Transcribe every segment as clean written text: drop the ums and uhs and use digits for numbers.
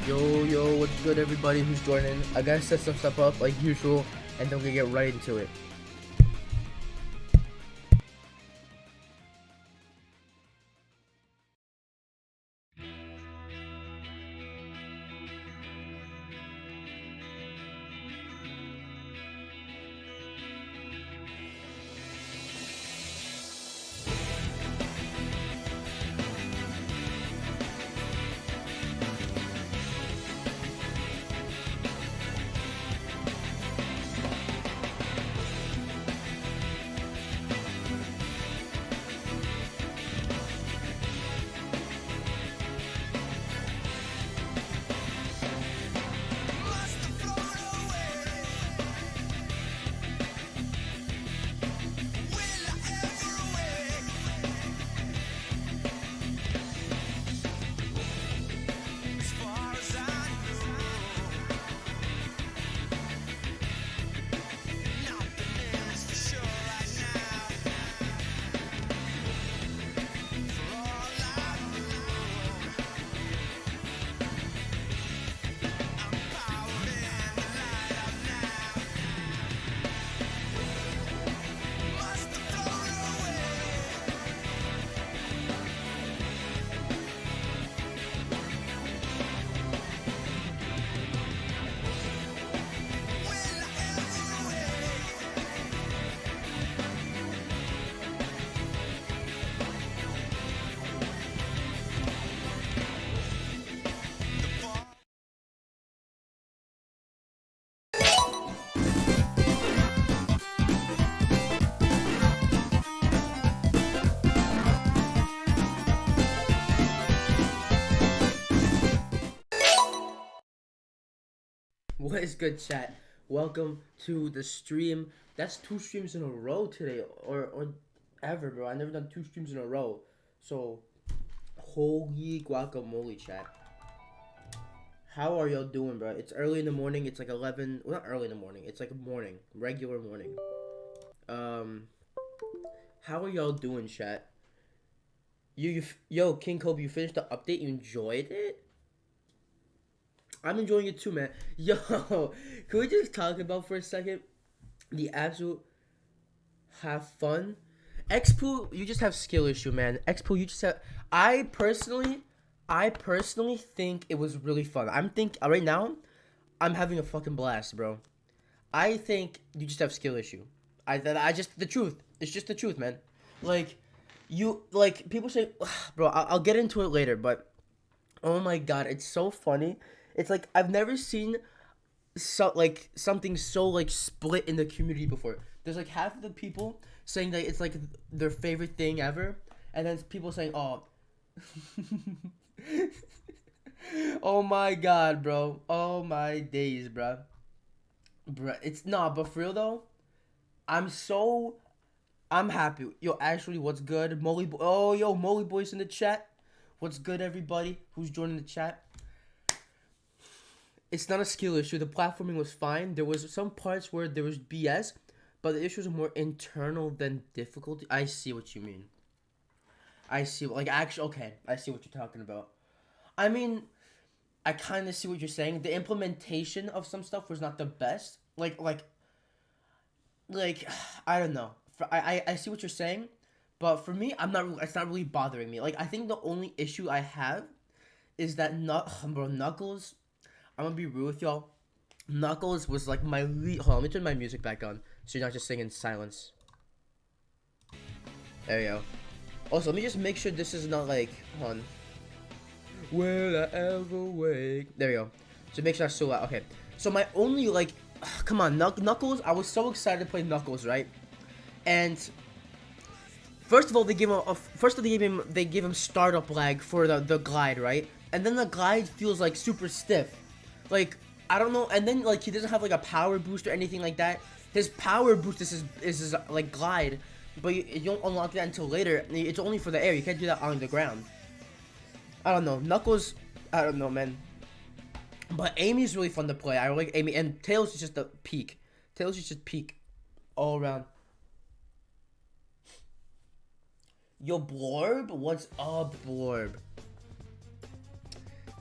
Yo, what's good, everybody who's joining? I gotta set some stuff up like usual, and then we get right into it. What is good, chat? Welcome to the stream. That's 2 streams in a row today, or ever, bro. I never done 2 streams in a row. So, holy guacamole, chat. How are y'all doing, bro? It's early in the morning. It's like 11. Well, not early in the morning. It's like morning, regular morning. Um, how are y'all doing, chat? Yo, King Kobe, you finished the update. You enjoyed it? I'm enjoying it too, man. Yo, can we just talk about for a second the absolute have fun? Xpool, you just have skill issue, man. Xpool, you just have. I personally think it was really fun. Right now, I'm having a fucking blast, bro. I think you just have skill issue. I just the truth. It's just the truth, man. Like, people say, bro. I'll get into it later, but oh my god, it's so funny. It's like I've never seen something so like split in the community before. There's like half of the people saying that it's like their favorite thing ever, and then people saying, "Oh, oh my god, bro. Oh my days, bro. Bro, it's not. But for real though, I'm so I'm happy. Yo, actually, what's good, Molly? Oh, yo, Molly boys in the chat. What's good, everybody who's joining the chat? It's not a skill issue. The platforming was fine. There was some parts where there was BS, but the issues are more internal than difficulty. I see what you mean. I see, like, actually, okay, I see what you're talking about. I mean, I kind of see what you're saying. The implementation of some stuff was not the best. Like, I don't know. I see what you're saying, but for me, I'm not. It's not really bothering me. Like, I think the only issue I have is that bro, Knuckles. I'm gonna be real with y'all. Knuckles was like my lead. Hold on, let me turn my music back on so you're not just singing in silence. There you go. Also, let me just make sure this is not like, hold on. Will I ever wake? There you go. So make sure that's so loud. Okay. So my only like, come on, Knuckles. I was so excited to play Knuckles, right? And first of all, they gave him startup lag for the glide, right? And then the glide feels like super stiff. Like, I don't know, and then like he doesn't have like a power boost or anything like that. His power boost is his like glide, but you don't unlock that until later. It's only for the air. You can't do that on the ground. I don't know. Knuckles, I don't know, man. But Amy's really fun to play. I like Amy, and Tails is just a peak. Tails is just peak all around. Yo, Blorb, what's up, Blorb?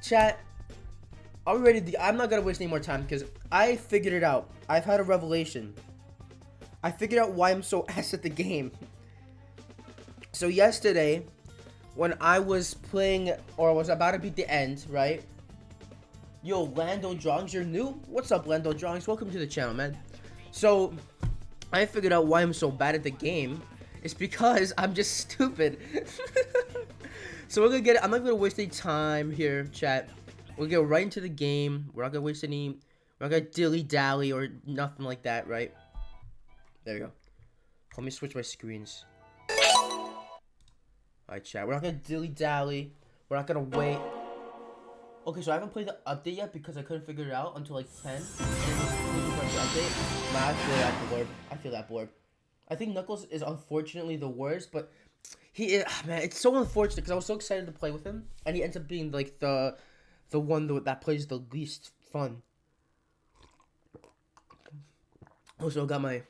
Chat. Are we ready? I'm not gonna waste any more time because I figured it out. I've had a revelation. I figured out why I'm so ass at the game. So yesterday, when I was playing, or was about to beat the end, right? Yo, Lando Drawings, you're new? What's up, Lando Drawings? Welcome to the channel, man. So, I figured out why I'm so bad at the game. It's because I'm just stupid. So we're gonna get it. I'm not gonna waste any time here, chat. We'll get right into the game. We're not gonna waste any. We're not gonna dilly-dally or nothing like that, right? There we go. Let me switch my screens. Alright, chat. We're not gonna dilly-dally. We're not gonna wait. Okay, so I haven't played the update yet because I couldn't figure it out until like 10. And then the update. Nah, I feel that blurb. I feel that blurb. I think Knuckles is unfortunately the worst, but he is, man, it's so unfortunate because I was so excited to play with him, and he ends up being like the one that plays the least fun. Also, I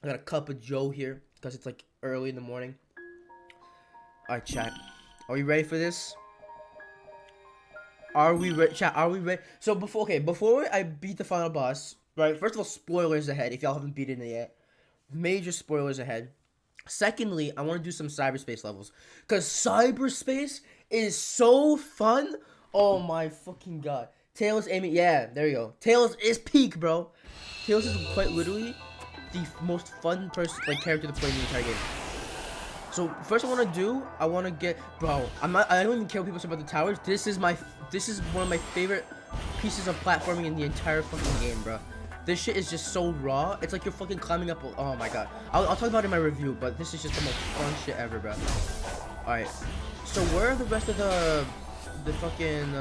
got a cup of Joe here because it's like early in the morning. Alright, chat. Are we ready for this? Are we ready? Chat, are we ready? So before I beat the final boss, right? First of all, spoilers ahead if y'all haven't beaten it yet. Major spoilers ahead. Secondly, I want to do some cyberspace levels. Because cyberspace is so fun. Oh my fucking god. Tails aiming. Yeah, there you go. Tails is peak, bro. Tails is quite literally the most fun character to play in the entire game. So first I want to get, bro, I don't even care what people say about the towers. This is one of my favorite pieces of platforming in the entire fucking game, bro. This shit is just so raw. It's like you're fucking climbing up. Oh my god. I'll talk about it in my review, but this is just the most fun shit ever, bro. Alright. So where are the rest of the fucking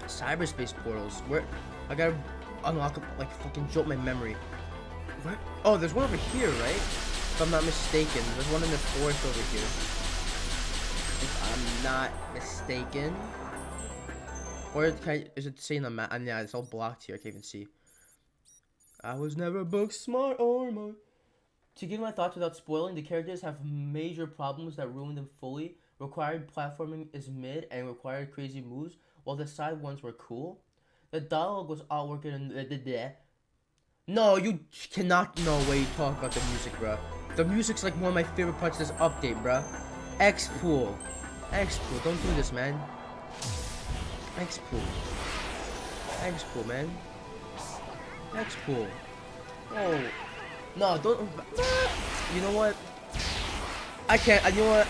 cyberspace portals? Where I gotta unlock them, like fucking jolt my memory. Where? Oh, there's one over here, right? If I'm not mistaken. There's one in the forest over here. If I'm not mistaken. Or is it saying the map? Yeah, it's all blocked here. I can't even see. I was never book smart or more. To give my thoughts without spoiling, the characters have major problems that ruin them fully. Required platforming is mid and required crazy moves, while the side ones were cool. The dialogue was all working in No, you cannot know way you talk about the music, bro. The music's like one of my favorite parts of this update, bro. X-Pool. X-Pool, don't do this, man. X-Pool. X-Pool, man. X-Pool. Oh. No, don't. You know what? I can't. You know what?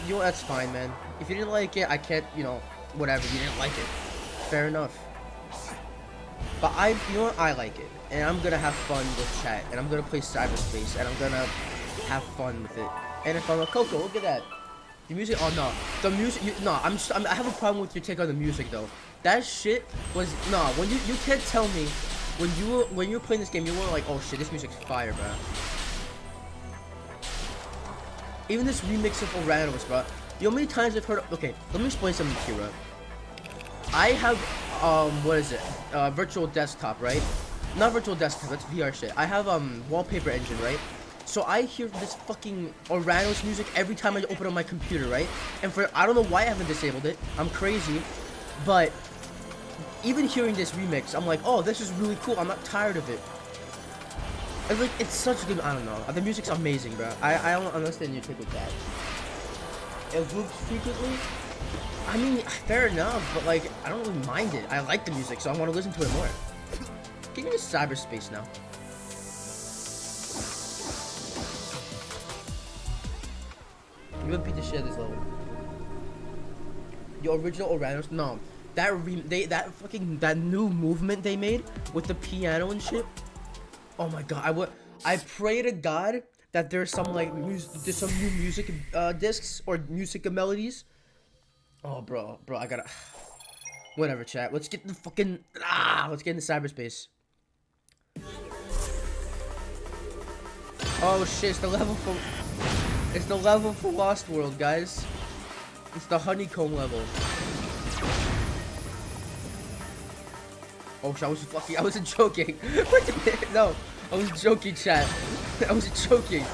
You know what? That's fine, man. If you didn't like it, I can't, you know, whatever. You didn't like it. Fair enough. But you know what? I like it. And I'm gonna have fun with chat. And I'm gonna play Cyberspace. And I'm gonna have fun with it. And if I'm a Coco, look at that. The music, oh no. The music, I have a problem with your take on the music though. That shit was, when you can't tell me, when you were playing this game, you weren't like, oh shit, this music's fire, bro. Even this remix of Oranos, bro. You know how many times I've heard, okay, let me explain something to you, bro. I have, what is it? Virtual desktop, right? Not virtual desktop, that's VR shit. I have, wallpaper engine, right? So I hear this fucking Oranos music every time I open up my computer, right? And I don't know why I haven't disabled it. I'm crazy. But even hearing this remix, I'm like, oh, this is really cool. I'm not tired of it. And like, it's such good, I don't know. The music's amazing, bro. I don't understand your take with that. It loops frequently. I mean, fair enough, but like, I don't really mind it. I like the music, so I want to listen to it more. Give me this cyberspace now. You would beat the shit out of this level. The original Oranos, no. That new movement they made with the piano and shit. Oh my god, I pray to God that there's some like there's some new music discs or music melodies. Oh bro, I gotta whatever, chat. Let's get the fucking let's get into cyberspace. Oh shit, it's the level for Lost World, guys. It's the honeycomb level. Oh, I wasn't joking. Wait a minute, no. I was joking, chat. I was joking.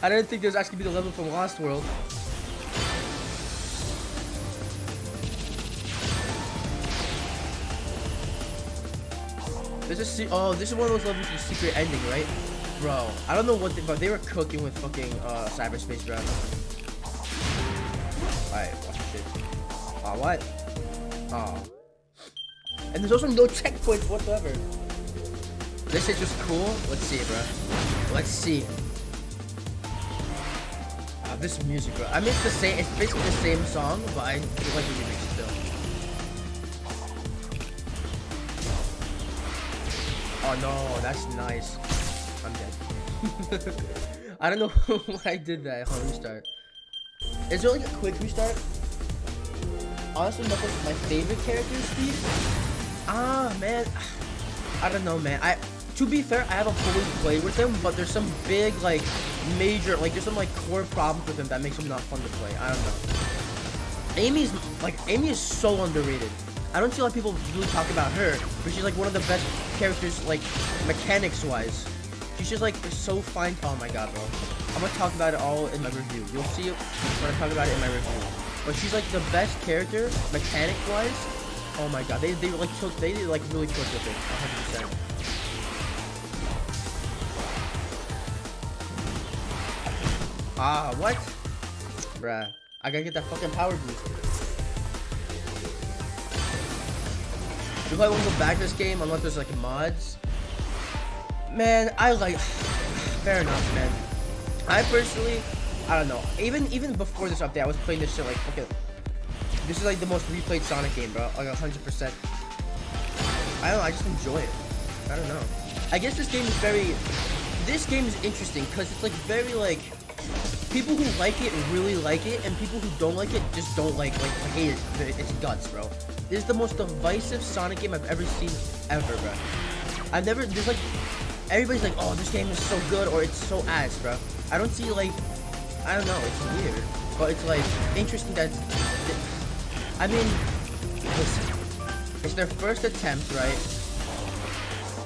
I didn't think there was actually be the level from Lost World. Oh, this is one of those levels with a secret ending, right? Bro, I don't know what but they were cooking with fucking Cyberspace, bro. Alright, watch this shit. Aw, what? Aw. And there's also no checkpoints whatsoever. This is just cool. Let's see it, bro. Let's see it. This music, bro. I mean, it's the same. It's basically the same song, but I feel like the remix still. Oh no, that's nice. I'm dead. I don't know why I did that. Hold on, restart. Is there like a quick restart? Honestly, Knuckles is my favorite character speed. Ah, man. I don't know, man. To be fair, I haven't fully played with him, but there's some big, like, major, like, there's some, like, core problems with him that makes him not fun to play. I don't know. Amy is so underrated. I don't see a lot of people really talk about her, but she's, like, one of the best characters, like, mechanics-wise. She's just, like, so fine. Oh, my God, bro. I'm gonna talk about it all in my review. You'll see it when I talk about it in my review. But she's, like, the best character, mechanic-wise. Oh, my God. They really cooked with it, 100%. Ah, what? Bruh. I gotta get that fucking power boost. Do I want to go back to this game unless there's like mods? Man, fair enough, man. I personally, I don't know. Even before this update, I was playing this shit like, okay, this is like the most replayed Sonic game, bro. Like 100%. I don't know, I just enjoy it. I don't know. I guess this game is interesting because it's like very like, people who like it really like it, and people who don't like it just don't like hate it. It's guts, bro. This is the most divisive Sonic game I've ever seen, ever, bro. There's like, everybody's like, oh, this game is so good, or it's so ass, bro. I don't see, like, I don't know, it's weird. But it's, like, interesting that, I mean, listen, it's their first attempt, right?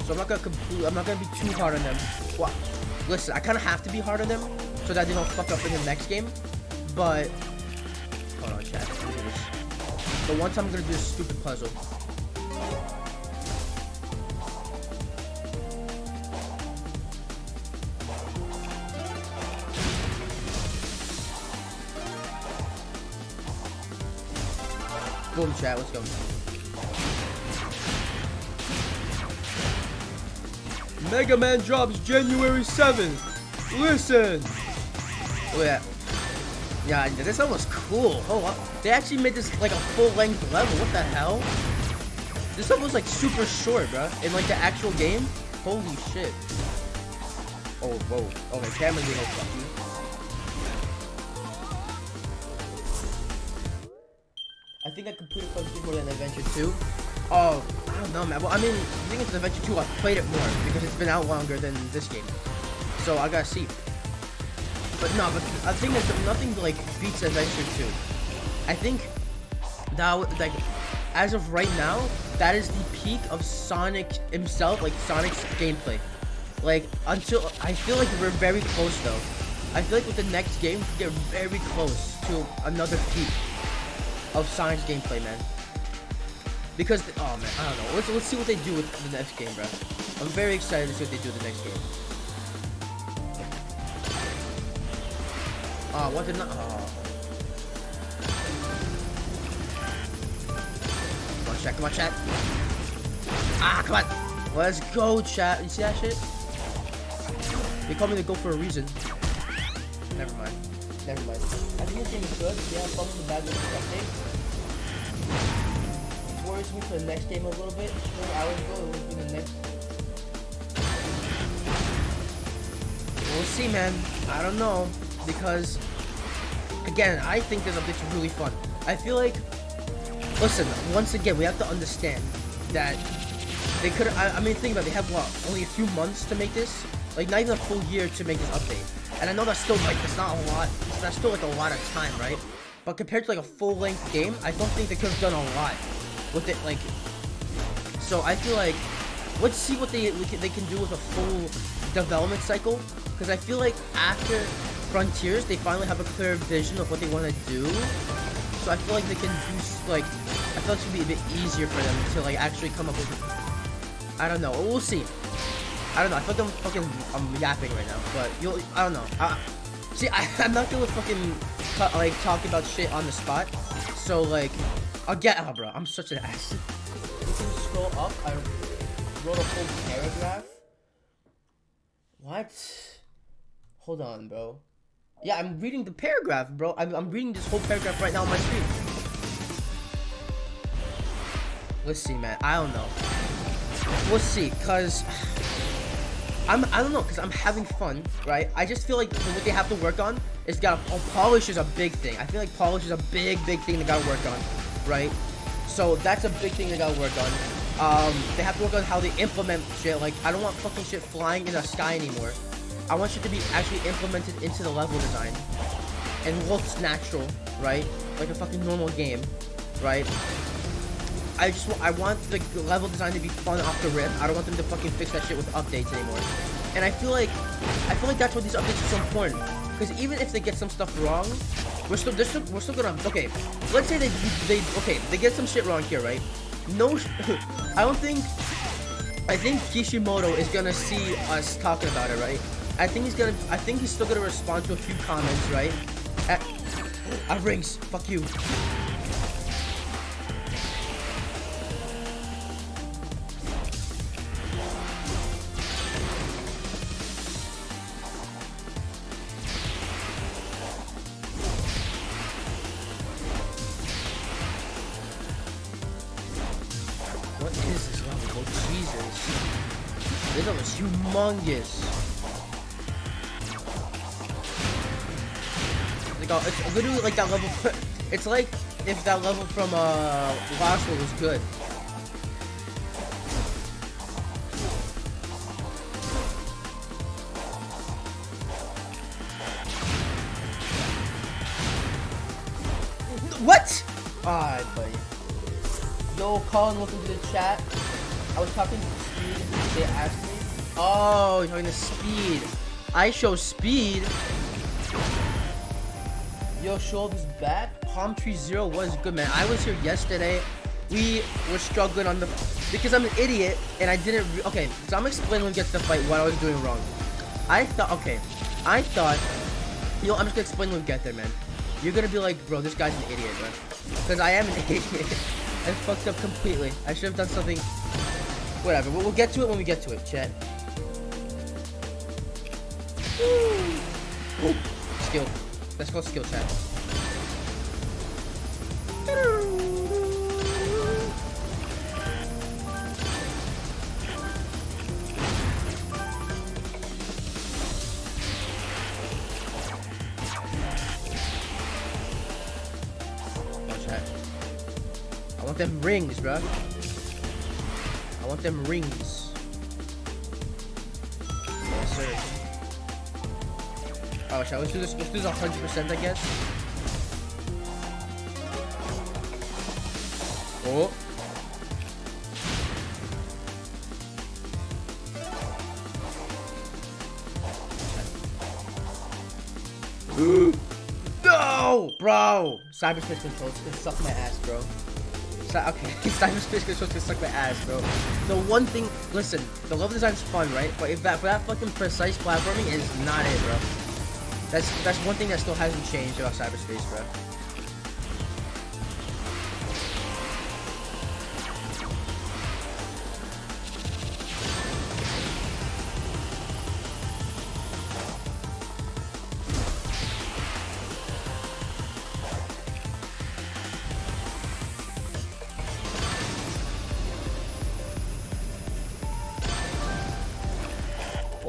So I'm not gonna be too hard on them. Well, listen, I kind of have to be hard on them, so that they don't fuck up in the next game. But hold on, chat. Look at this. So once I'm gonna do this stupid puzzle. Boom, chat. Let's go. Mega Man drops January 7th. Listen. Oh yeah. Yeah, this one was cool. Oh, they actually made this like a full-length level. What the hell? This one was like super short, bro. In like the actual game. Holy shit. Oh, whoa. Okay, camera's being all fucky. I think I completed something more than Adventure 2. Oh, I don't know, man. Well, I mean, the thing is, Adventure 2, I've played it more because it's been out longer than this game. So I gotta see. But no, but I think that nothing like beats Adventure 2. I think that, like, as of right now, that is the peak of Sonic himself, like Sonic's gameplay. Like, until I feel like we're very close though. I feel like with the next game, we get very close to another peak of Sonic's gameplay, man. Because oh man, I don't know. Let's see what they do with the next game, bro. I'm very excited to see what they do with the next game. Oh, what did not? Oh. Come on, chat. Come on, chat. Ah, come on. Let's go, chat. You see that shit? They call me the GOAT for a reason. Never mind. Never mind. I think this game is good. Yeah, fun with the bad news update. It worries me for the next game a little bit. 4 hours ago, it would be the next. We'll see, man. I don't know. Because, again, I think this update's really fun. I feel like, listen, once again, we have to understand that they could, I mean, think about it, they have, what, only a few months to make this? Like, not even a full year to make this update. And I know that's still, like, it's not a lot, that's still, like, a lot of time, right? But compared to, like, a full-length game, I don't think they could have done a lot with it, like, so I feel like, let's see what they can do with a full development cycle, because I feel like after Frontiers, they finally have a clear vision of what they want to do. So I feel like they can do, like, I feel like it should be a bit easier for them to, like, actually come up with I don't know. We'll see. I don't know. I feel like I'm yapping right now, but I don't know. See, I'm not good with fucking like talking about shit on the spot. So like, I'll get out, bro. I'm such an ass. You can scroll up. I wrote a whole paragraph. What? Hold on, bro. Yeah, I'm reading the paragraph, bro. I'm reading this whole paragraph right now on my screen. Let's see, man. I don't know. We'll see, cause I don't know, cause I'm having fun, right? I just feel like what they have to work on is polish is a big thing. I feel like polish is a big thing they gotta work on, right? So that's a big thing they gotta work on. They have to work on how they implement shit. Like, I don't want fucking shit flying in the sky anymore. I want shit to be actually implemented into the level design and looks natural, right? Like a fucking normal game, right? I want the level design to be fun off the rip. I don't want them to fucking fix that shit with updates anymore. And I feel like that's why these updates are so important. Because even if they get some stuff wrong, we're still gonna, okay, let's say they get some shit wrong here, right? No, I think Kishimoto is gonna see us talking about it, right? I think he's still gonna respond to a few comments, right? Rings, fuck you. What is this level? Oh, Jesus. This level is humongous. Like, it's literally like that level. It's like if that level from Lost World was good. What? Alright, buddy. Yo, Colin, welcome to the chat. I was talking to Speed. They asked me. Oh, you're talking to Speed. I show Speed. Yo, Shoulders back. Palm Tree Zero was good, man. I was here yesterday. We were struggling on the... Because I'm an idiot, and I didn't... Okay, so I'm explaining when we get to the fight what I was doing wrong. I thought... You know, I'm just gonna explain when we get there, man. You're gonna be like, bro, this guy's an idiot, bro. Because I am an idiot. I fucked up completely. I should have done something... Whatever. We'll get to it when we get to it, chat. Ooh. Skill. Let's go skill chat. I want them rings, bro. I want them rings. Yes, sir. Oh, shall we do this? Let's do this 100%, I guess. Oh. No, bro. Cyberspace controls can suck my ass, bro. Okay, Cyberspace controls can suck my ass, bro. The one thing, listen, the level design's fun, right? But if that fucking precise platforming is not it, bro. That's one thing that still hasn't changed about Cyberspace, bro.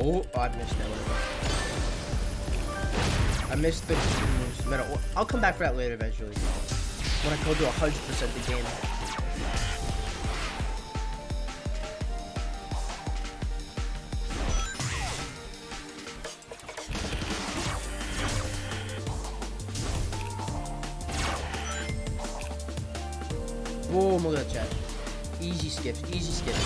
Oh, I missed that one. I missed the metal. I'll come back for that later eventually. When I go to 100% the game. Boom, look at that chat. Easy skips, easy skips.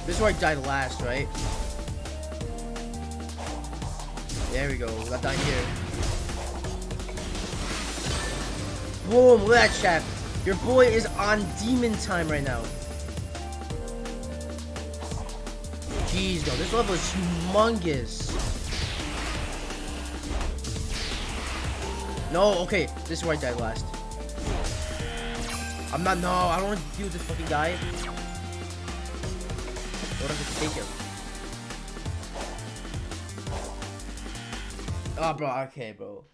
This is where I died last, right? There we go. We got down here. Boom! Look at that chat. Your boy is on demon time right now. Jeez, though, this level is humongous. No, okay, this is where I died last. I don't want to deal with this fucking guy. What if I take him? Oh, bro, okay, bro.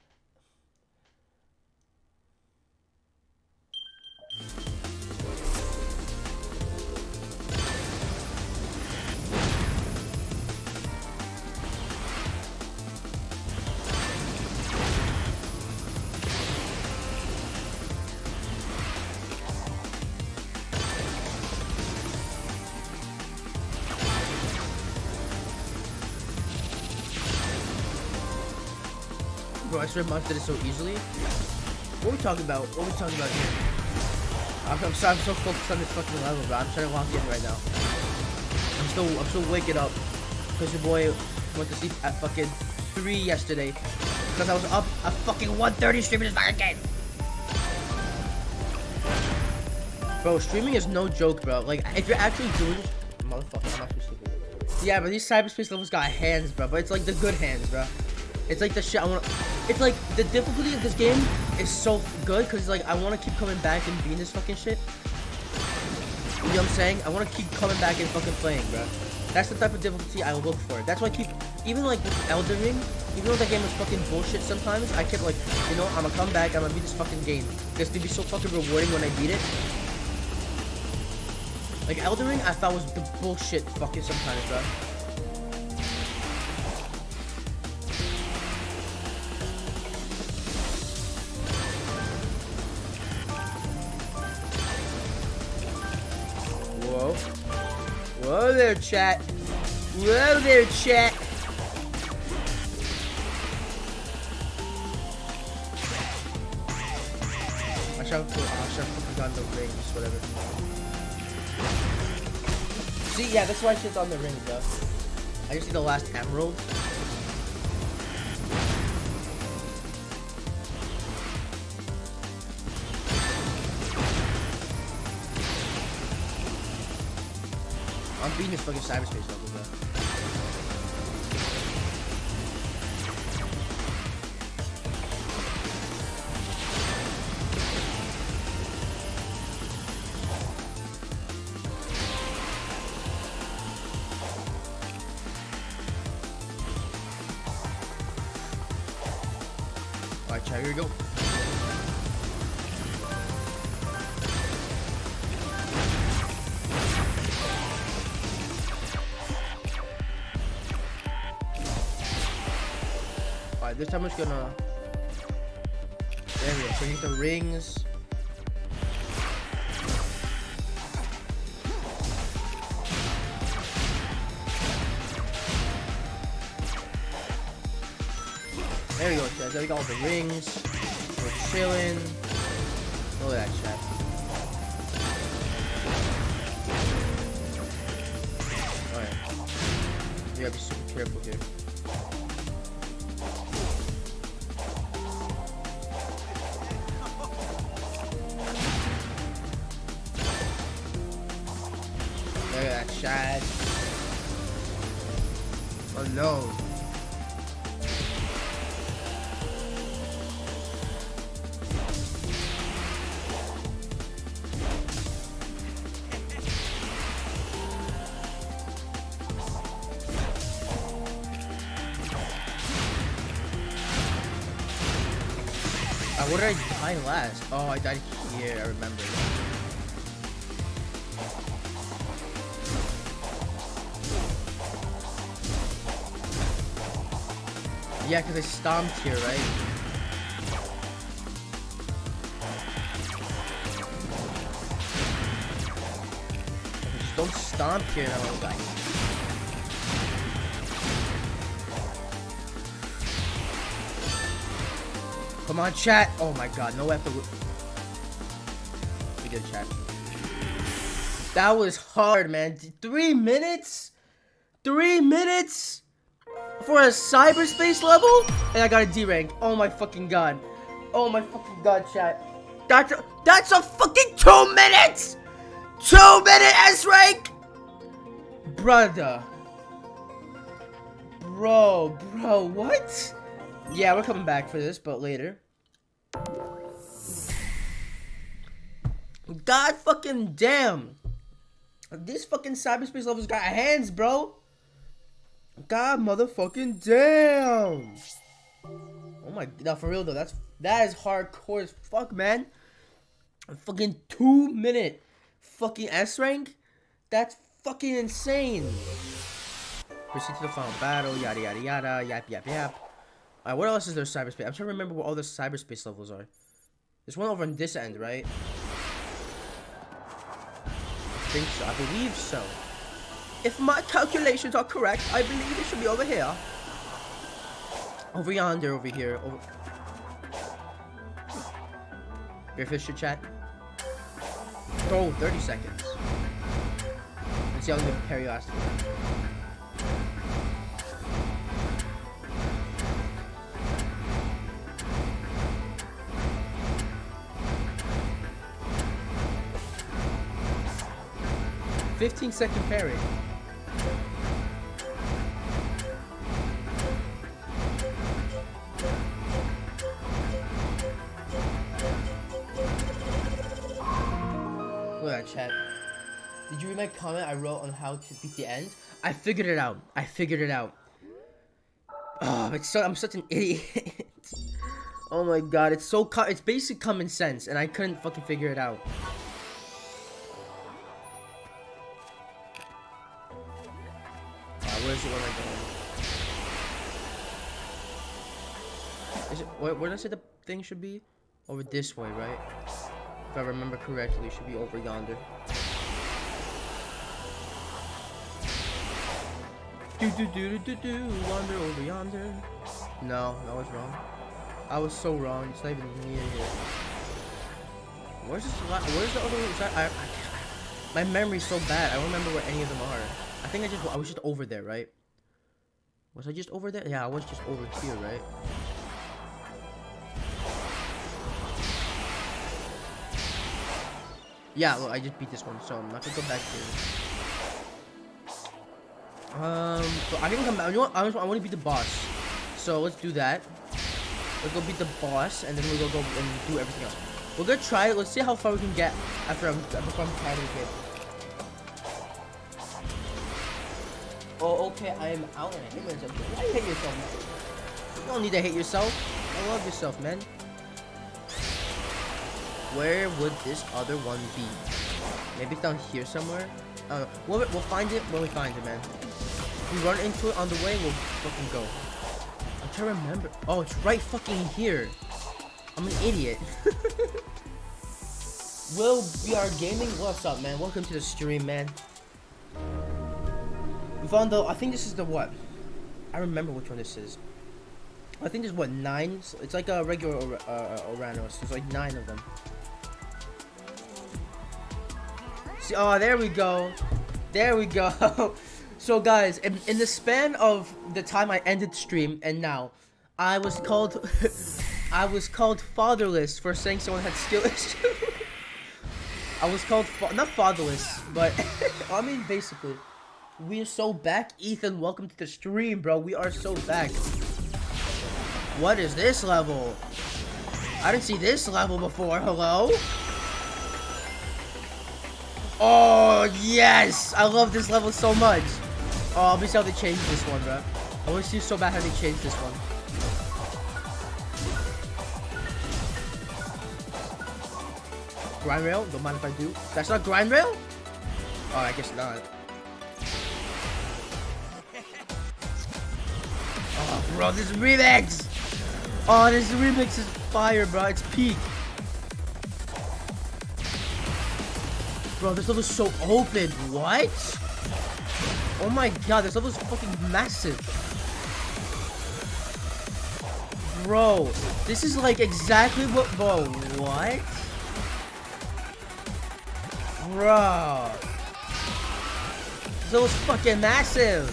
Bro, I swear Mouse did it so easily. What are we talking about? What are we talking about here? I'm sorry, I'm so focused on this fucking level, bro. I'm trying to lock in right now. I'm still waking up. Because your boy went to sleep at fucking 3 yesterday. Because I was up at fucking 1:30 streaming this fucking game. Bro, streaming is no joke, bro. Like, if you're actually doing... Motherfucker, I'm actually stupid. Yeah, but these cyberspace levels got hands, bro. But it's like the good hands, bro. It's like the shit I want. It's like the difficulty of this game is so good because like I want to keep coming back and being this fucking shit. You know what I'm saying? I want to keep coming back and fucking playing, bro. That's the type of difficulty I look for. That's why I keep, even like with Elden Ring, even though that game was fucking bullshit sometimes, I kept like, you know, I'm gonna come back, I'm gonna beat this fucking game. It's gonna be so fucking rewarding when I beat it. Like Elden Ring, I thought was the bullshit fucking sometimes, bro. Whoa there, chat. Whoa there, chat. I should have fucking gotten the rings, whatever. See, yeah, that's why I shit's on the rings, bro. I just need the last emerald. I'm beating this fucking cyberspace level, bro. Alright, chat, here we go. Alright, this time I'm just gonna... There we go, so you get the rings. There we go, chat. There we got all the rings. We're chilling. Look at that, chat. Alright. We gotta be super careful here. Look at that, chat. Oh no. Where did I die last? Oh, I died here, I remember. Yeah, because I stomped here, right? Just don't stomp here and I won't die. Come on, chat. Oh my god, no effort. We did, chat. That was hard, man. 3 minutes? 3 minutes? For a cyberspace level? And I got a D rank. Oh my fucking god. Oh my fucking god, chat. That's a fucking 2 minutes! 2-minute S-rank! Brother. Bro, what? Yeah, we're coming back for this, but later. God fucking damn. These fucking cyberspace levels got hands, bro. God motherfucking damn. Oh my, no, for real though, that is hardcore as fuck, man. A fucking 2-minute fucking S rank? That's fucking insane. Proceed to the final battle, yada yada yada, yap yap yap. Alright, what else is there cyberspace? I'm trying to remember what all the cyberspace levels are. There's one over on this end, right? I think so. I believe so. If my calculations are correct, I believe it should be over here. Over yonder, over here. Over... Your fish should chat. Oh, 30 seconds. Let's see how many parry last. 15-second parry. Look at that chat. Did you read my comment I wrote on how to beat the end? I figured it out. Oh, I'm such an idiot. Oh my god, it's basic common sense, and I couldn't fucking figure it out. Where's the one I go? Is it where did I say the thing should be? Over this way, right? If I remember correctly, it should be over yonder. Wander over yonder. No, that was wrong. I was so wrong. It's not even near here. Where's the other one? My memory's so bad. I don't remember where any of them are. I think I was just over there, right? Was I just over there? Yeah, I was just over here, right? Yeah, look, I just beat this one, so I'm not gonna go back here. So I can come back. You know what? I want to beat the boss. So let's do that. Let's go beat the boss, and then we'll go and do everything else. We're gonna try it. Let's see how far we can get before I'm tired of the game. Oh, okay, I am out and I hate myself. Why do you hate yourself, man? You don't need to hate yourself. I love yourself, man. Where would this other one be? Maybe it's down here somewhere? I don't know. We'll find it when we find it, man. If we run into it on the way, we'll fucking go. I'm trying to remember. Oh, it's right fucking here. I'm an idiot. Will BR Gaming, what's up, man? Welcome to the stream, man. We found I think this is the what? I remember which one this is. I think there's what, 9? It's like a regular Oranos. There's like 9 of them. See, oh, there we go. There we go. So guys, in the span of the time I ended stream and now, I was called fatherless for saying someone had skill issues. I was called not fatherless, but I mean basically. We are so back. Ethan, welcome to the stream, bro. We are so back. What is this level? I didn't see this level before. Hello? Oh, yes! I love this level so much. Oh, let me see how they changed this one, bro. I want to see so bad how they changed this one. Grind rail? Don't mind if I do. That's not grind rail? Oh, I guess not. Oh, bro, this remix! Oh, this remix is fire, bro. It's peak. Bro, this level is so open. What? Oh my god, this level is fucking massive. Bro, this is like exactly what... Bro, what? Bro. This level is fucking massive.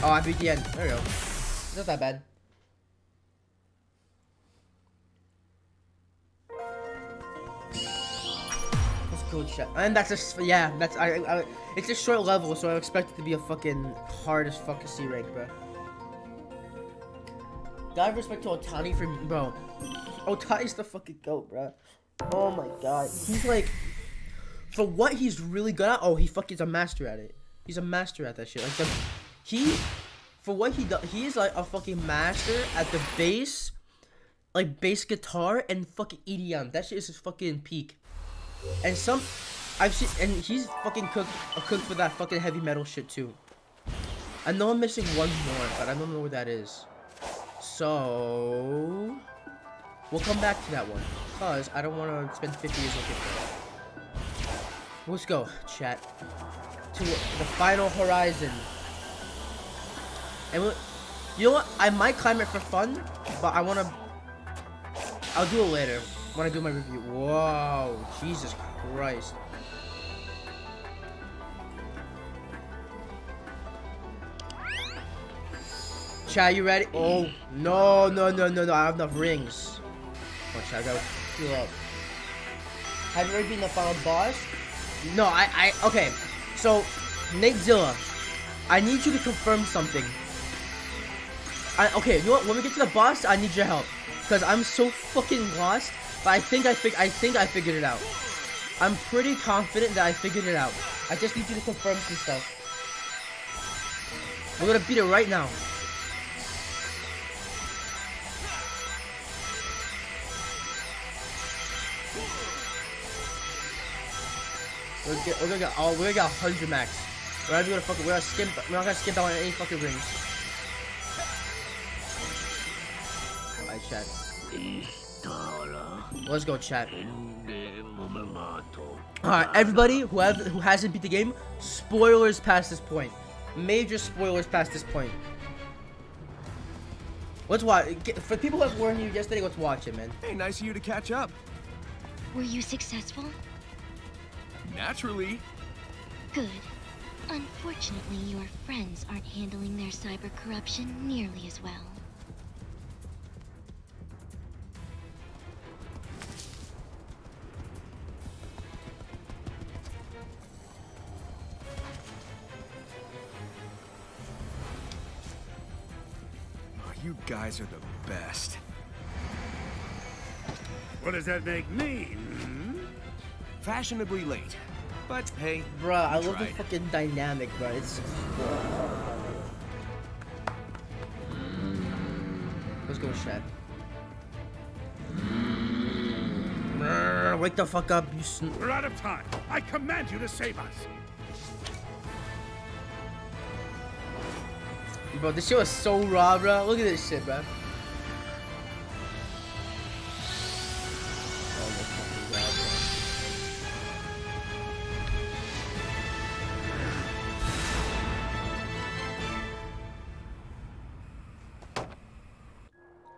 Oh, I beat the end. There we go. It's not that bad. That's cool, chat. And that's just, yeah, that's, it's a short level, so I expect it to be a fucking hard as fuck C rank, bro. Gotta have respect to Otani for, bro. Otani's the fucking GOAT, bro. Oh my god. He's like, for what he's really good at, oh, he fucking is a master at it. He's a master at that shit. Like, for what he does, he is like a fucking master at the bass, like bass guitar and fucking EDM. That shit is his fucking peak. And I've seen, and he's fucking cooked for that fucking heavy metal shit too. I know I'm missing one more, but I don't know where that is. So we'll come back to that one, cause I don't want to spend 50 years looking for it. Let's go, chat, to the final horizon. And you know what? I might climb it for fun, but I'll do it later when I do my review. Whoa, Jesus Christ. Chat, you ready? Oh, no. I have enough rings. Oh, chat, I gotta heal up. Have you already been the final boss? No, okay. So, Nakezilla, I need you to confirm something. Okay, you know what? When we get to the boss, I need your help. Because I'm so fucking lost, but I think I figured it out. I'm pretty confident that I figured it out. I just need you to confirm some stuff. We're gonna beat it right now. We're gonna get 100 max. We're not gonna skimp. We're not gonna skimp out on any fucking rings. Alright, chat. Let's go, chat. Alright, everybody who hasn't beat the game, spoilers past this point. Major spoilers past this point. Let's watch. For people who have warned you yesterday, let's watch it, man. Hey, nice of you to catch up. Were you successful? Naturally. Good. Unfortunately, your friends aren't handling their cyber corruption nearly as well. Oh, you guys are the best. What does that make me? Fashionably late. But hey, bruh, I love the tried. fucking dynamic, bro. It's let's go, chat. Wake the fuck up, you We're out of time. I command you to save us. Bro, this shit was so raw, bro. Look at this shit, bro.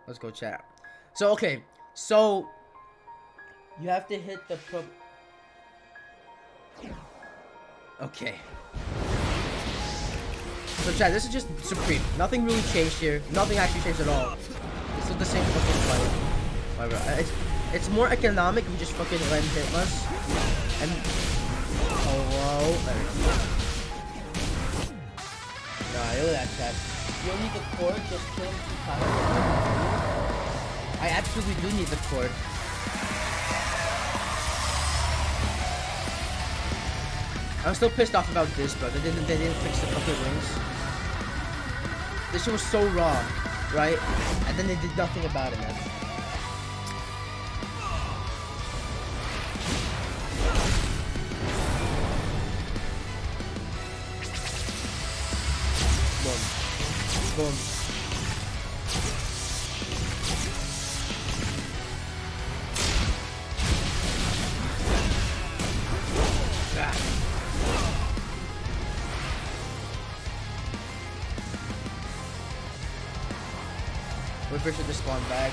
Let's go, chat. So, okay. So, you have to hit the okay. So, chat, this is just Supreme. Nothing really changed here. Nothing actually changed at all. It's still the same fucking fight. Whatever. It's more economic. We just fucking land hitless. And... oh, whoa. Nah, look at that, chat. You don't need the cord, just kill him 2 times. I absolutely do need the cord. I'm still pissed off about this, bro. They didn't fix the fucking wings. This shit was so raw, right? And then they did nothing about it, man. Boom. Boom. Wait for it to spawn back.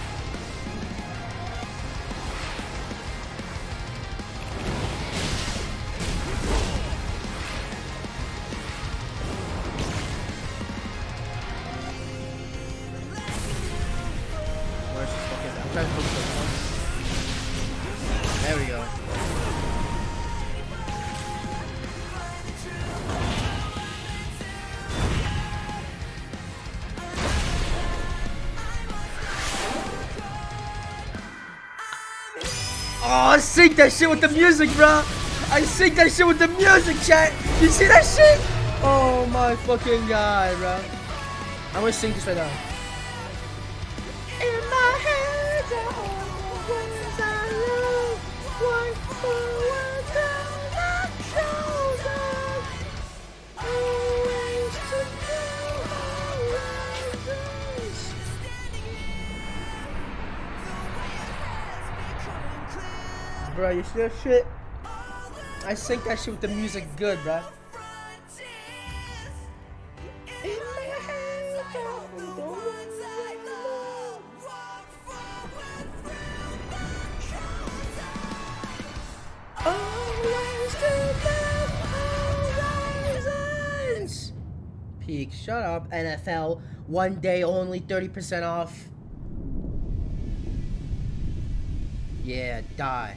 There we go. Oh, I sync that shit with the music, bro. I sync that shit with the music, chat. You see that shit? Oh my fucking god, bro. I'm gonna sing this right now. In my head, I always I love one forward down my shoulders. Always to know horizons. Bro, you see that shit? I sync that shit with the music good, bro. Peak, shut up, NFL. One day only 30% off. Yeah, die.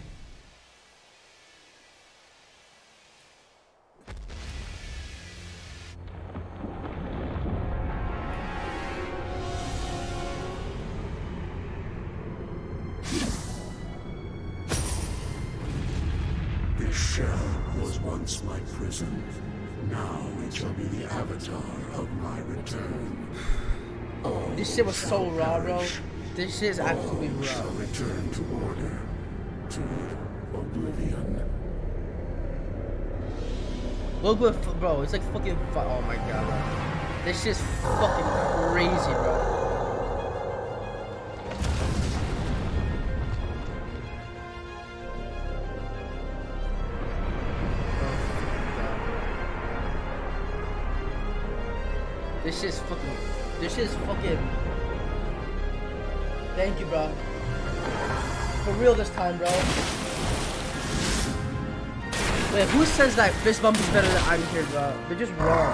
This shell was once my prison. Now it shall be the avatar of my return. All This shit was so shall raw, bro. perish. This shit is absolutely All shall raw. return to order, to oblivion. Look what, bro, it's like fucking, oh my god, bro. This shit's fucking crazy, bro. This shit's fucking, thank you, bro. For real this time, bro. Wait, who says that fist bump is better than I'm here, bro? They're just wrong.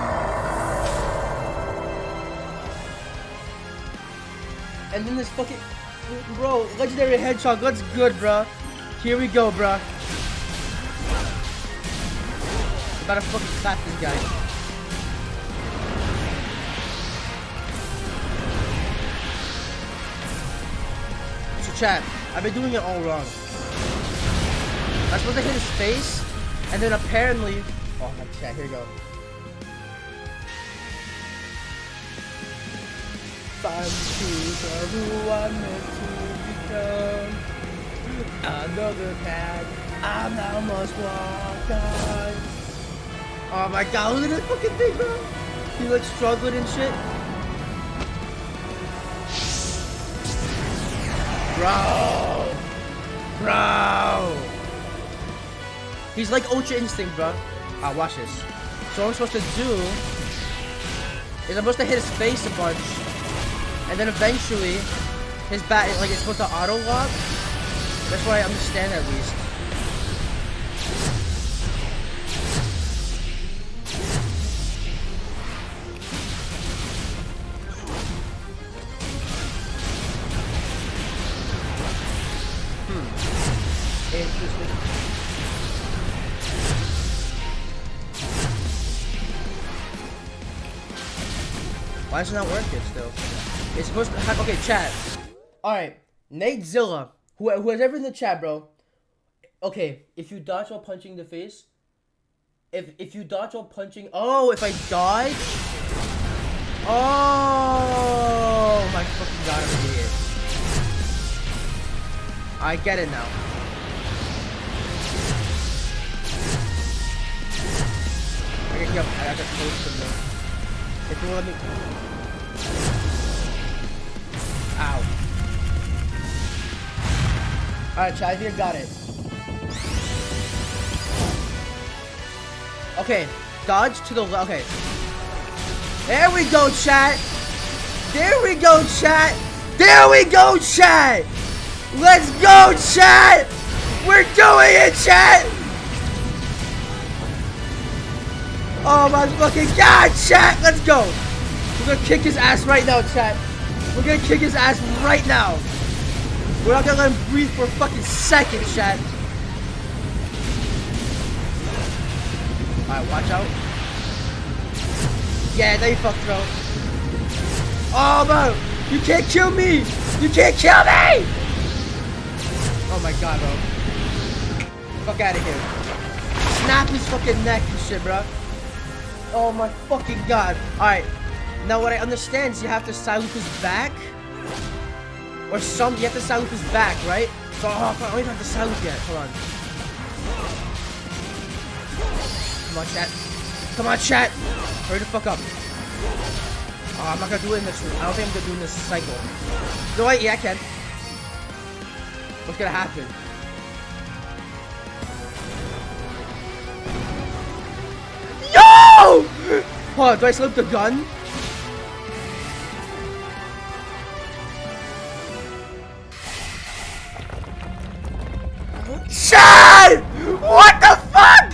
And then this fucking, bro, legendary headshot, that's good, bro. Here we go, bro. I'm about to fucking clap this guy. So chat, I've been doing it all wrong. I'm supposed to hit his face, and then apparently, oh my chat, here we go. Find the truth of who I'm meant to become. Another path I now must walk on. Oh my god, look at this fucking thing, bro. He like struggling and shit. Bro. He's like Ultra Instinct, bro. Watch this. So what I'm supposed to do is I'm supposed to hit his face a bunch, and then eventually his bat like it's supposed to auto lock. That's what I understand at least. Interesting. Why is it not working still? It's supposed to have, okay, chat. Alright, Nate Zilla, who has ever in the chat, bro. Okay, if you dodge while punching the face, if you dodge while punching, oh, if I dodge, oh my fucking god, I'm an idiot. I get it now. I got to post them though. If you let me. Ow. Alright, chat, I think I got it. Okay, dodge to the left. Okay. There we go, chat. There we go, chat. There we go, chat. Let's go, chat. We're doing it, chat. Oh my fucking god, chat! Let's go! We're gonna kick his ass right now, chat. We're gonna kick his ass right now. We're not gonna let him breathe for a fucking second, chat. Alright, watch out. Yeah, there you fucked, bro. Oh, bro. You can't kill me. You can't kill me. Oh my god, bro. Fuck out of here. Snap his fucking neck and shit, bro. Oh my fucking god. Alright. Now what I understand is you have to silence his back. Or you have to silence his back, right? So, I don't even have to silence yet. Hold on. Come on, chat. Come on, chat. Hurry the fuck up. Oh, I'm not gonna do it in this room. I don't think I'm gonna do it in this cycle. No, wait, yeah, I can. What's gonna happen? Yo! Hold on, do I slip the gun? Chad! What the fuck?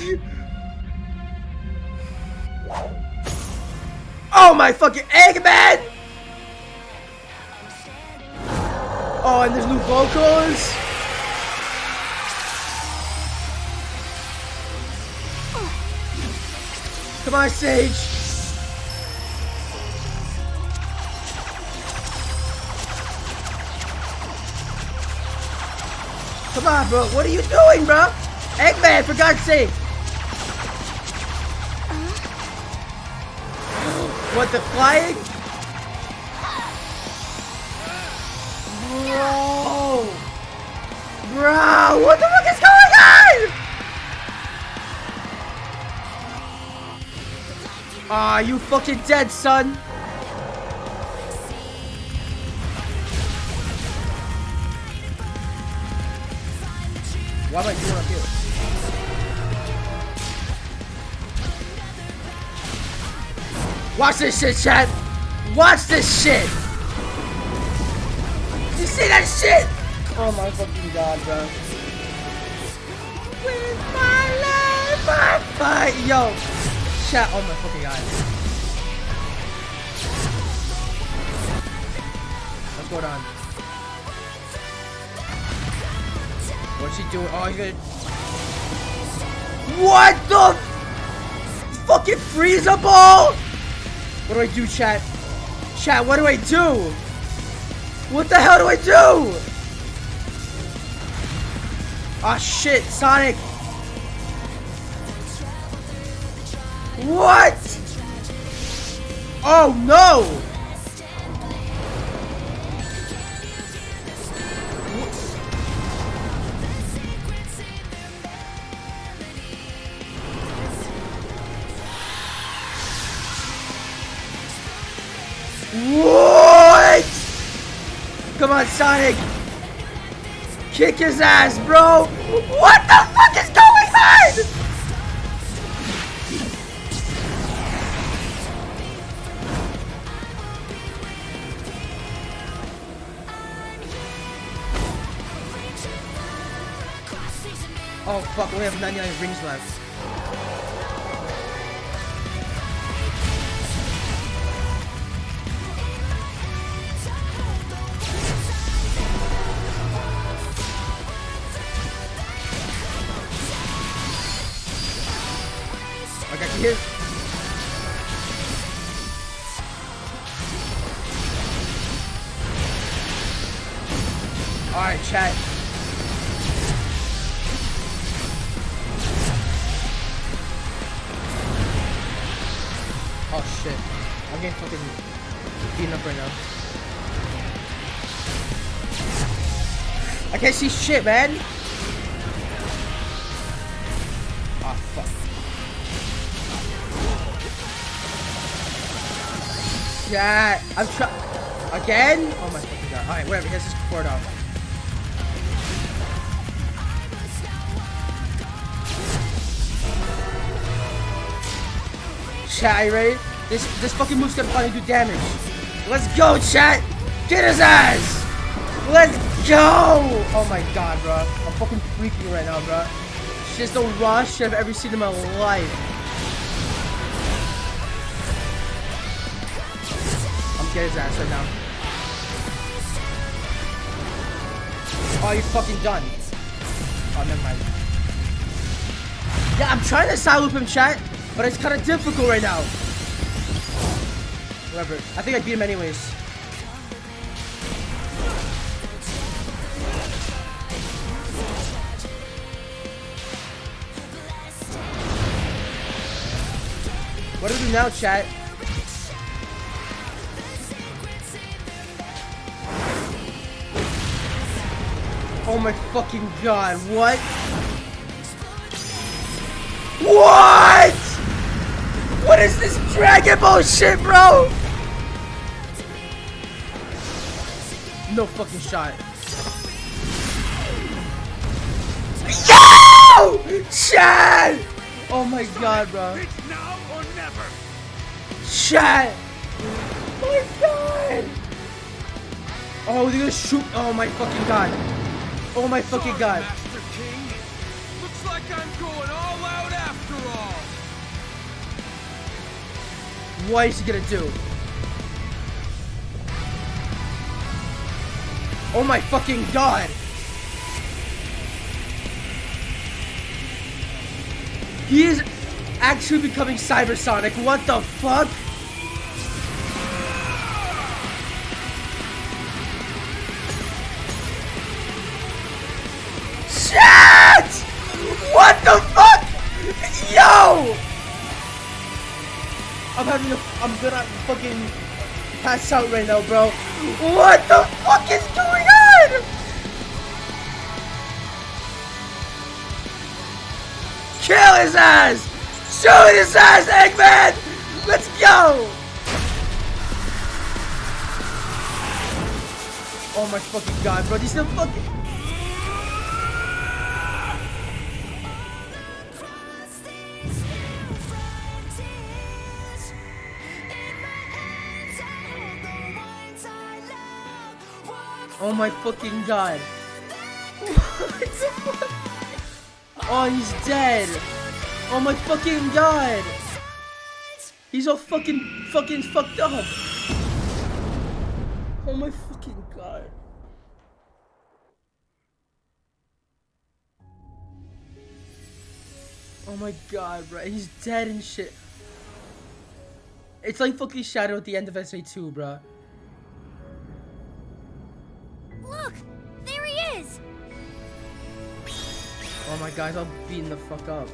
Oh my fucking Eggman! Oh, and there's new vocals. Come on, Sage. Come on, bro. What are you doing, bro? Eggman, for God's sake. What, the flying? Bro! Bro, what the fuck is going on? Ah, you fucking dead, son. Why am I doing up here? Watch this shit, chat! Watch this shit! You see that shit? Oh my fucking god, bro. With my life, I fight! Yo! Chat, oh my fucking god. What's going on? What's she doing? Oh, he's gonna... What the... Fucking Frieza ball? What do I do, chat? Chat, what do I do? What the hell do I do? Ah, shit, Sonic. What? Oh, no. What? Come on, Sonic. Kick his ass, bro. What the fuck is going on? Oh, fuck. We have 99 rings left. Here. Alright, chat. Oh shit. I'm getting fucking beaten up right now. I can't see shit, man. Oh fuck. Yeah, I'm trying again. Oh my fucking god! All right, whatever. He has his cord off. Chat, are you ready? This fucking move's gonna finally do damage. Let's go, chat. Get his ass. Let's go. Oh my god, bro. I'm fucking freaking right now, bro. Shit's the rawest shit I've ever seen in my life. Get his ass right now. Oh, you're fucking done. Oh, never mind. Yeah, I'm trying to side loop him, chat. But it's kind of difficult right now. Whatever. I think I beat him anyways. What do we do now, chat? Oh my fucking god, what? What? What is this Dragon Ball shit, bro? No fucking shot. Yo! Chad! Oh my god, bro. It's now or never. Chad! Oh my god! Oh, they're gonna shoot. Oh my fucking god. Oh my fucking god. Master King. Looks like I'm going all out after all. What is he gonna do? Oh my fucking god! He is actually becoming Cybersonic. What the fuck? Shit! What the fuck? Yo! I'm gonna fucking pass out right now, bro. What the fuck is going on? Kill his ass! Shoot his ass, Eggman! Let's go! Oh my fucking god, bro. He's still fucking... Oh my fucking god. What the fuck? Oh, he's dead. Oh my fucking god. He's all fucking fucked up. Oh my fucking god. Oh my god, bro. He's dead and shit. It's like fucking Shadow at the end of SA2, bro. Look! There he is! Oh my god, I'm beating the fuck up.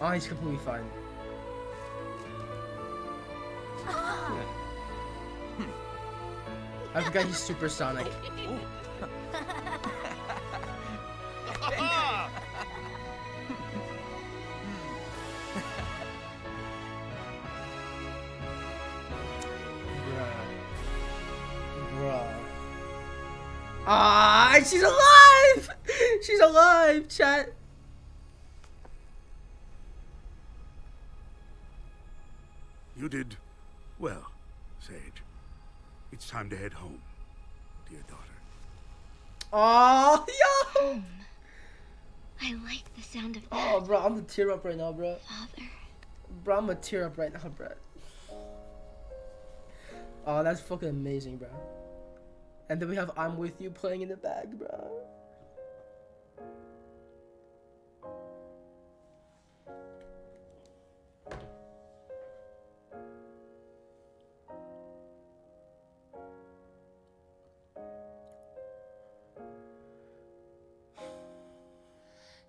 Oh, he's completely fine. I forgot he's supersonic. Bruh. Ah, she's alive! She's alive, chat. You did well, Sage. It's time to head home, dear daughter. Oh, yo! I like the sound of that. Oh, bro, I'm gonna tear up right now, bro. Father. Bro, I'm gonna tear up right now, bro. Oh, that's fucking amazing, bro. And then we have I'm With You playing in the back, bro.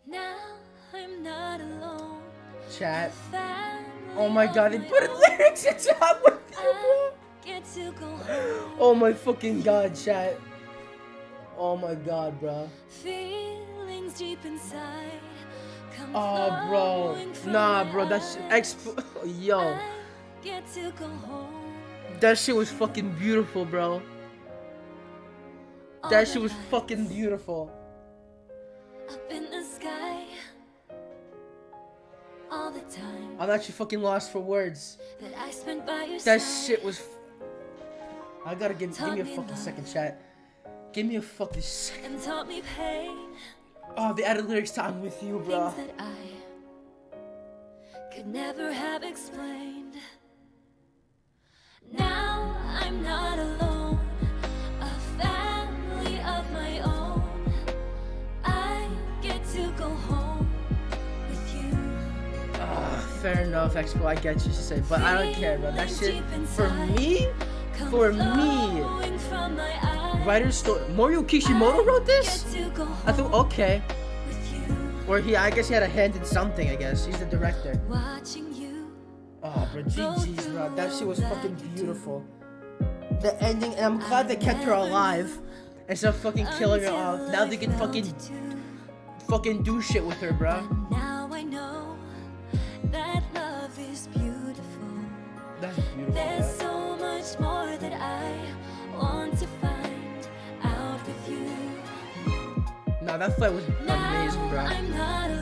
Now I'm not alone. Chat. Oh my god, they put lyrics into I'm With You, bro. Get to go home. Oh my fucking god, chat. Oh my god, bro. Feelings deep inside. Come Oh, bro. flowing from Nah, my bro, that's eyes. yo. I get to go home. That shit was fucking beautiful, bro. All That the shit was nights fucking beautiful. up in the sky. All the time I'm actually fucking lost for words. that I spent by your That side. shit was. I gotta give me a fucking second, chat. Give me a fucking second. And taught me pain. Oh, they added lyrics to I'm With You, bro. Things that I could never have explained. Now I'm not alone, a family of my own. I get to go home with you. Fair enough, Expo. I get you to say, but I don't care, bro. That shit for me. Writer's story. Morio Kishimoto wrote this. I thought okay. Or I guess he had a hand in something. I guess he's the director. Oh, bro, GG's, bro. That shit was fucking beautiful. The ending, and I'm glad they kept her alive instead of fucking killing her off. Now they can fucking do shit with her, bro. Now I know that love is beautiful. That's beautiful. There's so much more that I want to find out with you. Nah, that fight was amazing, bro.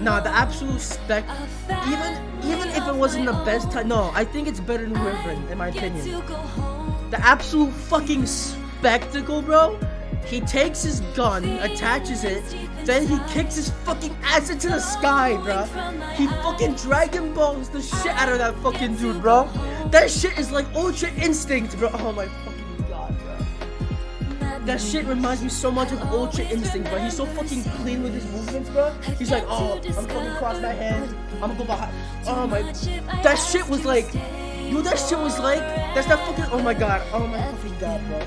Nah, the absolute spec. Even if it wasn't the best time, no, I think it's better than Wyvern, in my opinion. The absolute fucking spectacle, bro. He takes his gun, attaches it, then he kicks his fucking ass into the sky, bro. He fucking Dragon Balls the shit out of that fucking dude, bro. That shit is like Ultra Instinct, bro. Oh my fucking god, bro. That shit reminds me so much of Ultra Instinct, bro. He's so fucking clean with his movements, bro. He's like, oh, I'm gonna cross my hands. I'm gonna go behind. Oh my. That shit was like, that shit was like, that's that fucking, oh my god. Oh my fucking god, bro.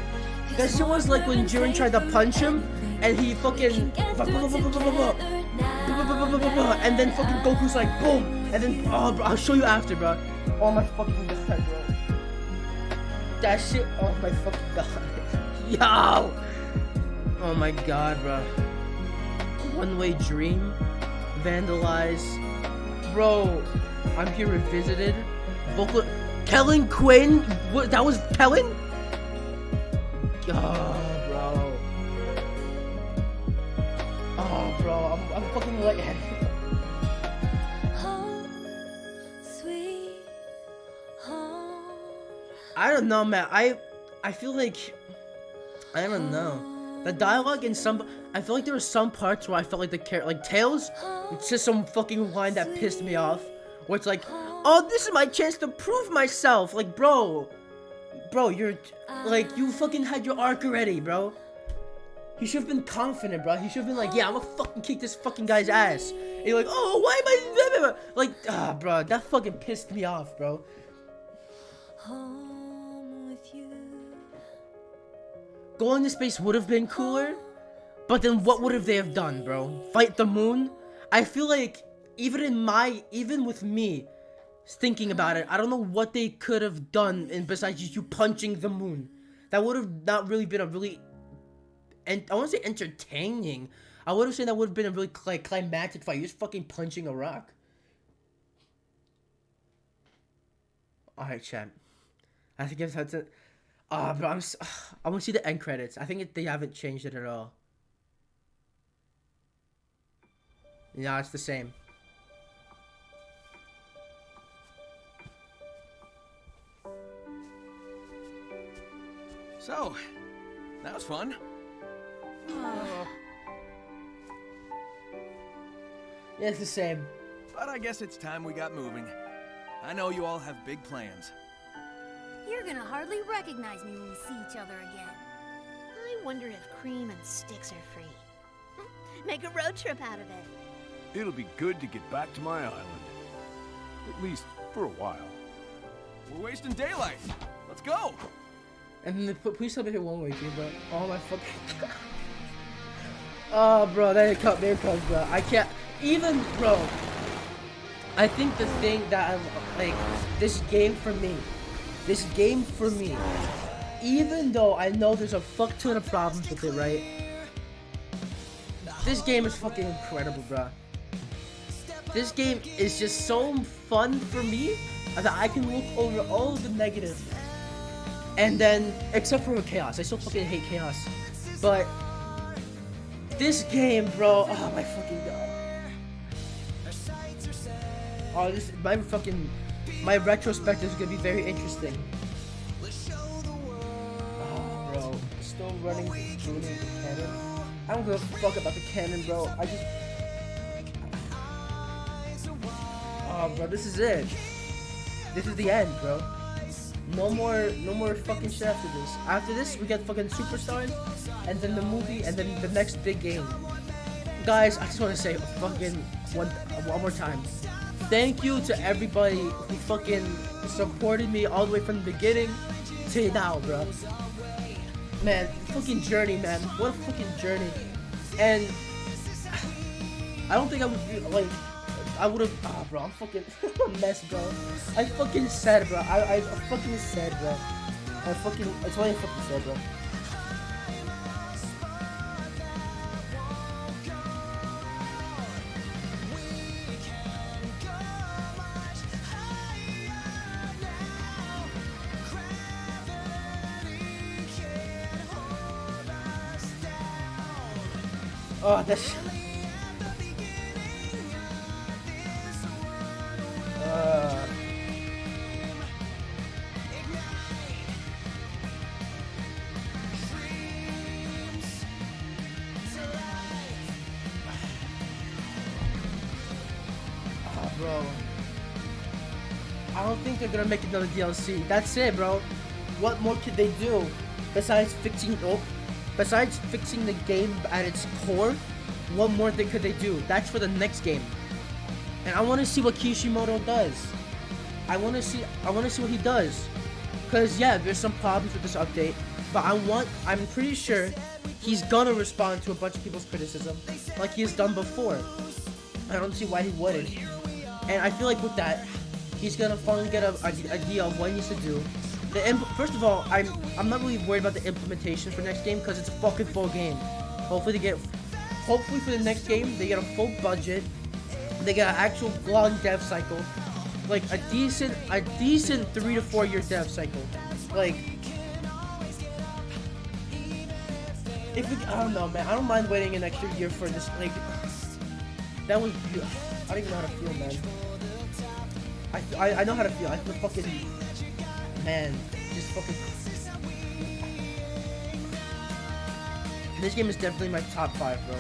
That shit was like when Jiren tried to punch him, and he fucking, and then fucking Goku's like, boom, and then, oh, bro, I'll show you after, bro. Oh my fucking god, bro. That shit, oh my fucking god. Yo! Oh my god, bro. One-way dream, vandalize, bro. I'm here revisited. Vocal, Kellen Quinn. What? That was Kellen. Oh, bro. Oh, bro. I'm fucking lightheaded. Home, sweet home. I don't know, man. I feel like, I don't know. The dialogue in some, I feel like there were some parts where I felt like the character, like Tails, it's just some fucking line that pissed me off. Where it's like, oh, this is my chance to prove myself. Like, bro, you're, like, you fucking had your arc already, bro. He should have been confident, bro. He should have been like, yeah, I'm gonna fucking kick this fucking guy's ass. And you're like, oh, why am I, like, bro, that fucking pissed me off, bro. Home with you. Going to space would have been cooler, but then what would have they have done, bro? Fight the moon? I feel like, even with me thinking about it, I don't know what they could have done besides just you punching the moon. That would have not really been a really, and I want to say entertaining. I would have said that would have been a really climactic fight. You're just fucking punching a rock. Alright, chat. I think that's it. Bro, I want to see the end credits. I think they haven't changed it at all. Yeah, it's the same. So, that was fun. Yeah, it's the same. But I guess it's time we got moving. I know you all have big plans. You're gonna hardly recognize me when we see each other again. I wonder if cream and sticks are free. Make a road trip out of it. It'll be good to get back to my island. At least for a while. We're wasting daylight. Let's go. And then they please tell me here one way, dude, bro. Oh my fucking god. Oh, bro, there it comes, bro. I can't even, bro. I think the thing that I'm like, this game for me, even though I know there's a fuck ton of problems with it, right? This game is fucking incredible, bro. This game is just so fun for me that I can look over all of the negative. And then, except for Chaos, I still fucking hate Chaos. But this game, bro, oh my fucking god. Oh, my retrospective is gonna be very interesting. Oh, bro, still running the canon. I don't give a fuck about the canon, bro. Oh, bro, this is it. This is the end, bro. No more fucking shit after this. After this, we get fucking Superstars, and then the movie, and then the next big game. Guys, I just want to say fucking one more time. Thank you to everybody who fucking supported me all the way from the beginning to now, bro. Man, fucking journey, man. What a fucking journey. And I don't think I would be like. I would have. Ah, bro, I'm fucking a mess, bro. I fucking said, bro. I fucking said, bro. It's what I fucking said, bro. Oh, that's. Bro, I don't think they're gonna make another DLC. That's it, bro. What more could they do besides fixing? Besides fixing the game at its core, what more thing could they do? That's for the next game. And I want to see what Kishimoto does. I want to see what he does. Cause yeah, there's some problems with this update, but I'm pretty sure he's gonna respond to a bunch of people's criticism, like he has done before. I don't see why he wouldn't. And I feel like with that, he's gonna finally get an idea of what he needs to do. First of all, I'm not really worried about the implementation for next game because it's a fucking full game. Hopefully for the next game they get a full budget. They get an actual long dev cycle, like a decent 3 to 4 year dev cycle. Like, I don't know, man. I don't mind waiting an extra year for this. Like, that was. I don't even know how to feel, man. I know how to feel. I feel fucking. Man, just fucking. This game is definitely my top 5, bro.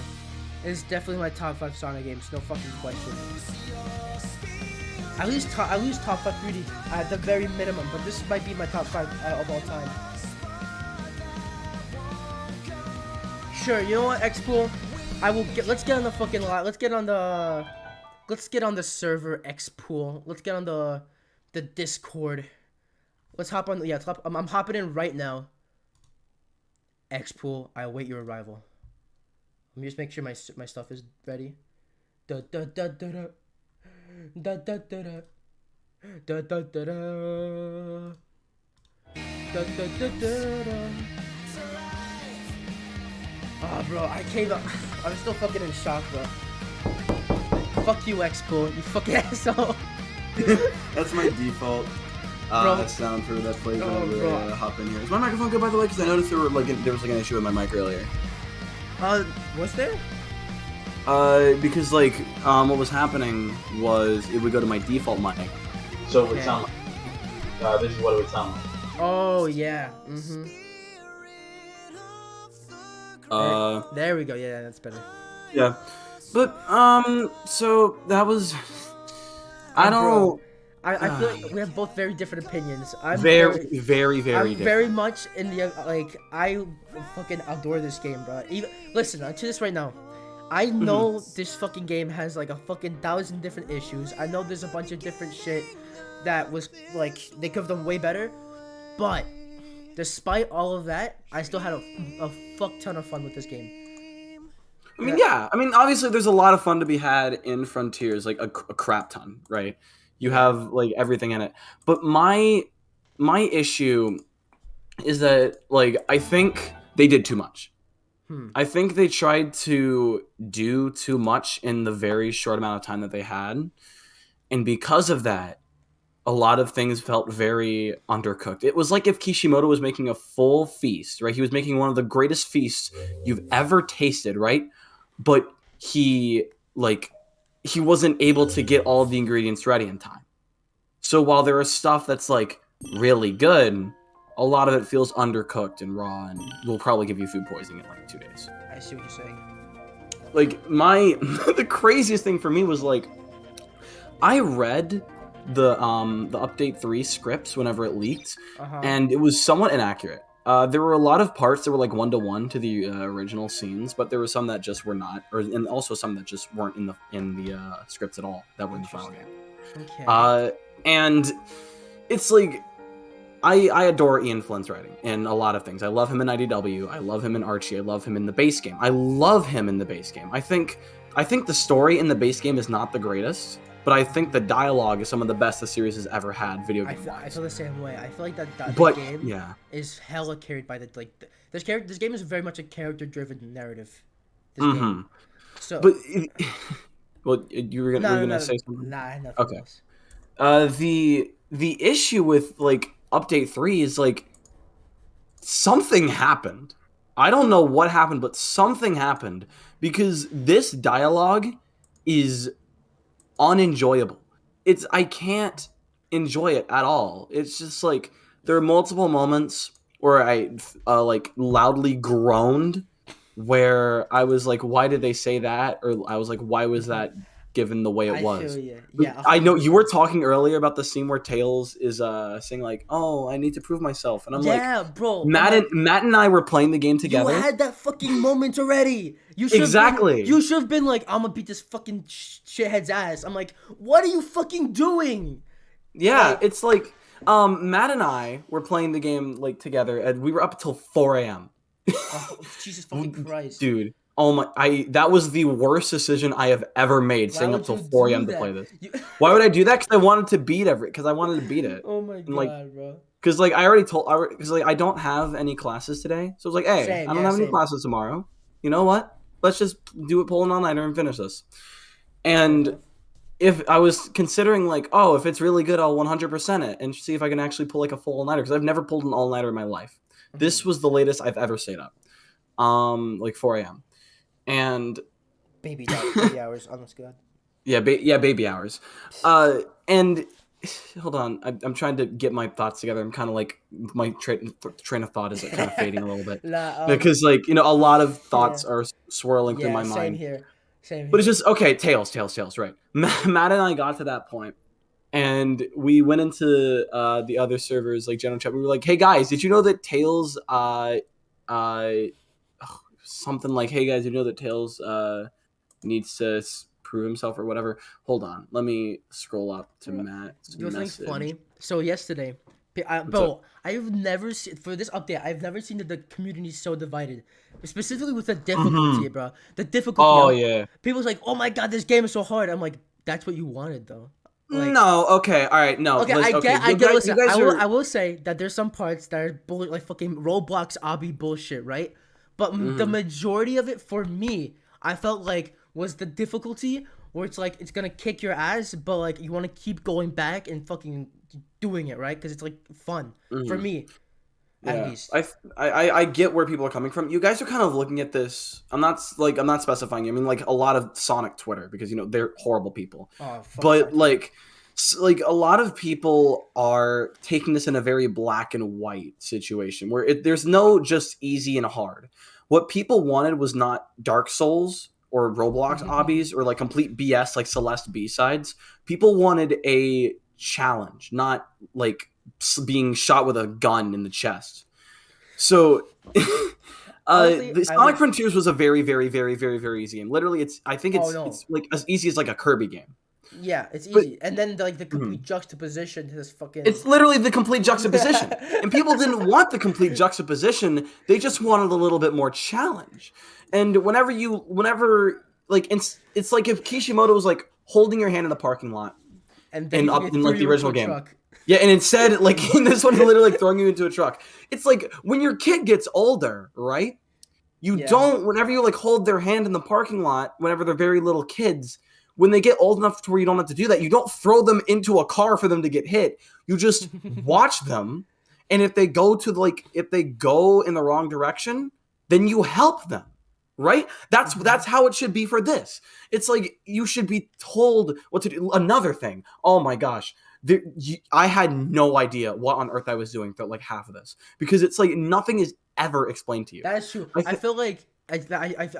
It's definitely my top 5 Sonic games, no fucking question. At least top 5 3D at the very minimum, but this might be my top 5 of all time. Sure, you know what, X-Pool? Let's get on the fucking lot. Let's get on the server, X-Pool. Let's get on the Discord. Let's hop on. Yeah, I'm hopping in right now. X-Pool, I await your arrival. Let me just make sure my stuff is ready. Da da da da da. Da da da da. Da da da da. Da da da da. Oh, bro, I came up. I'm still fucking in shock, bro. Fuck you, X-Pool. You fucking asshole. That's my default sound for that plays whenever I hop in here. Is my microphone good, by the way? Because I noticed there was an issue with my mic earlier. Was there? Because what was happening was it would go to my default mic, so it would sound like this is what it would sound like. Oh yeah. There we go. Yeah, that's better. Yeah, but so that was. I don't. I feel like we have both very different opinions. I'm very I'm different. very much in the I fucking adore this game, bro. Listen to this right now. I know this fucking game has like a fucking 1,000 different issues. I know there's a bunch of different shit that was like they could have done way better, but despite all of that, I still had a fuck ton of fun with this game. I mean, yeah. I mean, obviously, there's a lot of fun to be had in Frontiers, like a crap ton, right? You have like everything in it. But my issue is that I think they did too much. I think they tried to do too much in the very short amount of time that they had. And because of that, a lot of things felt very undercooked. It was like if Kishimoto was making a full feast, right? He was making one of the greatest feasts you've ever tasted, right? But he wasn't able to get all of the ingredients ready in time. So while there is stuff that's really good, a lot of it feels undercooked and raw and will probably give you food poisoning in 2 days. I see what you're saying. The craziest thing for me was I read the update 3 scripts whenever it leaked, and it was somewhat inaccurate. There were a lot of parts that were like 1-to-1 to the original scenes, but there were some that just were not, and also some that just weren't in the scripts at all that were in the final game. Okay. And it's like I adore Ian Flynn's writing in a lot of things. I love him in IDW. I love him in Archie. I love him in the base game. I love him in the base game. I think the story in the base game is not the greatest, but I think the dialogue is some of the best the series has ever had video game wise. I feel the same way. I feel like that But, game yeah. is hella carried by this game is very much a character driven narrative. This game. So But well, you were gonna say something? Nah, nothing Okay. else. The issue with like update 3 is like something happened. I don't know what happened, but something happened because this dialogue is unenjoyable. I can't enjoy it at all. It's just like there are multiple moments where I like loudly groaned, where I was like, why did they say that? Or I was like, why was that given the way it was? I feel you. Yeah, I know you were talking earlier about the scene where Tails is saying like, "Oh, I need to prove myself," and I'm like, bro. Matt and I were playing the game together. You had that fucking moment already. You should have been like, I'm gonna beat this fucking shithead's ass. I'm like, what are you fucking doing? Yeah, Like- it's like Matt and I were playing the game like together, and we were up until 4 a.m. Oh, Jesus fucking Christ, dude. Oh my! That was the worst decision I have ever made. Staying up till 4 a.m. to play this. Why would I do that? Because I wanted to beat it. Oh my god, bro. Because like because like I don't have any classes today, so it's like, hey, I don't have any classes tomorrow. You know what? Let's just do it pulling all nighter and finish this. And if I was considering like, oh, if it's really good, I'll 100% it and see if I can actually pull like a full all nighter, because I've never pulled an all nighter in my life. This was the latest I've ever stayed up, like 4 a.m. And baby hours, honest God. Yeah, baby hours. And hold on, I'm trying to get my thoughts together. I'm kind of like my train of thought is kind of fading a little bit because like a lot of thoughts are swirling through my mind. Same here. But it's just okay. Tails, right? Matt and I got to that point, and we went into the other servers, like general chat. We were like, "Hey guys, did you know that Tails something like, hey guys, you know that Tails needs to prove himself or whatever." Hold on, let me scroll up to Matt's You know message. what's funny? So yesterday, bro, I've never seen for this update. I've never seen the community so divided, specifically with the difficulty, bro. The difficulty. Oh yeah. People's like, "Oh my god, this game is so hard." I'm like, "That's what you wanted, though." Like, no, okay, all right, no. Okay, I get. Listen, I will say that there's some parts that are like fucking Roblox obby bullshit, right? But the majority of it, for me, I felt like was the difficulty, where it's like it's gonna kick your ass, but like you want to keep going back and fucking doing it, right? Because it's like fun for me, at least. I get where people are coming from. You guys are kind of looking at this. I'm not specifying. I mean, like a lot of Sonic Twitter, because they're horrible people. Oh, fuck but that. like a lot of people are taking this in a very black and white situation where there's no just easy and hard. What people wanted was not Dark Souls or Roblox obbies or like complete BS like Celeste B-sides. People wanted a challenge, not like being shot with a gun in the chest. So Honestly, the Sonic Frontiers was a very, very, very, very, very easy game. Literally, it's like as easy as like a Kirby game. Yeah, it's easy. And then like the complete juxtaposition to this fucking... It's literally the complete juxtaposition. And people didn't want the complete juxtaposition. They just wanted a little bit more challenge. And whenever like it's like if Kishimoto was like holding your hand in the parking lot and up in like the original game. Truck. Yeah, and instead like in this one literally like throwing you into a truck. It's like when your kid gets older, right? You don't, whenever you like hold their hand in the parking lot, whenever they're very little kids, when they get old enough to where you don't have to do that, you don't throw them into a car for them to get hit. You just watch them, and if they go in the wrong direction, then you help them, right? That's how it should be for this. It's like you should be told what to do. Another thing, oh my gosh, I had no idea what on earth I was doing for like half of this, because it's like nothing is ever explained to you. That is true. I feel like I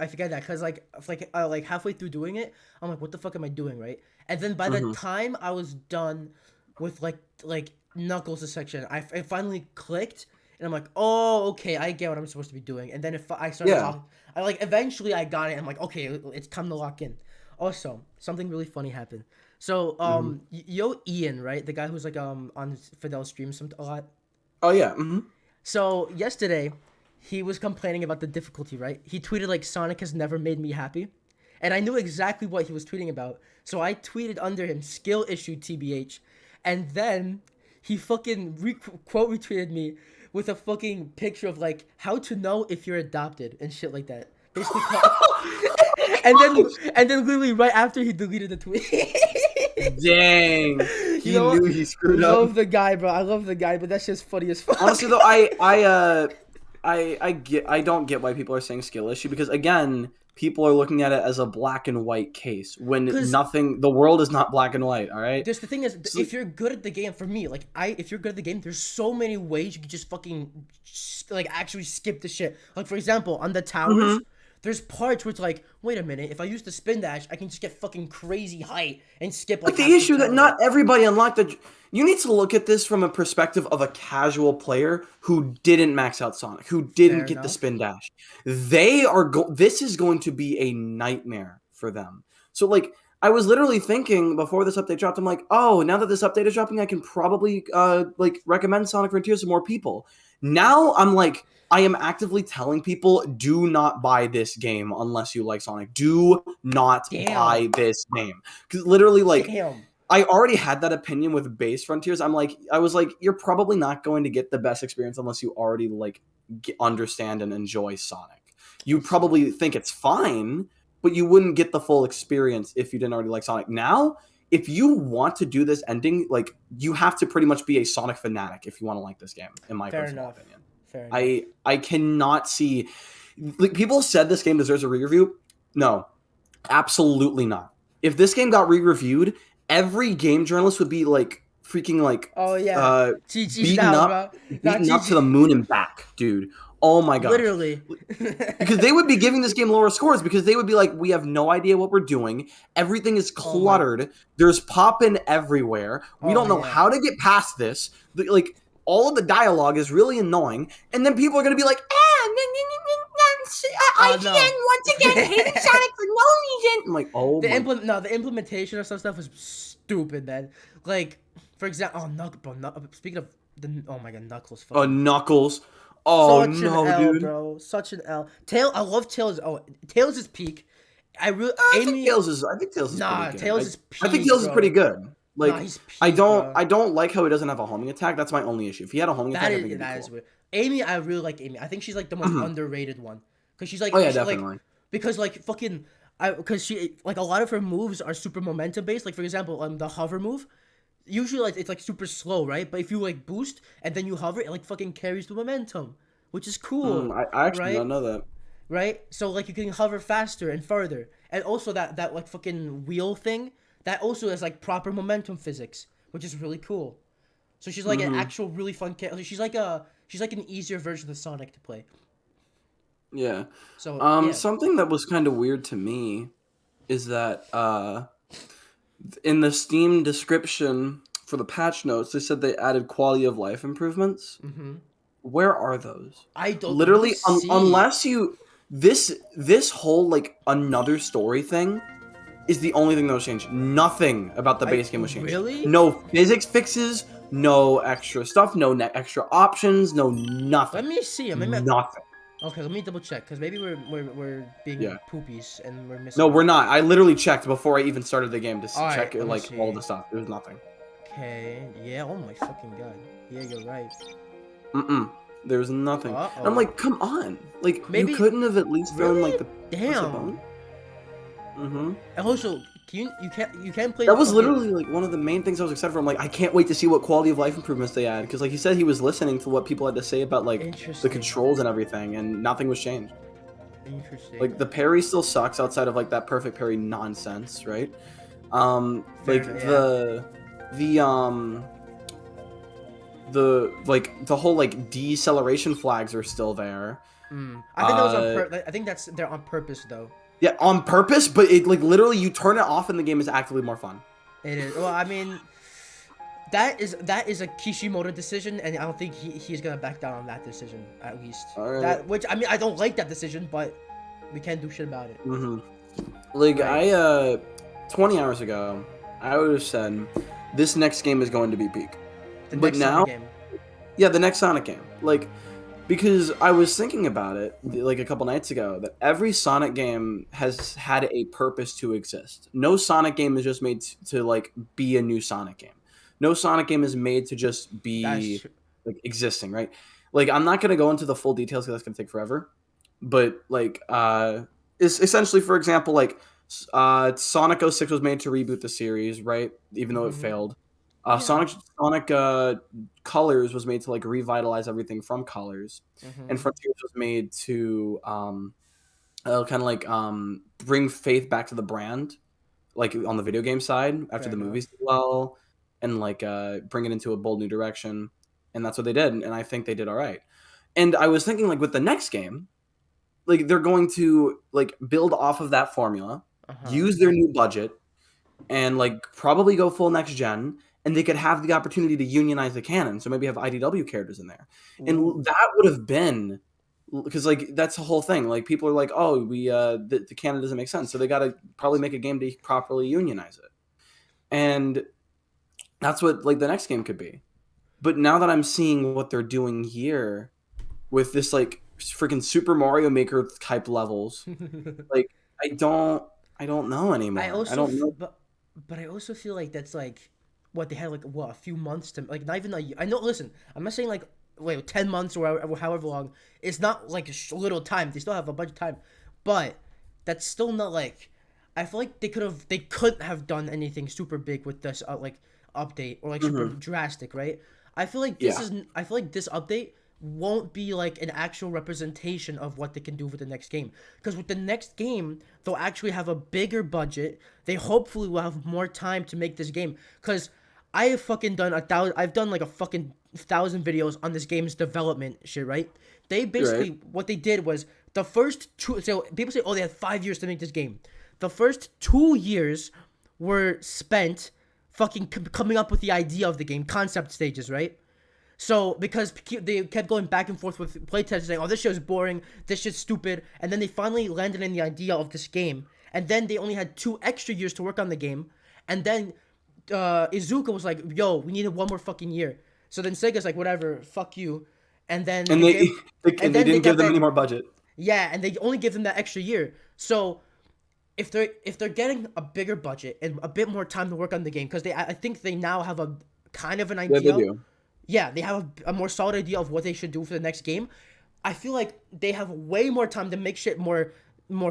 forget that because like halfway through doing it, I'm like, what the fuck am I doing, right? And then by the time I was done with like Knuckles' section, I finally clicked, and I'm like, oh, okay, I get what I'm supposed to be doing. And then if I started, I like eventually I got it. I'm like, okay, it's time to lock in. Also, something really funny happened. So Ian, right, the guy who's like on Fidel's stream a lot. Oh yeah. So yesterday, he was complaining about the difficulty, right? He tweeted like Sonic has never made me happy. And I knew exactly what he was tweeting about. So I tweeted under him, skill issue TBH. And then he fucking quote retweeted me with a fucking picture of like how to know if you're adopted and shit like that. Basically and then literally right after he deleted the tweet. Dang. He knew he screwed up. I love the guy, bro. I love the guy, but that's just funny as fuck. Honestly though, I don't get why people are saying skill issue, because again, people are looking at it as a black and white case when the world is not black and white. All right. Just the thing is, if you're good at the game, for me, like if you're good at the game, there's so many ways you can just fucking like actually skip the shit. Like for example, on the towers, there's parts where it's like, wait a minute, if I use the spin dash, I can just get fucking crazy height and skip like. But the issue that not everybody unlocked the. You need to look at this from a perspective of a casual player who didn't max out Sonic, who didn't get the spin dash. They are this is going to be a nightmare for them. So like, I was literally thinking before this update dropped, I'm like, oh, now that this update is dropping, I can probably like recommend Sonic Frontiers to more people. Now I'm like, I am actively telling people, do not buy this game unless you like Sonic. Do not buy this game, because literally like. I already had that opinion with base Frontiers. I was like, you're probably not going to get the best experience unless you already like understand and enjoy Sonic. You probably think it's fine, but you wouldn't get the full experience if you didn't already like Sonic. Now, if you want to do this ending, like you have to pretty much be a Sonic fanatic if you want to like this game, in my personal opinion. Fair enough. I cannot see, like, people said this game deserves a re-review. No, absolutely not. If this game got re-reviewed, every game journalist would be like freaking like beaten up to the moon and back, dude. Oh my god. Literally. Because they would be giving this game lower scores because they would be like, we have no idea what we're doing. Everything is cluttered. There's popping everywhere. We don't know how to get past this. Like, all of the dialogue is really annoying. And then people are going to be like, IGN once again hated Sonic for no reason. I'm like, oh the implementation of some stuff was stupid, man. Like, for example, speaking of oh my god, Knuckles. Knuckles. Oh such no, an L, dude. Bro. Such an L. I love Tails. Oh, Tails is peak. I think Tails is pretty good. Tails is peak. I think Tails is pretty good. Like, he's peak, I don't like how he doesn't have a homing attack. That's my only issue. If he had a homing attack, I think that is weird. Amy, I really like Amy. I think she's like the most underrated one. Cause she's like, definitely. Like, because like fucking, because she like a lot of her moves are super momentum based. Like for example, the hover move, usually like it's like super slow, right? But if you like boost and then you hover, it like fucking carries the momentum, which is cool. I actually don't know that. Right? So like you can hover faster and further, and also that like fucking wheel thing that also has like proper momentum physics, which is really cool. So she's like an actual really fun character. She's like an easier version of Sonic to play. Yeah. So something that was kind of weird to me is that in the Steam description for the patch notes, they said they added quality of life improvements. Where are those? I don't literally see. Unless you this whole like another story thing is the only thing that was changed. Nothing about the base game was changed. Really? No physics fixes, no extra stuff, no extra options, no nothing. Let me see. Nothing. Okay, let me double check because maybe we're being poopies and we're missing. No, we're not. I literally checked before I even started the game to check like see. all the stuff. There was nothing. Okay. Yeah. Oh my fucking god. Yeah, you're right. There was nothing. And I'm like, come on. Like, maybe, you couldn't have at least thrown like the damn. And also, you can't play. That was literally like one of the main things I was excited for. I'm like, I can't wait to see what quality of life improvements they add, because like he said, he was listening to what people had to say about like the controls and everything, and nothing was changed. Interesting. Like the parry still sucks outside of like that perfect parry nonsense, right? Like the whole like deceleration flags are still there. I think that was on I think they're on purpose though. Yeah, on purpose, but it like literally you turn it off and the game is actively more fun. It is. Well, I mean, that is a Kishimoto decision, and I don't think he's gonna back down on that decision at least. Alright. Which I mean, I don't like that decision, but we can't do shit about it. Like I 20 hours ago, I would have said this next game is going to be peak. But now, game. Yeah, the next Sonic game. Like, because I was thinking about it like a couple nights ago that every Sonic game has had a purpose to exist. No Sonic game is just made to like be a new Sonic game. No Sonic game is made to just be like existing, right? Like I'm not gonna go into the full details because that's gonna take forever. But like, it's essentially, for example, like Sonic 06 was made to reboot the series, right? Even though it failed. Sonic Colors was made to like revitalize everything from Colors, and Frontiers was made to kind of like bring faith back to the brand, like on the video game side after the movies did well, and like bring it into a bold new direction, and that's what they did, and I think they did all right. And I was thinking like with the next game, like they're going to like build off of that formula, use their new budget, and like probably go full next gen. And they could have the opportunity to unionize the canon, so maybe have IDW characters in there, and that would have been because like that's the whole thing. Like people are like, oh, we the canon doesn't make sense, so they got to probably make a game to properly unionize it, and that's what like the next game could be. But now that I'm seeing what they're doing here with this like freaking Super Mario Maker type levels, like I don't know anymore. I don't know, but I also feel like that's like. What they had like a few months to like not even a year. I know. Listen, I'm not saying like 10 months or however long. It's not like a little time. They still have a bunch of time, but that's still not like. I feel like they couldn't have done anything super big with this like update or like super drastic, right? I feel like this update won't be like an actual representation of what they can do with the next game. Because with the next game, they'll actually have a bigger budget. They hopefully will have more time to make this game. Because I have fucking done I've done like a fucking 1,000 videos on this game's development shit, right? They basically, what they did was the first so people say, oh, they had 5 years to make this game. The first 2 years were spent fucking coming up with the idea of the game, concept stages, right? So, because they kept going back and forth with playtesters saying, oh, this shit's boring, this shit's stupid, and then they finally landed in the idea of this game, and then they only had 2 extra years to work on the game, and then Izuka was like, yo, we needed 1 more fucking year. So then Sega's like, whatever, fuck you, and then... And they didn't give them any more budget. Yeah, and they only give them that extra year. So, if they're getting a bigger budget and a bit more time to work on the game, because I think they now have a kind of an idea... Yeah, they do. Yeah, they have a more solid idea of what they should do for the next game. I feel like they have way more time to make shit more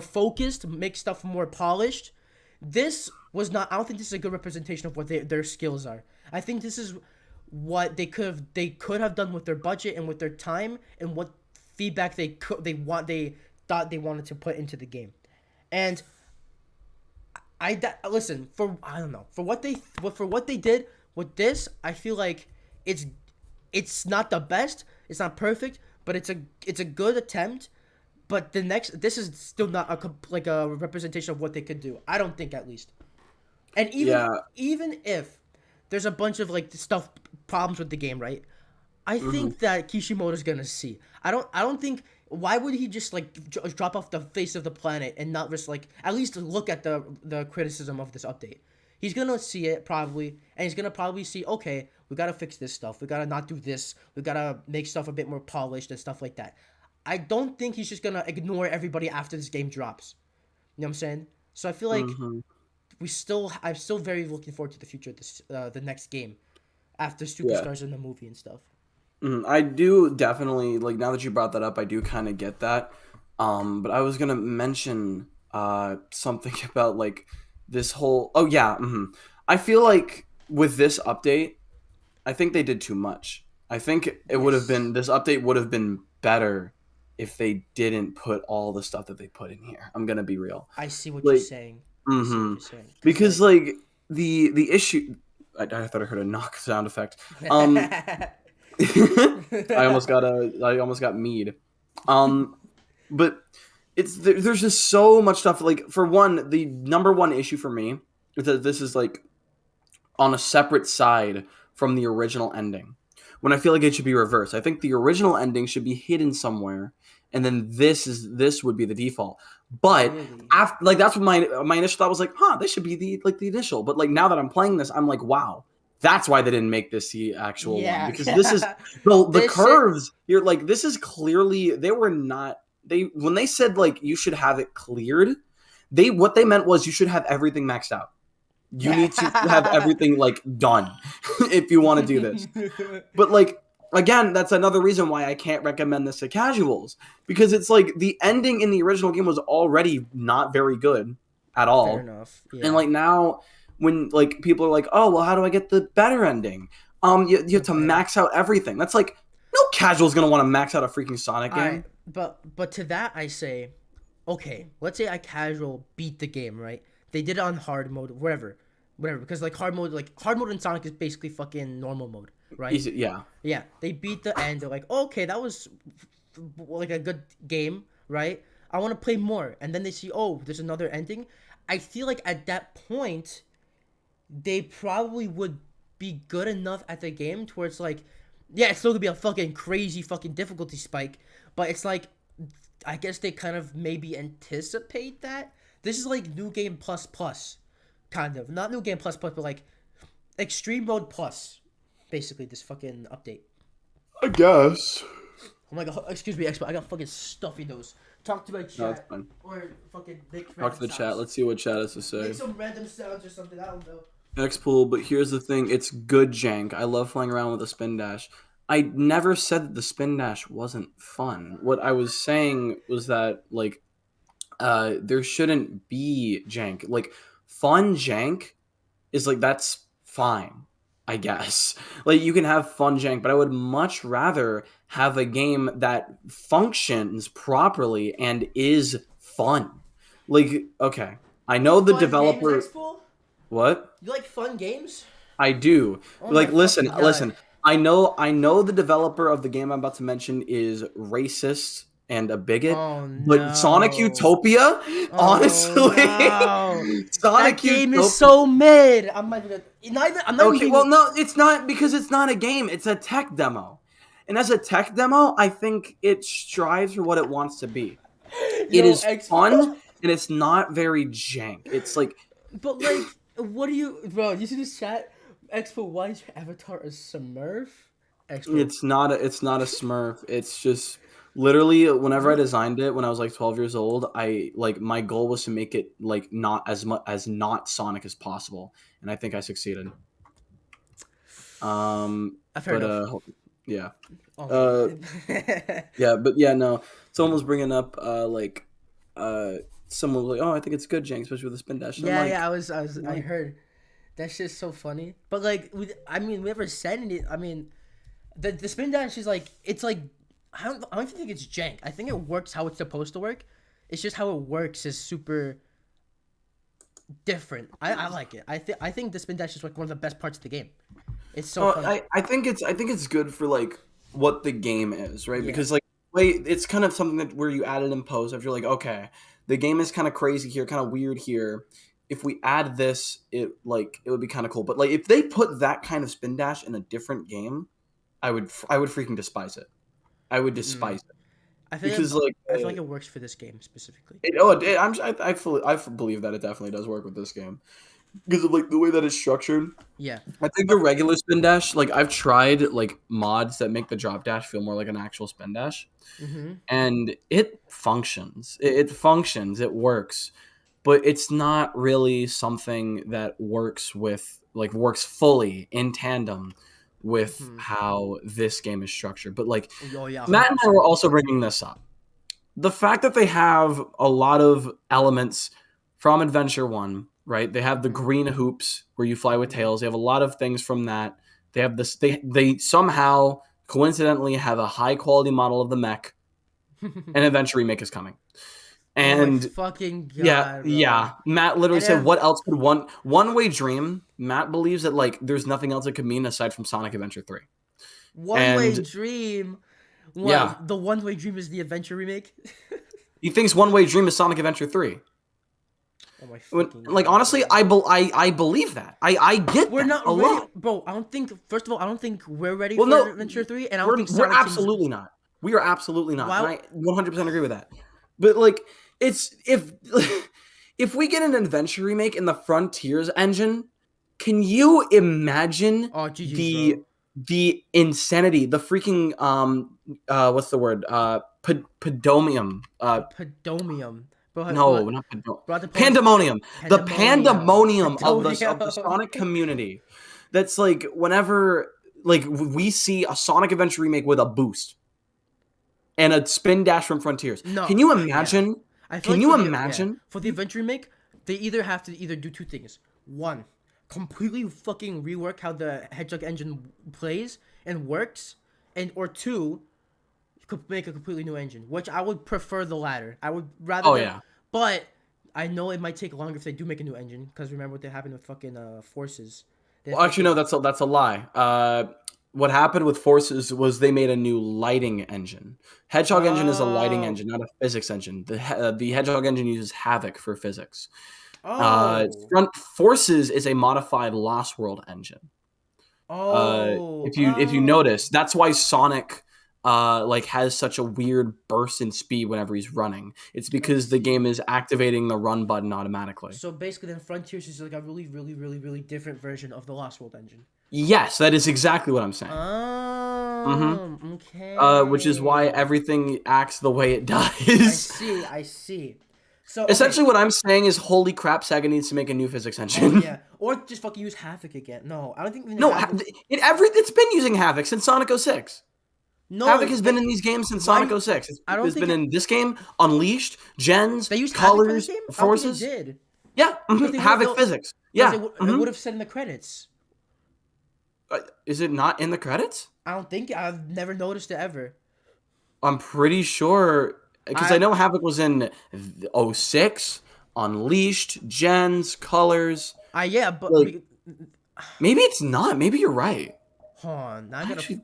focused, make stuff more polished. This was not. I don't think this is a good representation of what their skills are. I think this is what they could have done with their budget and with their time and what feedback they thought they wanted to put into the game. And listen, for what they did with this, I feel like it's not the best, it's not perfect, but it's a good attempt. But this is still not a representation of what they could do. I don't think, at least. And even if there's a bunch of like problems with the game, right? I think that Kishimoto's gonna see. I don't think. Why would he just like drop off the face of the planet and not just like at least look at the criticism of this update? He's gonna see it probably, and he's gonna probably see, okay, we gotta fix this stuff. We gotta not do this. We gotta make stuff a bit more polished and stuff like that. I don't think he's just gonna ignore everybody after this game drops. You know what I'm saying? So I feel like I'm still very looking forward to the future of this, the next game, after Superstars in the movie and stuff. I do definitely, like, now that you brought that up, I do kind of get that. But I was gonna mention something about like this whole. Oh yeah. I feel like with this update, I think they did too much. I think it would have been, this update would have been better if they didn't put all the stuff that they put in here. I'm gonna be real. I see what you're saying. Because like the issue, I thought I heard a knock sound effect. I almost got mead. but there's just so much stuff. Like, for one, the number one issue for me is that this is like on a separate side from the original ending, when I feel like it should be reversed. I think the original ending should be hidden somewhere, and then this would be the default. But Really? after, like, that's what my initial thought was, like, this should be the initial. But like, now that I'm playing this, I'm like, wow, that's why they didn't make this the actual Yeah. one, because this is the This shit- curves. You're like, this is clearly, they were not, when they said like you should have it cleared, what they meant was you should have everything maxed out. You need to have everything like done if you want to do this. But like, again, that's another reason why I can't recommend this to casuals, because it's like the ending in the original game was already not very good at all. Fair enough. Yeah. And like, now when like people are like, oh well, how do I get the better ending? You have to max out everything. That's like, no casual's gonna want to max out a freaking Sonic game. But to that I say, okay, let's say I casual beat the game, right? They did it on hard mode, whatever, because like hard mode in Sonic is basically fucking normal mode, right? Easy, yeah. Yeah, they beat the end. They're like, okay, that was like a good game, right? I want to play more. And then they see, oh, there's another ending. I feel like at that point, they probably would be good enough at the game to where it's like, yeah, it's still gonna be a fucking crazy fucking difficulty spike, but it's like, I guess they kind of maybe anticipate that. This is like New Game Plus Plus, kind of. Not New Game Plus Plus, but like Extreme Mode Plus, basically, this fucking update. I guess. Oh my god, excuse me, Expo, I got fucking stuffy nose. Talk to my chat. No, it's fine. Or fucking make Talk to the chat. Let's see what chat has to say. Make some random sounds or something, I don't know. X-Pool, but here's the thing. It's good jank. I love flying around with a spin dash. I never said that the spin dash wasn't fun. What I was saying was that, like, there shouldn't be jank. Like, fun jank is, like, that's fine, I guess. Like, you can have fun jank, but I would much rather have a game that functions properly and is fun. Like, okay, I know the Fun developer... games, Expo? What? You like fun games? I do. Oh Like, my listen. fucking God. I know the developer of the game I'm about to mention is racist and a bigot. Oh, But Sonic no. Utopia, honestly, no. Sonic That game Utopia. is so mid. I'm not even. I'm not Okay, even. well, no, it's not, because it's not a game. It's a tech demo, and as a tech demo, I think it strives for what it wants to be. It is fun, and it's not very jank. It's like, But like, what do you, bro? You see this chat? Expo, why is your avatar a Smurf? Expo. it's not a Smurf. It's just literally, whenever I designed it when I was like 12 years old, my goal was to make it like not as much as not Sonic as possible, and I think I succeeded. Fair enough. Yeah. Oh. Yeah, but yeah, no. Someone was bringing up someone was like, "Oh, I think it's good, Jank, especially with the spin dash." And I'm Yeah, like, I heard. That shit's so funny. But like, we never said any. I mean, the spin dash is like, it's like, I don't even think it's jank. I think it works how it's supposed to work. It's just how it works is super different. I like it. I think the spin dash is like one of the best parts of the game. It's so fun. I think it's good for like what the game is, right? Yeah. Because like, it's kind of something that where you add it in post. If you're like, okay, the game is kind of crazy here, kind of weird here. If we add this, it would be kind of cool. But like, if they put that kind of spin dash in a different game, I would freaking despise it. I would despise it. I feel like it works for this game specifically. I believe that it definitely does work with this game because of like the way that it's structured. Yeah. I think the regular spin dash, like I've tried like mods that make the drop dash feel more like an actual spin dash, and it functions. It functions. It works, but it's not really something that works fully in tandem with how this game is structured. But like, Matt and I were also bringing this up. The fact that they have a lot of elements from Adventure 1, right? They have the green hoops where you fly with tails. They have a lot of things from that. They have this. They somehow coincidentally have a high quality model of the mech. An Adventure remake is coming. And fucking God, yeah. Matt literally said, "What else could one-way dream?" Matt believes that like there's nothing else it could mean aside from Sonic Adventure 3. One-way dream. What? Yeah. The one-way dream is the Adventure remake. He thinks One Way Dream is Sonic Adventure 3. Oh my When, fucking like God. honestly, I believe that. I get We're that not a ready, lot. bro. I don't think. First of all, I don't think we're ready Well, for no, Adventure 3, and I don't we're, think we're Sonic Team's- absolutely not. We are absolutely not. Why- And I 100% agree with that. But like, it's if we get an adventure remake in the Frontiers engine, can you imagine Oh, GG's, the bro. the insanity, the freaking what's the word? Pedomium. Pedomium. Bro, No, not bro, the pandemonium. The pandemonium of the Pandemonium. Sonic community. That's like whenever like we see a Sonic Adventure remake with a boost and a spin dash from Frontiers. No, Can you yeah. imagine? I feel Can like you for the- imagine? for the adventure remake, they either have to either do two things. One, completely fucking rework how the Hedgehog engine plays and works, and or two, could make a completely new engine. Which I would prefer the latter. I would rather. Oh, than- yeah. But I know it might take longer if they do make a new engine, because remember what happened with fucking Forces. They Well, actually, no, that's a lie. What happened with Forces was they made a new lighting engine. Hedgehog engine is a lighting Oh. engine, not a physics engine. The Hedgehog engine uses Havoc for physics. Oh. Forces is a modified Lost World engine. Oh. If you notice, that's why Sonic like has such a weird burst in speed whenever he's running. It's because the game is activating the run button automatically. So basically, then Frontiers is like a really, really, really, really different version of the Lost World engine. Yes, that is exactly what I'm saying. Oh, okay. Which is why everything acts the way it does. I see. So okay. Essentially, what I'm saying is, holy crap, Sega needs to make a new physics engine. Oh, yeah, or just fucking use Havoc again. No, I don't think. No, it's been using Havoc since Sonic 06. No, Havoc has been in these games since Sonic 06. I don't It's think been in this game, Unleashed, Gens, they used Havoc for Colors, this game? Forces. I don't think they did. Yeah, Because they Havoc would've- physics. because Yeah, it would have said in the credits. Is it not in the credits? I don't think I've never noticed it ever. I'm pretty sure because I know Havoc was in 06, Unleashed, Gens, Colors. Yeah, but Like, maybe it's not. Maybe you're right. hold on, now I gotta. Actually-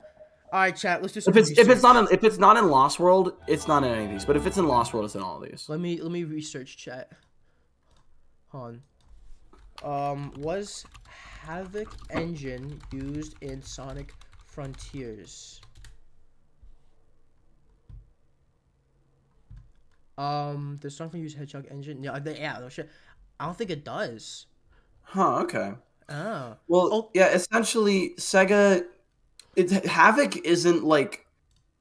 All right, chat. Let's do some If it's research. if it's not in Lost World, it's not in any of these. But if it's in Lost World, it's in all of these. Let me research chat. Hold on. Was Havoc engine used in Sonic Frontiers? Does Sonic use Hedgehog engine? Yeah, no shit. I don't think it does. Huh. Okay. Oh. Well, yeah. Essentially, Sega, Havoc isn't like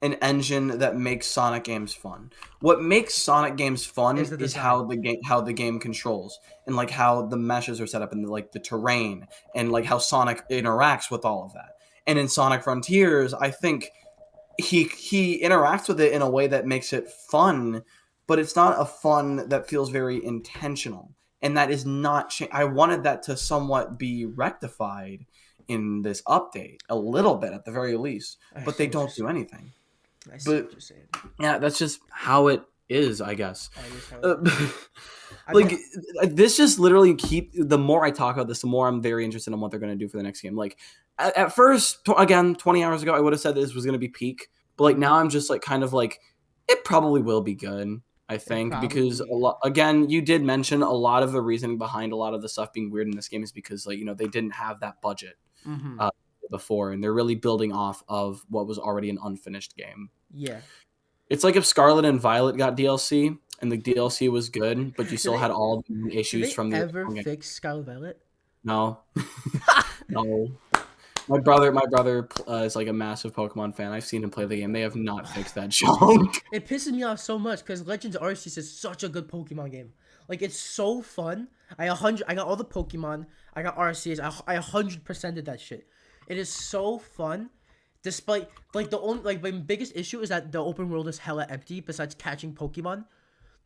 an engine that makes Sonic games fun. What makes Sonic games fun Is the is design. how the game controls and like how the meshes are set up and like the terrain and like how Sonic interacts with all of that. And in Sonic Frontiers, I think he interacts with it in a way that makes it fun, but it's not a fun that feels very intentional. And that is not I wanted that to somewhat be rectified in this update a little bit at the very least, but they don't do anything. I see what you're saying. Yeah, that's just how it is, I guess. I Like this just literally the more I talk about this, the more I'm very interested in what they're going to do for the next game. Like at first, again, 20 hours ago, I would have said this was going to be peak, but like now I'm just like kind of like it probably will be good. I think because again, you did mention a lot of the reasoning behind a lot of the stuff being weird in this game is because like they didn't have that budget before, and they're really building off of what was already an unfinished game. Yeah, it's like if Scarlet and Violet got DLC and the DLC was good, but you still had all the issues from the ever fix Scarlet Violet? No, no. My brother is like a massive Pokemon fan. I've seen him play the game. They have not fixed that junk. It pisses me off so much because Legends Arceus is such a good Pokemon game. Like it's so fun. I got all the Pokemon. I got Arceus. I 100%ed that shit. It is so fun. Despite like the only like my biggest issue is that the open world is hella empty besides catching Pokemon.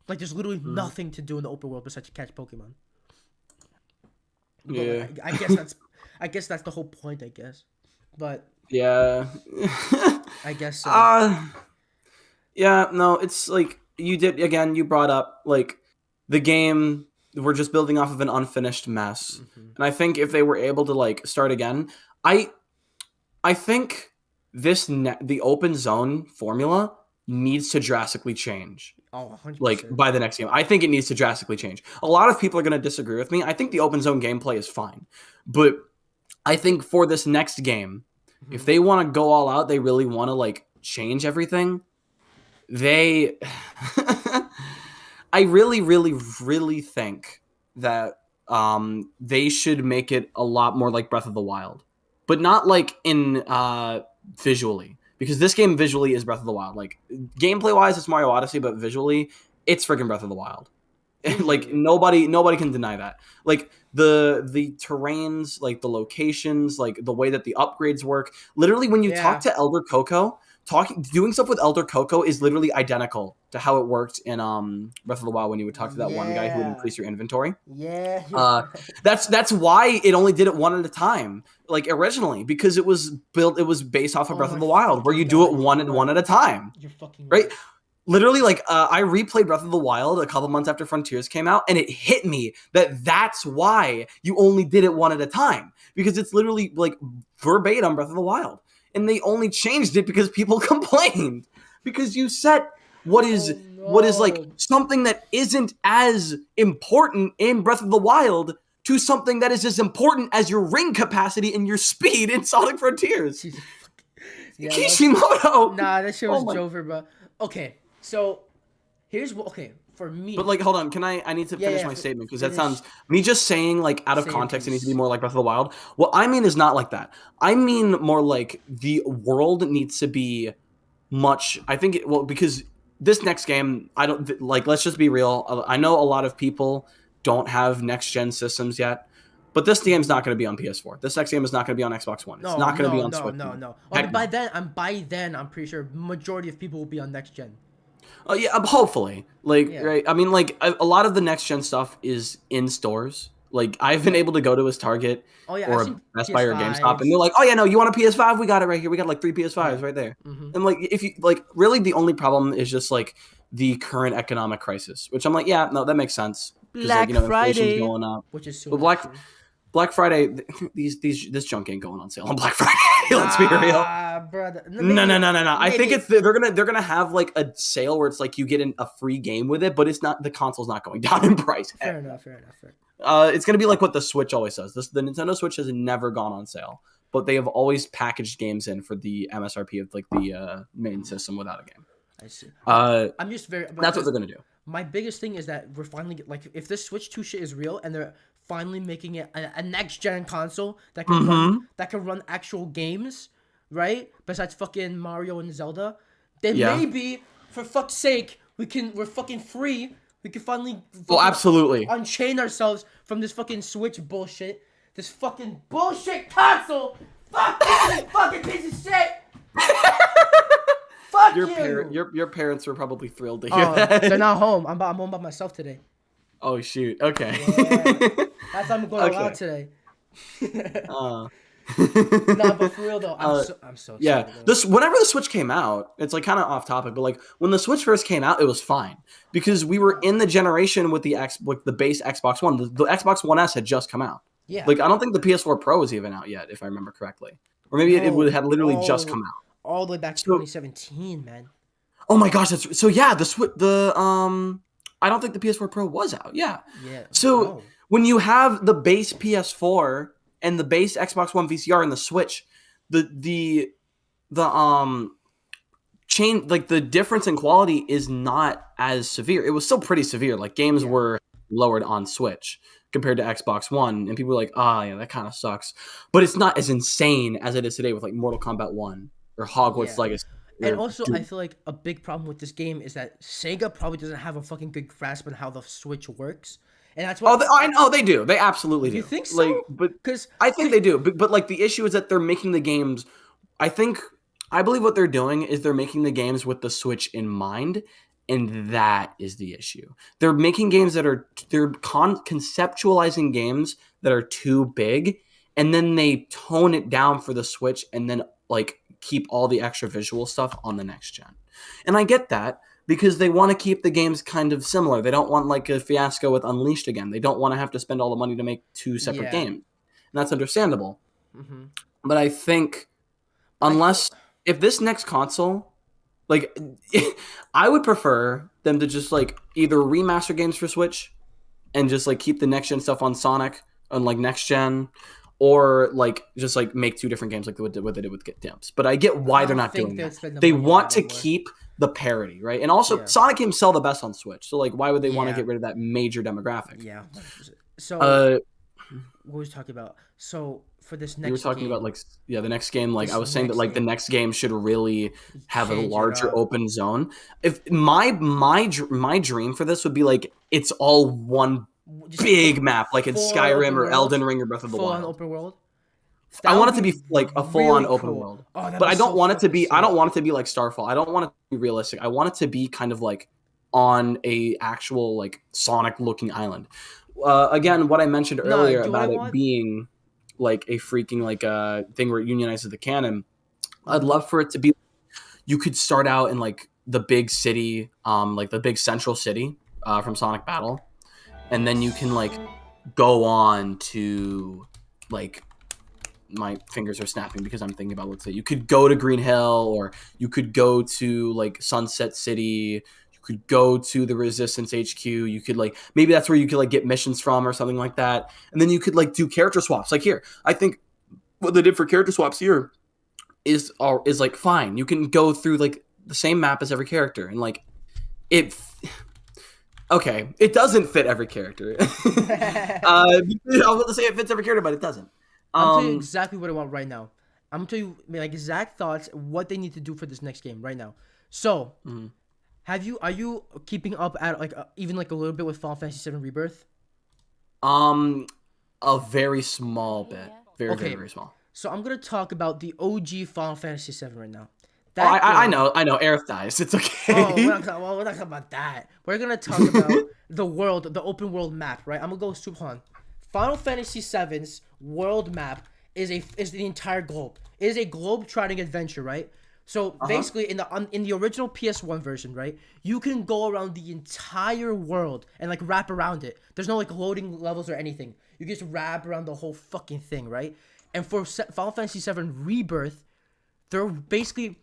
Like there's literally nothing to do in the open world besides catch Pokemon. But, Yeah. like, I guess that's the whole point, I guess. But yeah. I guess so. Yeah, no, it's like you brought up like the game we're just building off of an unfinished mess. And I think if they were able to like start again, I think the open zone formula needs to drastically change. Oh, 100%. Like by the next game. I think it needs to drastically change. A lot of people are going to disagree with me. I think the open zone gameplay is fine. But I think for this next game, if they want to go all out, they really want to like change everything. I really, really, really think that they should make it a lot more like Breath of the Wild, but not like in visually, because this game visually is Breath of the Wild. Like gameplay wise, it's Mario Odyssey, but visually, it's freaking Breath of the Wild. Like nobody can deny that. Like the terrains, like the locations, like the way that the upgrades work. Literally, when you talk to Elder Coco, doing stuff with Elder Coco is literally identical to how it worked in Breath of the Wild when you would talk to that one guy who would increase your inventory. Yeah. That's why it only did it one at a time, like originally, because it was based off of Breath of the Wild, where you do it one at a time. You're fucking right. Literally, like I replayed Breath of the Wild a couple months after Frontiers came out, and it hit me that's why you only did it one at a time, because it's literally like verbatim Breath of the Wild. And they only changed it because people complained, because you set what is like something that isn't as important in Breath of the Wild to something that is as important as your ring capacity and your speed in Sonic Frontiers. Yeah, Kishimoto. Nah, that shit was Jover, bro. Okay, so here's what. Okay, for me. But like, hold on. I need to finish my statement, because that sounds me just saying like out of context. It needs to be more like Breath of the Wild. What I mean is not like that. I mean more like the world needs to be much. I think because this next game, I don't like. Let's just be real. I know a lot of people don't have next gen systems yet. But this game's not going to be on PS4. This next game is not going to be on Xbox One. It's not going to be on Switch. No. By then, I'm pretty sure majority of people will be on next gen. Oh yeah, hopefully. Right? I mean, like a lot of the next gen stuff is in stores. Like I've been able to go to his Target or a Best Buy or GameStop, and they're like, "Oh yeah, no, you want a PS5? We got it right here. We got like 3 PS5s right there." Mm-hmm. And like, if you like, really, the only problem is just like the current economic crisis, which I'm like, yeah, no, that makes sense. Black Friday, going up, which is so Black Friday, this junk ain't going on sale on Black Friday. Let's be real, brother. No. I think they're gonna have like a sale where it's like you get a free game with it, but it's not, the console's not going down in price. Fair enough. It's gonna be like what the Switch always does. The Nintendo Switch has never gone on sale, but they have always packaged games in for the MSRP of like the main system without a game. I see. I'm just that's what they're gonna do. My biggest thing is that we're finally like, if this Switch 2 shit is real and they're finally making it a next gen console that can run actual games, right? Besides fucking Mario and Zelda, then maybe for fuck's sake we're fucking free. We can finally absolutely unchain ourselves from this fucking Switch bullshit. This fucking bullshit console. Fuck this fucking piece of shit. Fuck your parents were probably thrilled to hear that. They're not home. I'm home by myself today. Oh shoot. Okay. Yeah. That's why I'm going out today. No, but for real though, I'm so excited. Yeah. Whenever the Switch came out, it's like kind of off topic, but like when the Switch first came out, it was fine because we were in the generation with the base Xbox One. The Xbox One S had just come out. Yeah. Like I don't think the PS4 Pro was even out yet, if I remember correctly, or maybe it had literally just come out. All the way back to 2017, man. Oh my gosh, that's so. Yeah, I don't think the PS4 Pro was out. Yeah. Yeah. So when you have the base PS4 and the base Xbox One VCR and the Switch, the chain, like the difference in quality is not as severe. It was still pretty severe. Like games were lowered on Switch compared to Xbox One, and people were like, yeah, that kind of sucks. But it's not as insane as it is today with like Mortal Kombat 1 or Hogwarts Legacy. And also, I feel like a big problem with this game is that Sega probably doesn't have a fucking good grasp on how the Switch works. And that's why I know they do. They absolutely do. You think so? Like, but I think they do. But like the issue is that they're making the games. I believe what they're doing is they're making the games with the Switch in mind, and that is the issue. They're making games they're conceptualizing games that are too big, and then they tone it down for the Switch, and then like keep all the extra visual stuff on the next gen. And I get that because they want to keep the games kind of similar. They don't want like a fiasco with Unleashed again. They don't want to have to spend all the money to make 2 separate games. And that's understandable. Mm-hmm. But I think if this next console, Like, I would prefer them to just like either remaster games for Switch and just like keep the next gen stuff on Sonic on like next gen, or like just like make two different games like what they did with Get Dimps. But I get why they're not doing that. They want to keep the parity, right? And also, Sonic games sell the best on Switch, so like, why would they want to get rid of that major demographic? Yeah. So what was talking about? So for this next, you were talking game, about like the next game. Like I was saying that like the next game should really have a larger open zone. If my dream for this would be like it's all one big map, like in Skyrim or Elden Ring or Breath of the Wild. Full on open world. I want it to be like a full on open world, but I don't want it to be. I don't want it to be like Starfall. I don't want it to be realistic. I want it to be kind of like on a actual like Sonic looking island. Again, what I mentioned earlier about it being like a freaking like thing where it unionizes the canon. I'd love for it to be. You could start out in like the big city, like the big central city from Sonic Battle, and then you can like go on to like. My fingers are snapping because I'm thinking about, let's say you could go to Green Hill, or you could go to like Sunset City, you could go to the Resistance HQ, you could like maybe that's where you could like get missions from or something like that, and then you could like do character swaps. Like here, I think what they did for character swaps here is like fine. You can go through like the same map as every character, and like it. Okay, it doesn't fit every character. I was about to say it fits every character, but it doesn't. I'm telling you exactly what I want right now. I'm telling you like exact thoughts, what they need to do for this next game right now. So, are you keeping up at like even like a little bit with Final Fantasy VII Rebirth? A very small bit, very small. So I'm gonna talk about the OG Final Fantasy VII right now. I know. Aerith dies. It's okay. Oh, we're not talking about that. We're gonna talk about the world, the open world map, right? I'm gonna go super on. Final Fantasy VII's world map is the entire globe. It is a globe-trotting adventure, right? So basically, in the original PS1 version, right, you can go around the entire world and like wrap around it. There's no like loading levels or anything. You can just wrap around the whole fucking thing, right? And for Final Fantasy VII Rebirth, they're basically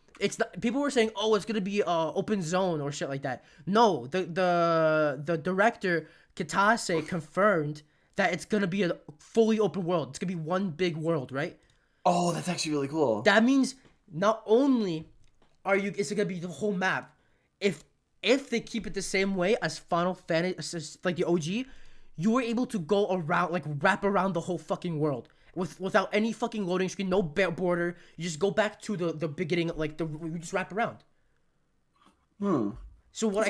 people were saying, oh, it's gonna be open zone or shit like that. No, the director Kitase confirmed that it's going to be a fully open world. It's going to be one big world, right? Oh, that's actually really cool. That means not only is it going to be the whole map, if they keep it the same way as Final Fantasy, like the OG, you were able to go around, like wrap around the whole fucking world without any fucking loading screen, no border. You just go back to the beginning, like you just wrap around. So what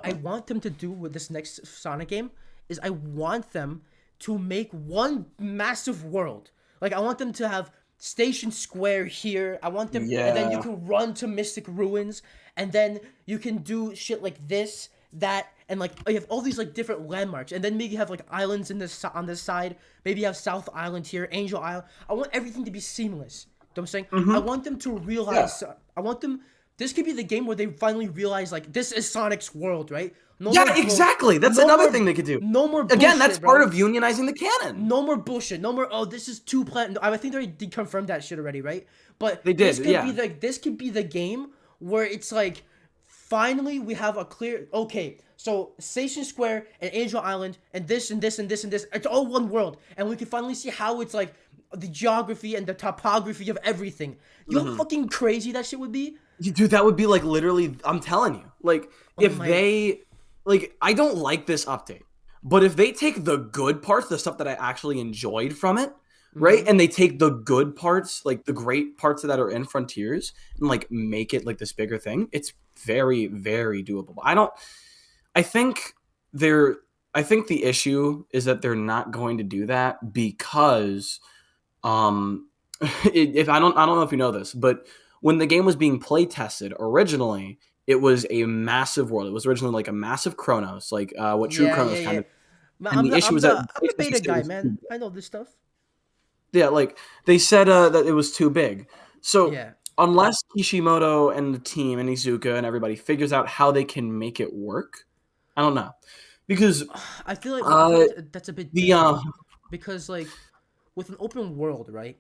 I want them to do with this next Sonic game is I want them to make one massive world. Like, I want them to have Station Square here. I want them, and then you can run to Mystic Ruins, and then you can do shit like this, that, and like you have all these like different landmarks, and then maybe you have like islands on this side. Maybe you have South Island here, Angel Island. I want everything to be seamless. You know what I'm saying? I want them to realize. I want them. This could be the game where they finally realize like this is Sonic's world, right? Exactly. That's another thing they could do. No more bullshit, again, that's part of unionizing the canon. No more bullshit. No more, oh, this is two planet. I think they already confirmed that shit already, right? But they did, this could be the game where it's like, finally we have a clear, okay, so Station Square and Angel Island and this and this and this and this, it's all one world. And we can finally see how it's like the geography and the topography of everything. You know how fucking crazy that shit would be? Dude, that would be like literally, I'm telling you. Like, I don't like this update, but if they take the good parts, the stuff that I actually enjoyed from it, right, and they take the good parts, like the great parts that are in Frontiers, and like make it like this bigger thing, it's very, very doable. I think the issue is that they're not going to do that because, if I don't know if you know this, but when the game was being play tested originally, it was a massive world. It was originally like a massive Chronos, like what True Chronos kind of. And the issue was that I'm a beta guy, man. I know this stuff. Yeah, like they said that it was too big. So unless Kishimoto and the team and Izuka and everybody figures out how they can make it work, I don't know, because I feel like that's a bit because like with an open world, right?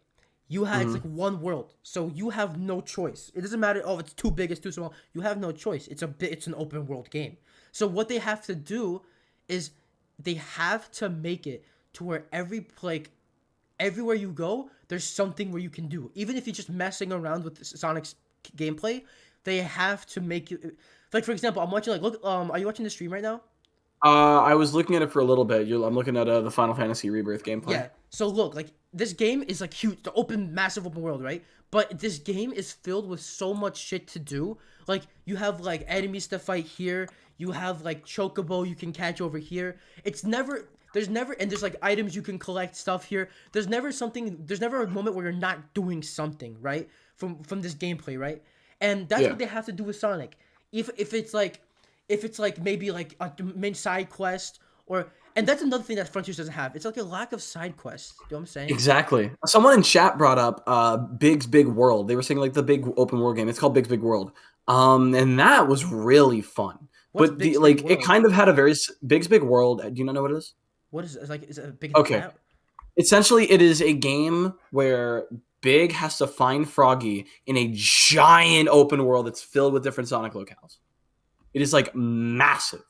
You have it's Mhm. like one world, so you have no choice. It doesn't matter. Oh, it's too big, it's too small. You have no choice. It's an open world game. So what they have to do is they have to make it to where everywhere you go, there's something where you can do. Even if you're just messing around with Sonic's gameplay, they have to make you like for example, I'm watching like look are you watching the stream right now? I was looking at it for a little bit. I'm looking at the Final Fantasy Rebirth gameplay. Yeah. So look, like this game is like huge, the massive open world, right? But this game is filled with so much shit to do. Like you have like enemies to fight here. You have like chocobo you can catch over here. There's like items you can collect stuff here. There's never a moment where you're not doing something, right? From this gameplay, right? And that's Yeah. what they have to do with Sonic. If it's like maybe like a main side quest and that's another thing that Frontiers doesn't have. It's like a lack of side quests. You know what I'm saying? Exactly. Someone in chat brought up Big's Big World. They were saying like the big open world game. It's called Big's Big World. And that was really fun. What's But Big's like Big it World? kind of had a very Big's Big World. Do you not know what it is? What is it? It's like is it a big Okay. map? Essentially, it is a game where Big has to find Froggy in a giant open world that's filled with different Sonic locales. It is like massive,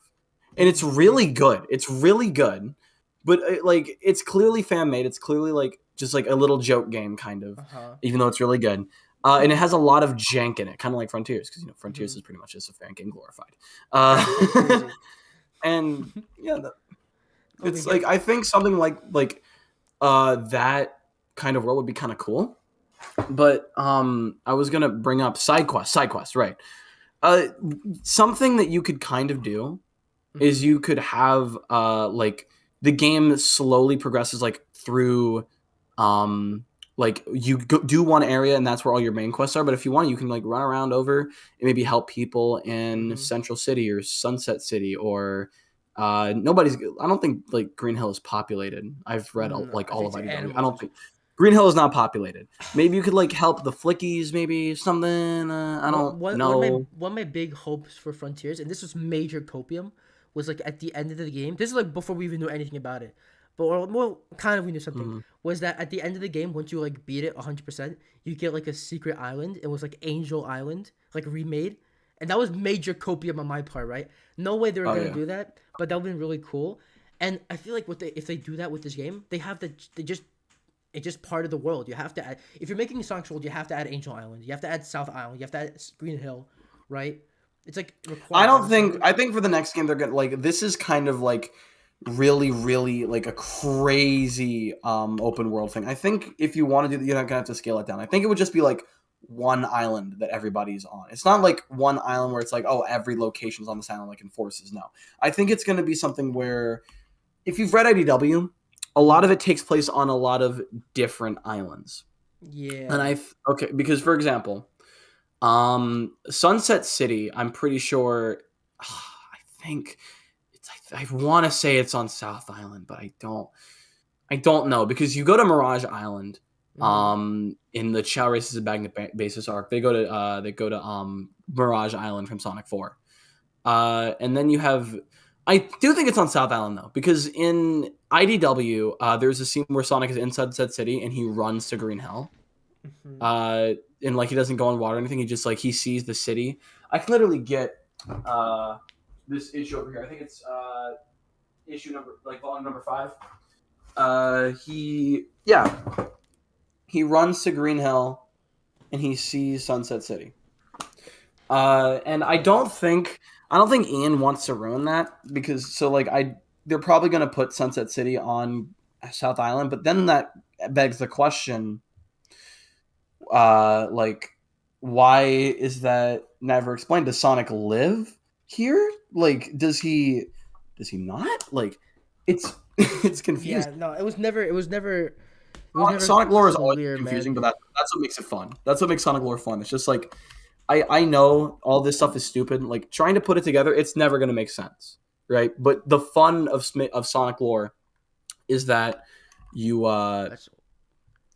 and it's really good. It's really good, but like it's clearly fan made. It's clearly like just like a little joke game, kind of, even though it's really good. And it has a lot of jank in it, kind of like Frontiers, because Frontiers is pretty much just a fan game glorified. And yeah, it's like I think something like that kind of world would be kind of cool. But I was gonna bring up side quests, right? Something that you could kind of do is you could have like the game slowly progresses like through like you do one area and that's where all your main quests are, but if you want you can like run around over and maybe help people in Central City or Sunset City or I don't think like Green Hill is populated. I've read like all of IDW. I don't think Green Hill is not populated. Maybe you could like help the Flickies, maybe something. I don't know. One of my big hopes for Frontiers, and this was major copium, was like at the end of the game. This is like before we even knew anything about it, but or more kind of we knew something. Was that at the end of the game, once you like beat it 100%, you get like a secret island. It was like Angel Island, like remade, and that was major copium on my part, right? No way they were gonna do that, but that would been really cool. And I feel like if they do that with this game, it's just part of the world. You have to add if you're making a Sonic World, you have to add Angel Island, you have to add South Island, you have to add Green Hill, right? It's like required. I think for the next game they're gonna like this is kind of like really like a crazy open world thing. I think if you want to do that, you're not gonna have to scale it down. I think it would just be like one island that everybody's on. It's not like one island where it's like, oh, every location's on this island like in Forces. No. I think it's gonna be something where if you've read IDW, a lot of it takes place on a lot of different islands. Yeah. And because for example, Sunset City, I'm pretty sure I want to say it's on South Island, but I don't know because you go to Mirage Island in the Chow Races and Magnet Basis arc. They go to Mirage Island from Sonic 4. And then you have I do think it's on South Island though, because in IDW, there's a scene where Sonic is in Sunset City and he runs to Green Hill. And like he doesn't go on water or anything. He just like he sees the city. I can literally get this issue over here. I think it's issue volume number 5. He runs to Green Hill and he sees Sunset City. And I don't think Ian wants to ruin that because they're probably going to put Sunset City on South Island, but then that begs the question, why is that never explained? Does Sonic live here? Like, does he not? Like, it's confusing. Yeah, no, it was never Sonic lore is always clear, confusing, man. but that's what makes it fun. That's what makes Sonic lore fun. It's just like I know all this stuff is stupid. Like trying to put it together, it's never going to make sense, right? But the fun of Sonic lore is that you're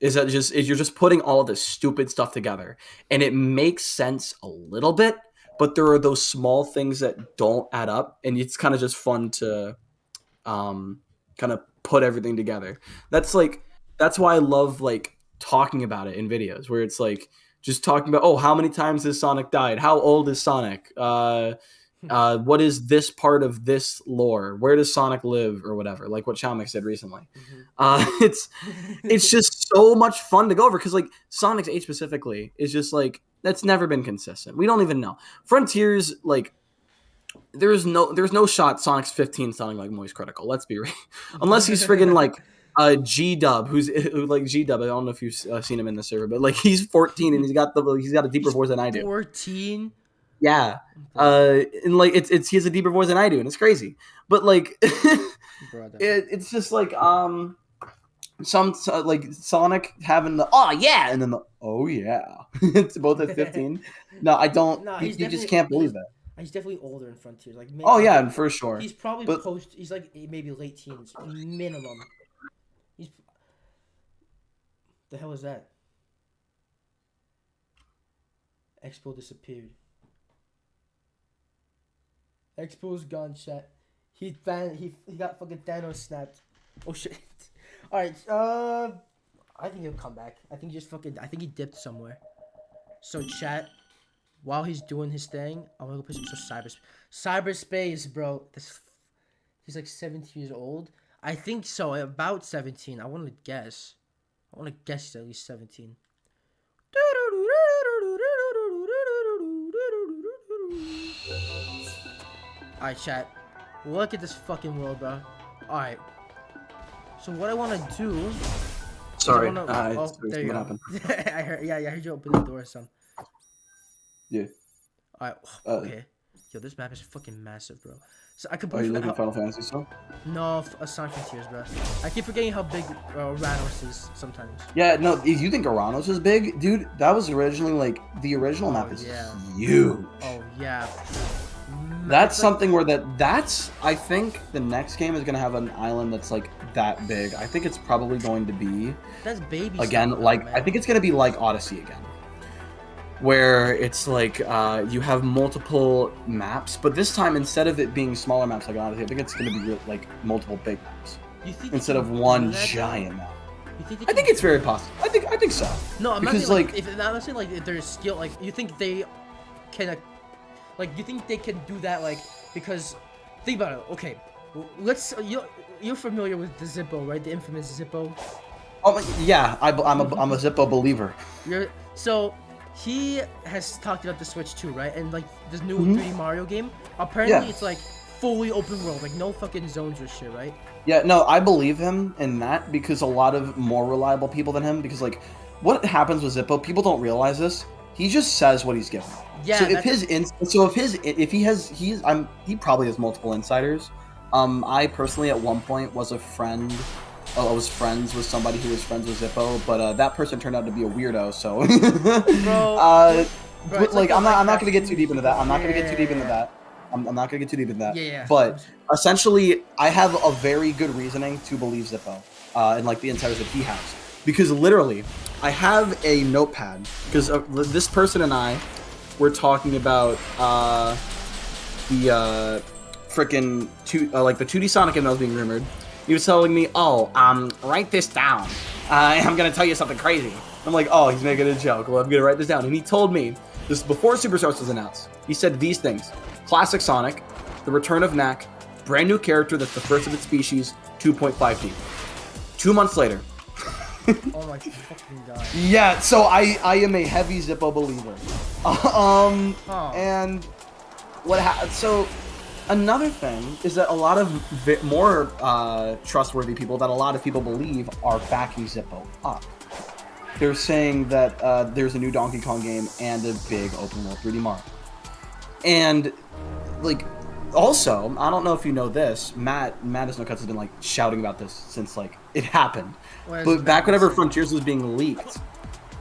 just putting all of this stupid stuff together, and it makes sense a little bit. But there are those small things that don't add up, and it's kind of just fun to kind of put everything together. That's why I love talking about it in videos where it's like just talking about, oh, how many times has Sonic died? How old is Sonic? What is this part of this lore? Where does Sonic live or whatever? Like what Xiaomix said recently. It's just so much fun to go over because like Sonic's age specifically is just like that's never been consistent. We don't even know. Frontiers, like there's no shot Sonic's 15 sounding like Moist Critical. Let's be real. Unless he's friggin' like G-Dub, who like G-Dub. I don't know if you've seen him in the server, but like he's 14 and he's got a deeper voice than I do. 14. Yeah, and like he has a deeper voice than I do, and it's crazy. But like, it's just like some like Sonic having the oh yeah, and then the oh yeah. It's both at 15. No, I don't. No, you just can't believe that. He's definitely older in Frontiers. Like maybe, oh yeah, for sure. He's probably He's like maybe late teens minimum. The hell is that? Expo disappeared. Expo's gone, chat. He got fucking Thanos snapped. Oh shit. Alright, I think he'll come back. I think he dipped somewhere. So chat, while he's doing his thing, I'm gonna go play some Cyberspace, bro. He's like 17 years old. I think so, about 17. I wanna guess he's at least 17. Alright, chat. Look at this fucking world, bro. Alright. So what I want to do... Sorry. There you go. I heard you open the door or something. Yeah. Alright, okay. Yo, this map is fucking massive, bro. So I could. Are you looking at Final Fantasy still? No, Sonic Frontiers, bro. I keep forgetting how big Ranos is sometimes. Yeah, no, if you think Aranos is big, dude, that was originally like the original map is huge. Oh yeah. That's something where that's I think the next game is gonna have an island that's like that big. I think it's probably going to be again like I think it's gonna be like Odyssey again, where it's like you have multiple maps, but this time instead of it being smaller maps like Odyssey, I think it's gonna be like multiple big maps instead of one giant map. I think it's very possible. I think so. No, I'm not saying I'm saying like if there's skill, like you think they can. Like, you think they can do that, like, because, think about it, okay, let's, you're familiar with the Zippo, right, the infamous Zippo? Oh, yeah, I'm a Zippo believer. So, he has talked about the Switch too, right, and, like, this new 3D Mario game, apparently it's, like, fully open world, like, no fucking zones or shit, right? Yeah, no, I believe him in that, because a lot of more reliable people than him, because, like, what happens with Zippo, people don't realize this, he just says what he's given. Yeah. So he probably has multiple insiders. I personally at one point was friends with somebody who was friends with Zippo, but that person turned out to be a weirdo. So, bro, like I'm not gonna get too deep into that. I'm not gonna get too deep into that. Yeah. But essentially, I have a very good reasoning to believe Zippo, and like the insiders that he has, because literally, I have a notepad because this person and I. We're talking about the frickin' like the 2D Sonic game that was being rumored. He was telling me, write this down. I'm gonna tell you something crazy. I'm like, oh, he's making a joke. Well, I'm gonna write this down. And he told me, this before Superstars was announced, he said these things: Classic Sonic, the return of Knack, brand new character that's the first of its species, 2.5D. 2 months later. Oh my fucking god. Yeah, so I am a heavy Zippo believer. And so another thing is that a lot of more trustworthy people that a lot of people believe are backing Zippo up. They're saying that there's a new Donkey Kong game and a big open world 3D Mario. And like also, I don't know if you know this, Matt is no cuts has been like shouting about this since like it happened. But back whenever Frontiers was being leaked,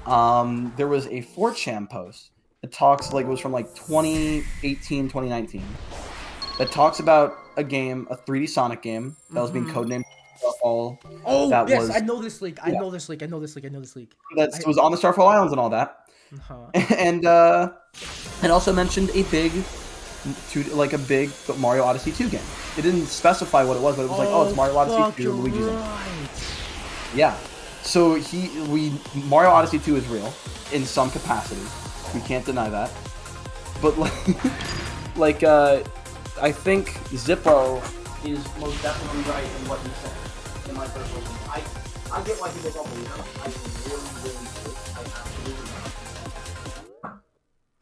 there was a 4chan post that talks like it was from like 2018, 2019 that talks about a game, a 3D Sonic game that was being codenamed Starfall. Oh, yes, I know this leak. I know this leak. That was on the Starfall Islands and all that. And it also mentioned a big Mario Odyssey 2 game. It didn't specify what it was, but it was like, oh, it's Mario Odyssey 2, Luigi's in it. Yeah. So Mario Odyssey 2 is real in some capacity. We can't deny that. But like, I think Zippo is most definitely right in what he said. In my personal opinion, I get why people don't believe him. I really do. I absolutely do.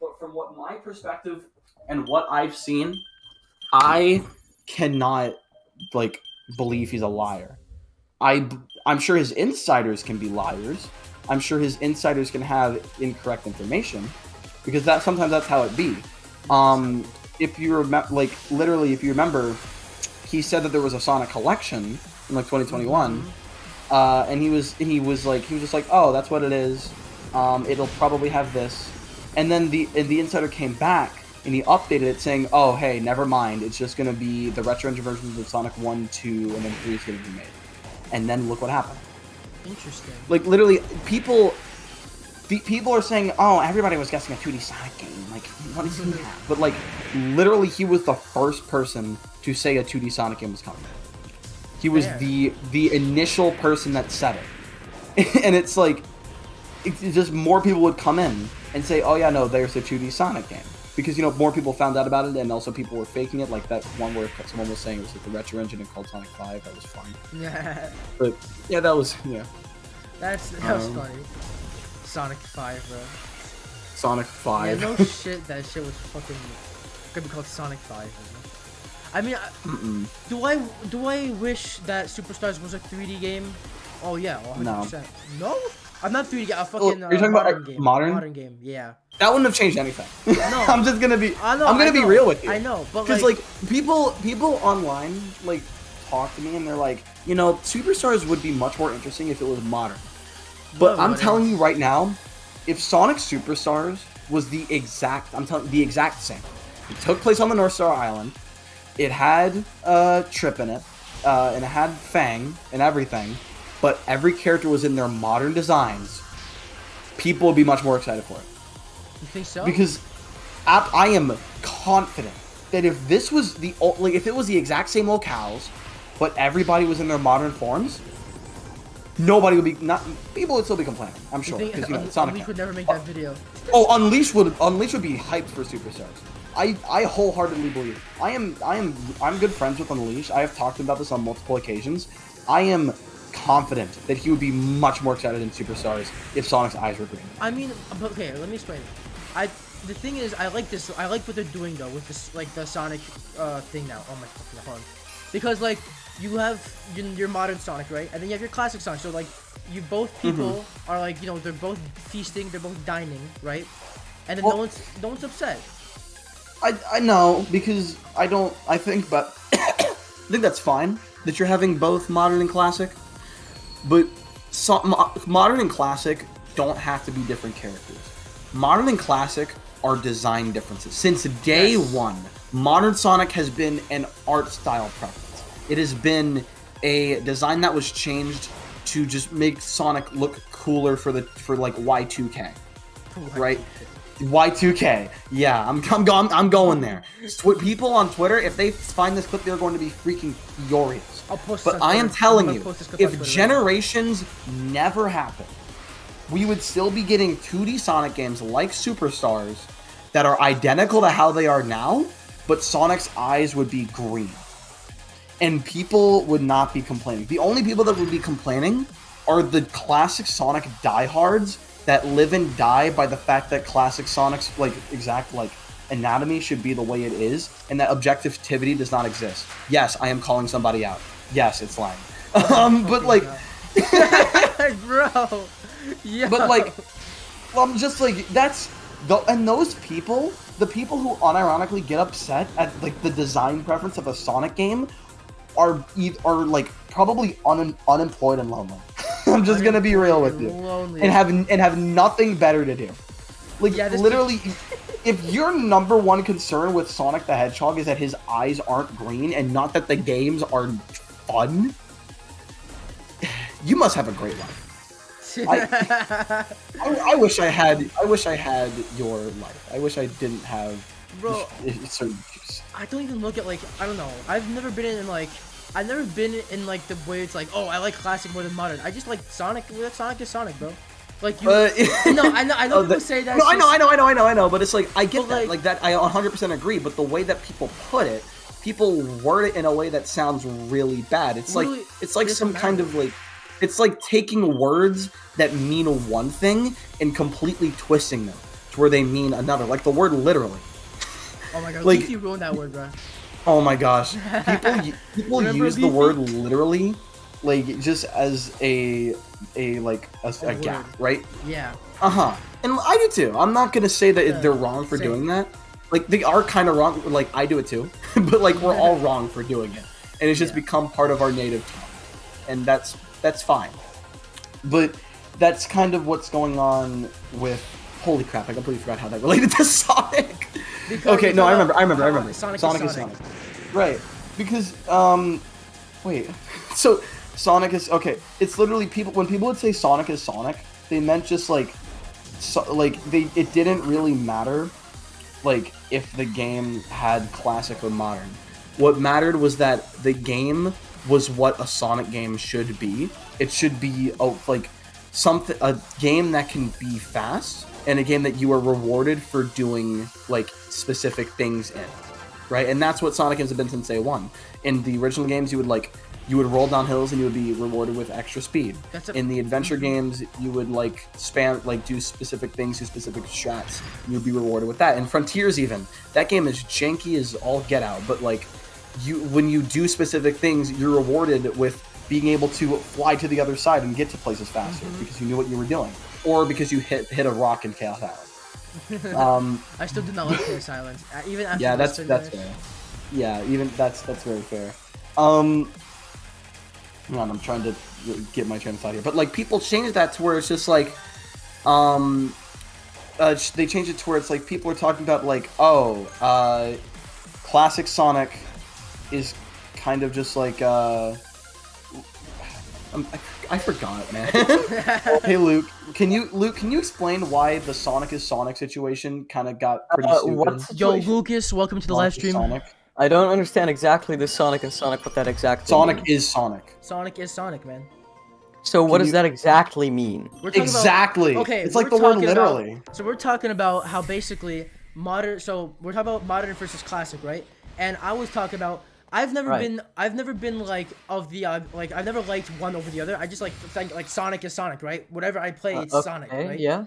But from what my perspective and what I've seen, I cannot like believe he's a liar. I'm sure his insiders can be liars. I'm sure his insiders can have incorrect information, because sometimes that's how it be. If you remember, like literally, if you remember, he said that there was a Sonic collection in like 2021, and he was just like, oh, that's what it is. It'll probably have this, and then the insider came back and he updated it saying, oh, hey, never mind. It's just gonna be the retro engine versions of Sonic 1, 2, and then 3 is gonna be made. And then look what happened. Interesting. Like literally, people are saying, "Oh, everybody was guessing a 2D Sonic game. Like, what does he have?" But like, literally, he was the first person to say a 2D Sonic game was coming. He was the initial person that said it, and it's like, it's just more people would come in and say, "Oh yeah, no, there's a 2D Sonic game." Because, more people found out about it, and also people were faking it. Like that one where someone was saying it was like the retro engine and called Sonic 5. That was fun. Yeah. But yeah, that was that was funny. Sonic 5, bro. Sonic 5. Yeah, no shit. That shit was fucking gonna be called Sonic 5. I mean, do I wish that Superstars was a 3D game? Oh yeah, 100%. No. I'm not 3D game. I'm fucking. You're talking modern about game. modern? Modern game. Yeah. That wouldn't have changed anything. No. I'm just gonna be. I know, I'm gonna be real with you. I know, but because like people online like talk to me and they're like, Superstars would be much more interesting if it was modern. But I'm telling you right now, if Sonic Superstars was the exact same. It took place on the North Star Island. It had Trip in it, and it had Fang and everything. But every character was in their modern designs. People would be much more excited for it. You think so? Because I am confident that if this was if it was the exact same locales, but everybody was in their modern forms, nobody would be people would still be complaining. I'm sure. Because Sonic Unleash would never make that video. Oh, Unleash would be hyped for Superstars. I wholeheartedly believe. I'm good friends with Unleash. I have talked about this on multiple occasions. I am confident that he would be much more excited in Superstars if Sonic's eyes were green. I mean, okay, let me explain. The thing is, I like this. I like what they're doing though with this, like the Sonic thing now. Oh my fucking phone. Because like you have your modern Sonic, right? And then you have your classic Sonic. So like you both people are like, they're both feasting, they're both dining, right? And then no one's upset. I know, because I think that's fine that you're having both modern and classic. But modern and classic don't have to be different characters. Modern and classic are design differences. Since day one, modern Sonic has been an art style preference. It has been a design that was changed to just make Sonic look cooler for like Y2K, right? Y2K. Yeah, I'm going there. People on Twitter, if they find this clip, they're going to be freaking furious. But I am telling you, if generations never happen, we would still be getting 2D Sonic games like Superstars that are identical to how they are now, but Sonic's eyes would be green. And people would not be complaining. The only people that would be complaining are the classic Sonic diehards that live and die by the fact that classic Sonic's exact anatomy should be the way it is, and that objectivity does not exist. Yes, I am calling somebody out. Yes, it's lying. But bro, yeah. But I'm just that's those people, the people who unironically get upset at the design preference of a Sonic game, are probably unemployed and lonely. I'm just gonna be real with you, and have nothing better to do. Literally, if your number one concern with Sonic the Hedgehog is that his eyes aren't green and not that the games are fun, you must have a great life. I wish I had your life. I wish I didn't have certain issues. I don't even look at I don't know. I've never been in I've never been in like the way it's like, oh, I like classic more than modern. I just like Sonic. Sonic is Sonic, bro. Like you. No, I know people say that. No, I know. But it's like I get But, that. Like that, I 100% agree. But the way that people put it, people word it in a way that sounds really bad. It's like Really, it's like it some doesn't kind matter. of like. It's like taking words that mean one thing and completely twisting them to where they mean another. Like the word literally. Oh my god, like- Leafy ruined that word, bro. Oh my gosh. People Remember use the Leafy? word literally like just as a word. gap, right? Yeah. Uh-huh. And I do too. I'm not going to say that Yeah, they're wrong for same. doing that. Like they are kind of wrong, like I do it too. But like we're all wrong for doing it. And it's just Yeah. become part of our native tongue. And that's fine. But that's kind of what's going on with holy crap, I completely forgot how that related to Sonic. Because Okay, it's no, I about remember. how Sonic is Sonic. Right. Because wait. So Sonic is okay. It's literally when people would say Sonic is Sonic, they meant just like it didn't really matter like if the game had classic or modern. What mattered was that the game was what a Sonic game should be. It should be a game that can be fast and a game that you are rewarded for doing like specific things in, right? And that's what Sonic games have been since day one. In the original games, you would roll down hills and you would be rewarded with extra speed. In the adventure games, you would do specific things, do specific strats, and you'd be rewarded with that. In Frontiers even, that game is janky as all get out, but like when you do specific things, you're rewarded with being able to fly to the other side and get to places faster because you knew what you were doing, or because you hit a rock in Chaos Island. I still do not like Chaos Island. Even after Yeah, that's Western fair. Yeah, even that's very fair. Hang on, I'm trying to get my train of thought here. But like people changed that to where it's just like, they changed it to where it's like people are talking about like, classic Sonic is kind of just like I forgot, man. Hey Luke, can you explain why the Sonic is Sonic situation kind of got pretty stupid? What Yo, situation? Lucas, welcome to the live stream. Sonic. I don't understand exactly the Sonic and Sonic, what that exactly Sonic means. is Sonic. Sonic is Sonic, man. So what Can does you- that exactly mean? We're talking Exactly. About, okay, It's like we're the word talking about- literally. So we're talking about how basically modern. So we're talking about modern versus classic, right? And I was talking about I've never been like of the like I've never liked one over the other. I just like Sonic is Sonic, right? Whatever I play, it's Sonic, right? Yeah.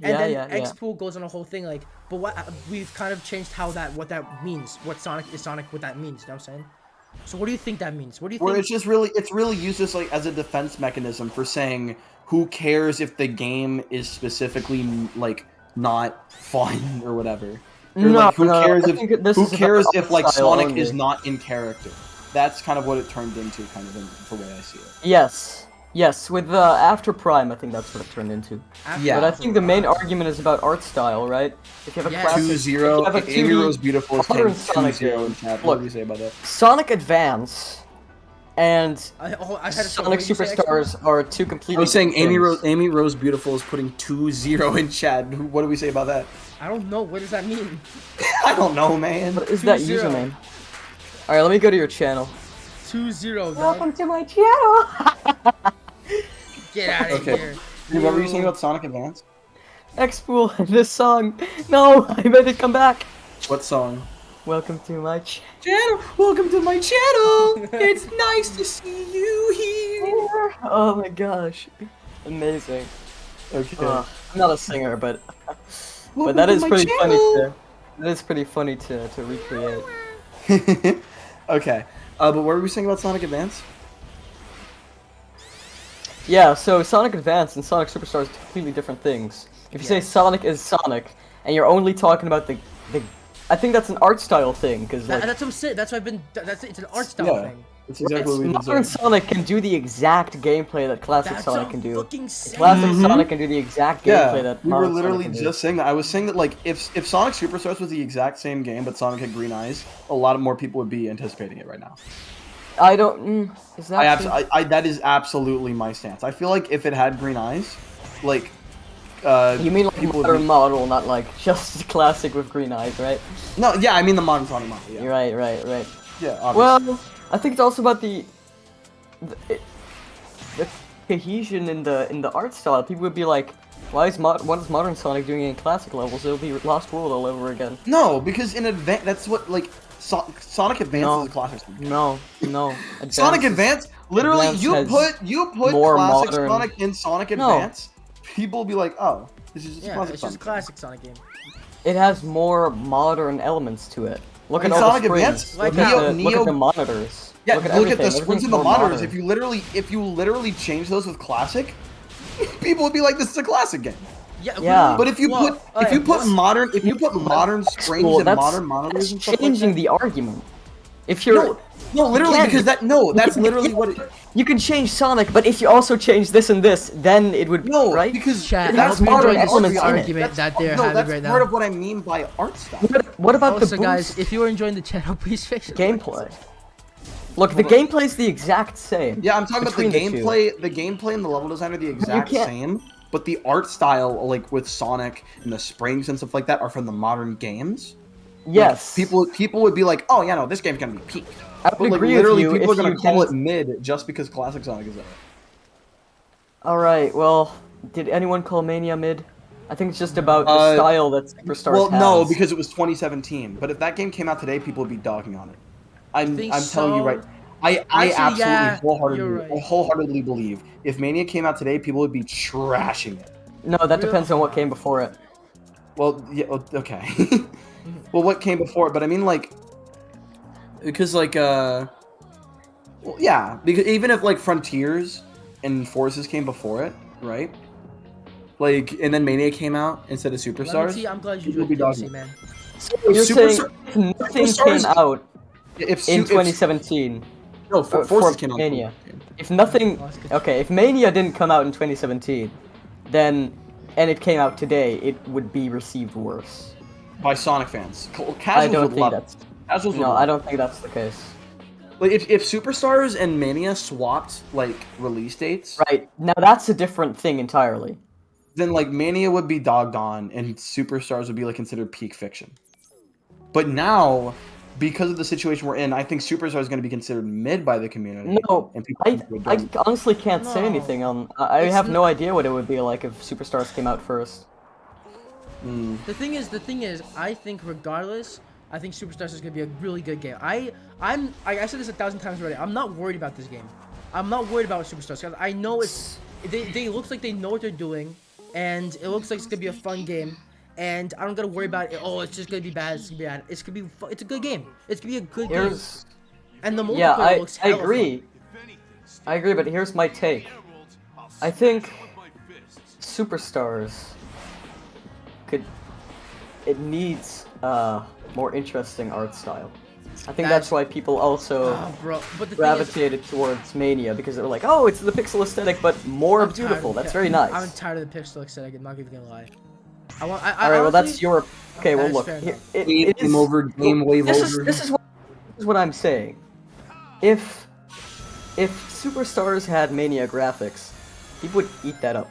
And then yeah. X-Pool goes on a whole thing like, but what we've kind of changed what that means, what Sonic is Sonic, what that means. You know what I'm saying? So what do you think that means? What do you think? Where it's really used as like as a defense mechanism for saying who cares if the game is specifically like not fun or whatever. Or, No, like, who no, cares I if think this who is about cares if like style Sonic only. is not in character? That's kind of what it turned into, kind of in the way I see it. Yes. With After Prime, I think that's what it turned into. Yeah. But I think the main argument is about art style, right? If you have a Yes. classic, 2-0. if you have a Amy 2D Rose Beautiful is modern saying Sonic 2-0 in game. chat. What Look, do you say about that? Sonic Advance and I had a Sonic Superstars are two completely I was saying different things. Amy Rose Beautiful is putting 2-0 in chat. What do we say about that? I don't know. What does that mean? I don't know, man. What is that 2-0. username? Alright, let me go to your channel. 2-0. Welcome to my channel! Get out of Okay. here. What were you saying about Sonic Advance? X-Pool, this song. No, I made it come back. What song? Welcome to my channel. Welcome to my channel. It's nice to see you here. Oh my gosh. Amazing. Okay. I'm not a singer, but Welcome that to is my pretty funny channel. to recreate. Okay. But what were we saying about Sonic Advance? Yeah, so Sonic Advance and Sonic Superstars are completely different things. If you say Sonic is Sonic, and you're only talking about the I think that's an art style thing, because like, That's what I'm saying. That's what I've been. It's an art style Yeah. thing. That's exactly what we've been modern saying. Sonic can do the exact gameplay that classic That's Sonic what can I'm do. fucking saying. Classic Sonic can do the exact gameplay Yeah, that we were modern literally Sonic can just saying that. I was saying that like if Sonic Superstars was the exact same game but Sonic had green eyes, a lot of more people would be anticipating it right now. do. I don't. Is that true? I that is absolutely my stance. I feel like if it had green eyes, like You mean like people would modern be- model, not like just classic with green eyes, right? No, yeah, I mean the modern Sonic model. Yeah, You're right. yeah, obviously. Well, I think it's also about the cohesion in the art style. People would be like, what is modern Sonic doing in classic levels? It'll be Lost World all over again. No, because in Advance, that's what like Sonic Advance is a classic Sonic. No. Sonic Advance, literally, Advance you put more classic modern- Sonic in Sonic Advance, people will be like, oh, this is just Yeah, classic it's Sonic. just a classic Sonic game. It has more modern elements to it. Look In at all Sonic the Advance, springs. like Look at the monitors. Yeah, look at the everything. springs and Everything's the more monitors. modern. If you literally change those with classic, people would be like, this is a classic game. Yeah. But if you put modern springs Well, and that's- modern monitors that's and stuff like changing that, the argument. If you're no, literally, can't- because that's literally what it. You can change Sonic, but if you also change this and this, then it would right. Because Chat, that's I hope you modern enjoy this elements free in it. argument that they're no, having that's right part now. of what I mean by art style. What about Also, the boost guys, if you are enjoying the channel, please fix it. gameplay? Look, the gameplay is the exact same. Yeah, I'm talking about the between the two. gameplay. The gameplay and the level design are the exact can't- same, but the art style, like with Sonic and the springs and stuff like that, are from the modern games. Yes. People would be like, oh yeah, no, this game's gonna be peak. I But would like agree literally, with you people are if gonna you call it didn't- mid just because classic Sonic is there. Alright, well, did anyone call Mania mid? I think it's just about the style that Superstars Well, has. no, because it was 2017. But if that game came out today, people would be dogging on it. I'm telling you right. I Actually, yeah, absolutely wholeheartedly believe if Mania came out today, people would be trashing it. No, that depends on what came before it. Well, yeah, okay. Well, what came before it? But I mean, like, because like, well, yeah, because even if like Frontiers and Forces came before it, right? Like, and then Mania came out instead of Superstars. I'm glad you people would enjoyed be DLC, dogging. man. So you're saying if nothing Superstars- came out in if 2017 no, for Forces came out. Mania, if nothing, okay, if Mania didn't come out in 2017, then and it came out today, it would be received worse. By Sonic fans. I Casuals don't would think love it. that's. Casuals would No, love I it. don't think that's the case. Like if Superstars and Mania swapped like release dates, Right now, that's a different thing entirely. then like Mania would be dogged on and Superstars would be like considered peak fiction. But now, because of the situation we're in, I think Superstars is going to be considered mid by the community. No, and people I honestly can't say No. anything on. I It's have no idea what it would be like if Superstars came out first. The thing is, I think regardless, I think Superstars is gonna be a really good game. I said this 1,000 times already. I'm not worried about this game. I'm not worried about Superstars because I know they looks like they know what they're doing, and it looks like it's gonna be a fun game. And I don't gotta worry about it. Oh, it's just gonna be bad. It's gonna be bad. It's gonna be. It's a good game. It's gonna be a good game. And the multiplayer Yeah, looks I hella agree. I agree, but here's my take. I think Superstars it needs more interesting art style. I think that's why people also bro. But the thing is, gravitated towards Mania because they were like, oh, it's the pixel aesthetic, but more I'm tired beautiful. of That's it. very nice. I'm tired of the pixel aesthetic. I'm not even gonna lie. All right, well that's your. Okay, well That is look, fair here, enough. it is, game wave this over. This is what I'm saying. If Superstars had Mania graphics, people would eat that up.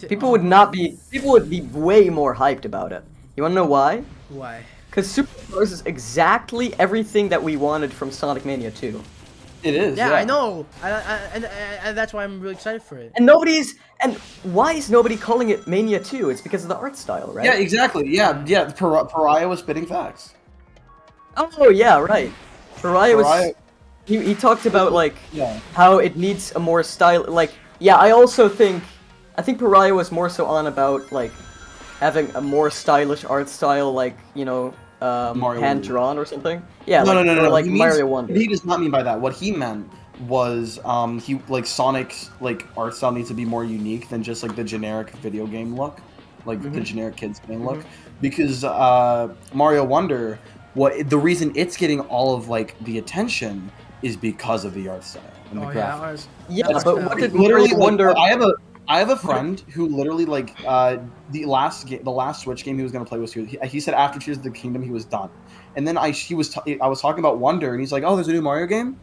People would not be. People would be way more hyped about it. You wanna know why? Why? Because Superstars is exactly everything that we wanted from Sonic Mania 2. It is. Yeah, I know. And that's why I'm really excited for it. And why is nobody calling it Mania 2? It's because of the art style, right? Yeah, exactly. Yeah. Pariah was spitting facts. Oh yeah, right. Pariah was. He talked about like how it needs a more style. Like I also think Pariah was more so on about like having a more stylish art style, like hand drawn or something. Yeah, no, like he means, Mario Wonder. He does not mean by that. What he meant was he like Sonic's like art style needs to be more unique than just like the generic video game look, like the generic kids game look, because Mario Wonder, the reason it's getting all of like the attention is because of the art style and the graphics. Yeah, but what did literally Mario Wonder? I have a friend who literally like the last Switch game he was gonna play was he said after Tears of the Kingdom he was done, and then I was talking about Wonder and he's like, oh, there's a new Mario game,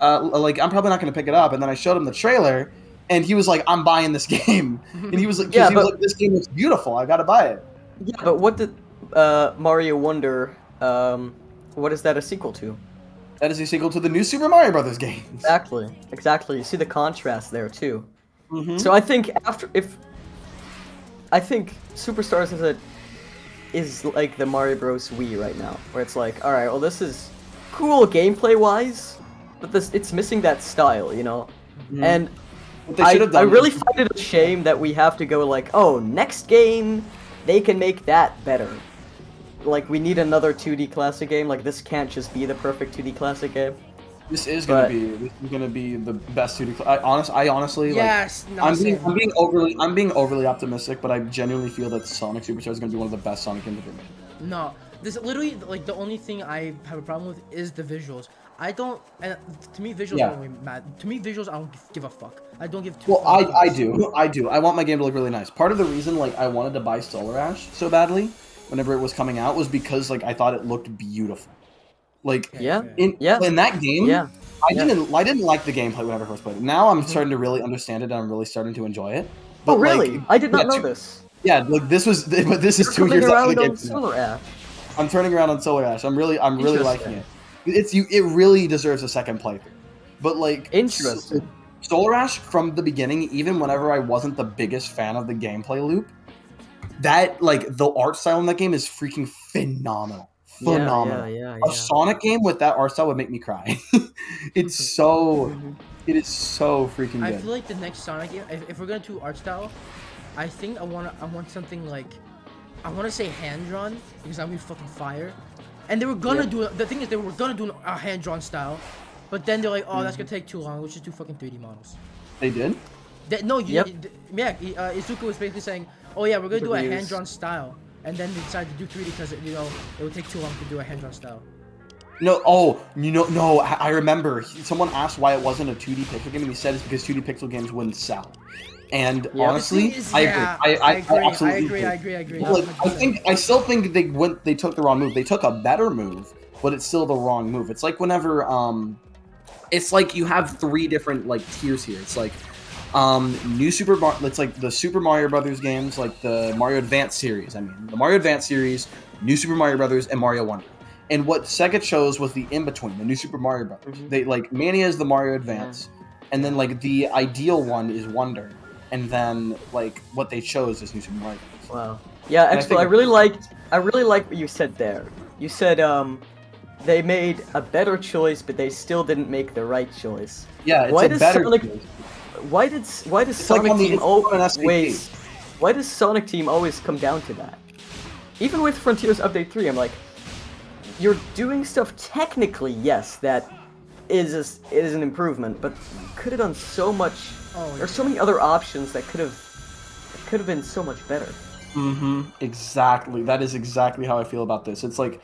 like I'm probably not gonna pick it up, and then I showed him the trailer and he was like, I'm buying this game, and he was like, he was like, this game looks beautiful, I gotta buy it. Yeah, but what did Mario Wonder? What is that a sequel to? That is a sequel to the new Super Mario Brothers games. Exactly. You see the contrast there too. Mm-hmm. So I think I think Superstars is like the Mario Bros. Wii right now, where it's like, all right, well, this is cool gameplay wise, but it's missing that style, you know. Mm-hmm. And I really find it a shame that we have to go like, oh, next game they can make that better. Like, we need another 2D classic game. Like, this can't just be the perfect 2D classic game. This is gonna be the best 2D. I honestly yes. Like, I'm being overly optimistic, but I genuinely feel that Sonic Superstars is gonna be one of the best Sonic games ever made. No, this literally like the only thing I have a problem with is the visuals. I don't. And to me, visuals don't really matter. To me, visuals I don't give a fuck. I don't give two. Well, I do. I want my game to look really nice. Part of the reason like I wanted to buy Solar Ash so badly whenever it was coming out was because like I thought it looked beautiful. Like in that game, I didn't like the gameplay whenever I first played it. Now I'm starting to really understand it and I'm really starting to enjoy it. But, really? Like, I did not know this. Yeah, like this is 2 years after the game. Solar Ash. I'm turning around on Solar Ash. I'm really liking it. It really deserves a second playthrough. But like interesting. Solar Ash from the beginning, even whenever I wasn't the biggest fan of the gameplay loop, that like the art style in that game is freaking phenomenal. Yeah. A Sonic game with that art style would make me cry. It is so freaking good. I feel like the next Sonic game, if we're gonna do art style, I think I want something like, I want to say hand drawn because that would be fucking fire. And they were gonna do it. The thing is, they were gonna do a hand drawn style, but then they're like, oh, that's gonna take too long. Let's just do fucking 3D models. They did. Izuku was basically saying, oh yeah, we're gonna do a hand drawn style. And then they decided to do 3D because it would take too long to do a hand-drawn style. I remember. Someone asked why it wasn't a 2D pixel game, and he said it's because 2D pixel games wouldn't sell. And honestly, I agree. I agree. Like, I still think they took the wrong move. They took a better move, but it's still the wrong move. It's like whenever it's like you have 3 different like tiers here. It's like it's like the Super Mario Brothers games, like the Mario Advance series. I mean, the Mario Advance series, New Super Mario Brothers, and Mario Wonder. And what Sega chose was the in-between, the New Super Mario Brothers. They like Mania is the Mario Advance, and then like the ideal one is Wonder, and then like what they chose is New Super Mario Brothers. Wow. Yeah, actually, I really liked what you said there. You said they made a better choice, but they still didn't make the right choice. Yeah, it's a better choice. Why does Sonic Team always come down to that? Even with Frontiers Update 3, I'm like, you're doing stuff technically, yes, that is an improvement, but could have done so much. There's so many other options that could have been so much better. Exactly. That is exactly how I feel about this. It's like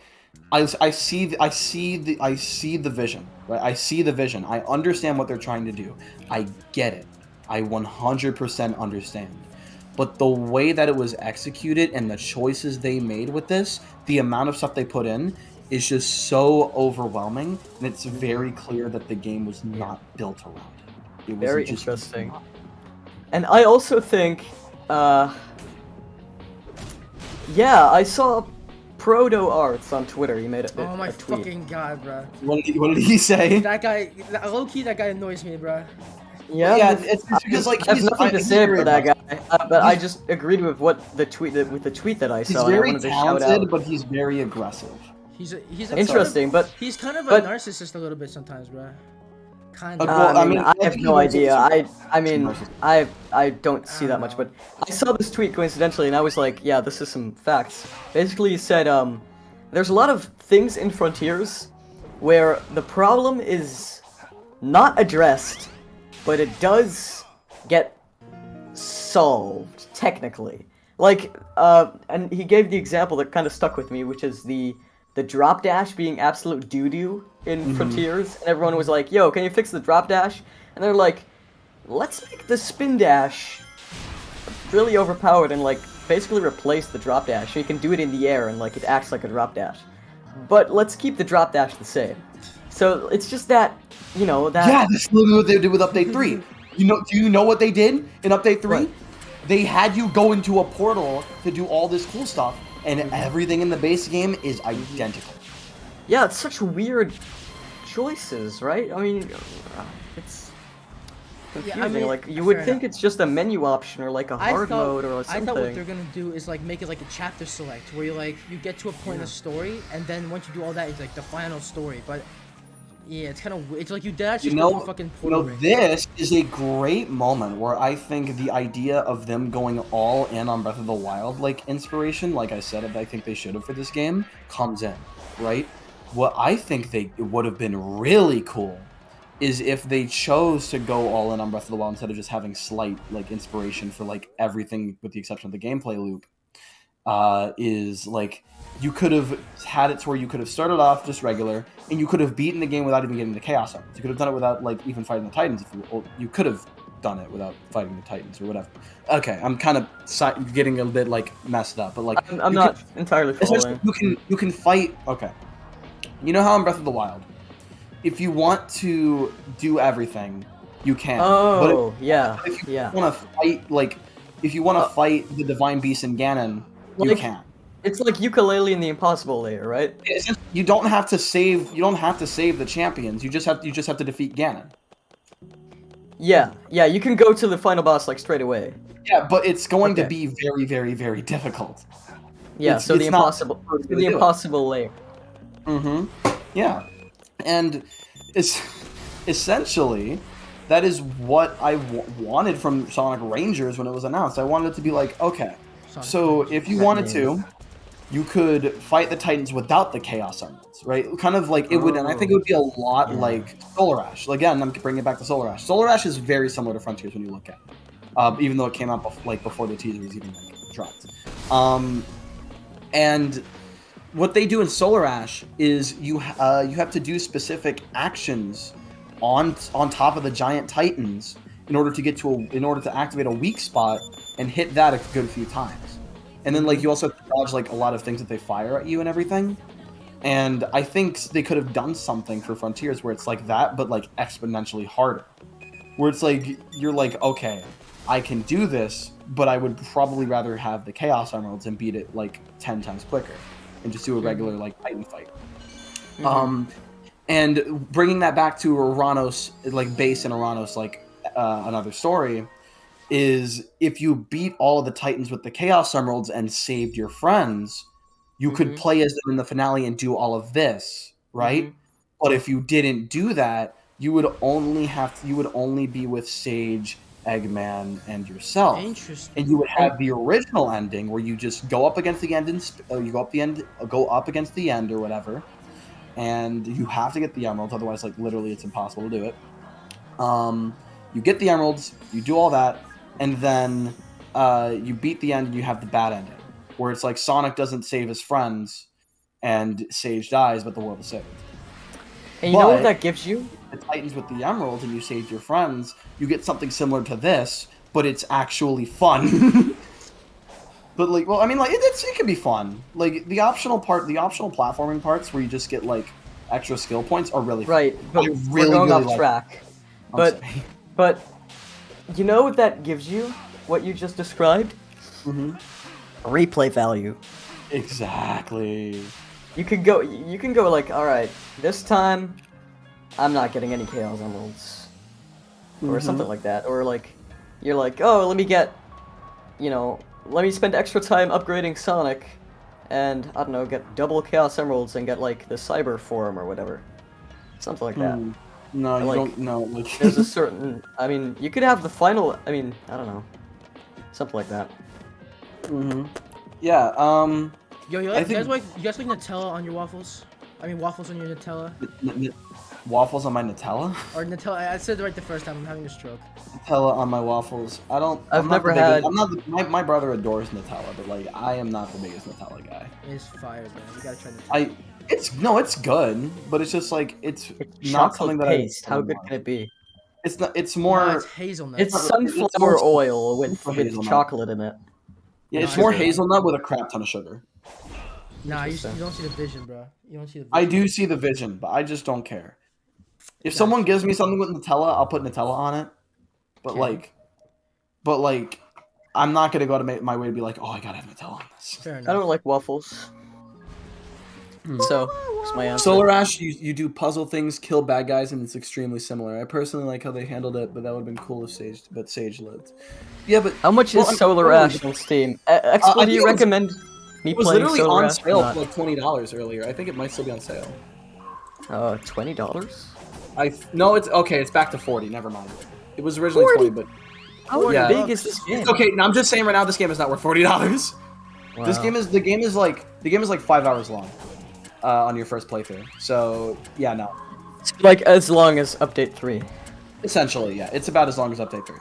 I see the vision, right? I see the vision. I understand what they're trying to do. I get it. I 100% understand. But the way that it was executed and the choices they made with this, the amount of stuff they put in is just so overwhelming, and it's very clear that the game was not built around it. It was very interesting. And I also think, I saw Proto Arts on Twitter. He made a tweet. Oh my fucking god, bro. What did he say? That guy, low-key, that guy annoys me, bro. Yeah, it's because like I have nothing to say for that guy, but I just agreed with the tweet that I saw. He's very and I wanted to shout out. but he's very aggressive. He's interesting, but he's kind of a narcissist a little bit sometimes, bro. Kind of. I have no idea. I don't see that much, but I saw this tweet coincidentally, and I was like, yeah, this is some facts. Basically, he said, there's a lot of things in Frontiers where the problem is not addressed, but it does get solved, technically. Like, and he gave the example that kind of stuck with me, which is the drop dash being absolute doo-doo in Frontiers, and everyone was like, yo, can you fix the drop dash? And they're like, let's make the spin dash really overpowered and, like, basically replace the drop dash, so you can do it in the air and, like, it acts like a drop dash. But let's keep the drop dash the same. So it's just that, that... Yeah, that's literally what they did with Update 3. Do you know what they did in Update 3? What? They had you go into a portal to do all this cool stuff, and everything in the base game is identical. Yeah, it's such a weird choices, right? I mean, it's confusing. I mean, like you would fair think enough. it's just a menu option or like a hard mode or something. I thought what they're gonna do is like make it like a chapter select, where you get to a point in the story, and then once you do all that, it's like the final story. But yeah, it's kind of it's like you dash just go through fucking portal ring. This is a great moment where I think the idea of them going all in on Breath of the Wild, like inspiration, like I said, I think they should have for this game, comes in, right? What I think it would have been really cool is if they chose to go all in on Breath of the Wild instead of just having slight like inspiration for like everything with the exception of the gameplay loop. Is like you could have had it to where you could have started off just regular, and you could have beaten the game without even getting the Chaos Emeralds. You could have done it without like even fighting the Titans. You could have done it without fighting the Titans or whatever. Okay, I'm kind of getting a bit like messed up, but like I'm not entirely following. You can fight. Okay, you know how in Breath of the Wild, if you want to do everything, you can. Oh, but if you want to fight like. If you want to fight the Divine Beast in Ganon, you can. It's like Ukulele in the Impossible Layer, right? You don't have to save. You don't have to save the champions. You just have to defeat Ganon. Yeah, you can go to the final boss like straight away. Yeah, but it's going to be very, very, very difficult. Yeah, so the Impossible Layer. Mm-hmm. Yeah, and it's essentially. That is what I wanted from Sonic Rangers when it was announced. I wanted it to be like, okay, so if you wanted to, you could fight the Titans without the Chaos Emeralds, right? Kind of like it would, and I think it would be a lot like Solar Ash. Again, I'm bringing it back to Solar Ash. Solar Ash is very similar to Frontiers when you look at it, even though it came out before the teaser was even dropped. And what they do in Solar Ash is you have to do specific actions on top of the giant titans in order to activate a weak spot and hit that a good few times. And then like you also have to dodge like a lot of things that they fire at you and everything. And I think they could have done something for Frontiers where it's like that, but like exponentially harder. Where it's like you're like, okay, I can do this, but I would probably rather have the Chaos Emeralds and beat it like 10 times quicker and just do a regular like Titan fight. And bringing that back to Uranos, like base in Uranos, like another story, is if you beat all of the Titans with the Chaos Emeralds and saved your friends, you could play as them in the finale and do all of this, right? But if you didn't do that, you would only be with Sage, Eggman, and yourself. Interesting. And you would have the original ending where you just go up against the end and go up against the end or whatever. And you have to get the emeralds, otherwise, like, literally it's impossible to do it. You get the emeralds, you do all that, and then you beat the end and you have the bad ending, where it's like Sonic doesn't save his friends, and Sage dies, but the world is saved. And you know what that gives you? The Titans with the emeralds and you saved your friends, you get something similar to this, but it's actually fun. But like, well, I mean, like it can be fun. Like the optional platforming parts where you just get like extra skill points are really fun. Right, but we're going off track. But you know what that gives you? What you just described? Replay value. Exactly. You can go like, all right, this time I'm not getting any Chaos Emeralds, or something like that, or like you're like, oh, let me spend extra time upgrading Sonic, and I don't know, get double Chaos Emeralds and get like the Cyber form or whatever, something like that. No, you like, don't. No, like there's a certain. I mean, you could have the final. I mean, I don't know, something like that. Yeah. Yo, you guys like Nutella on your waffles? I mean, waffles on your Nutella? Waffles on my Nutella? Or Nutella, I said it right the first time, I'm having a stroke. Nutella on my waffles. I've never had... My brother adores Nutella, but like, I am not the biggest Nutella guy. It's fire, man. You gotta try Nutella. It's good, but it's just like, it's not something that paste. How good can it be? It's not, it's more... No, it's hazelnut. It's sunflower oil with chocolate in it. Yeah, it's more hazelnut with a crap ton of sugar. Nah, you don't see the vision, bro. You don't see the vision. I do see the vision, but I just don't care. If someone gives me something with Nutella, I'll put Nutella on it. But like, I'm not gonna go to my way to be like, oh, I gotta have Nutella on this. Fair enough. I don't like waffles. So, that's my answer. Solar Ash, you do puzzle things, kill bad guys, and it's extremely similar. I personally like how they handled it, but that would have been cool if Sage lived. Yeah, but how much is Solar Ash on Steam? Expo, do you recommend me it was playing literally Solar on Ash? sale for like $20 earlier. I think it might still be on sale. $20? No, it's okay. It's back to 40. Never mind. It was originally 40? 20, but How yeah. big is this game? Okay, now I'm just saying right now, this game is not worth $40. Wow. The game is like 5 hours long, on your first playthrough. So yeah, no. It's like as long as Update 3. Essentially, yeah. It's about as long as Update 3.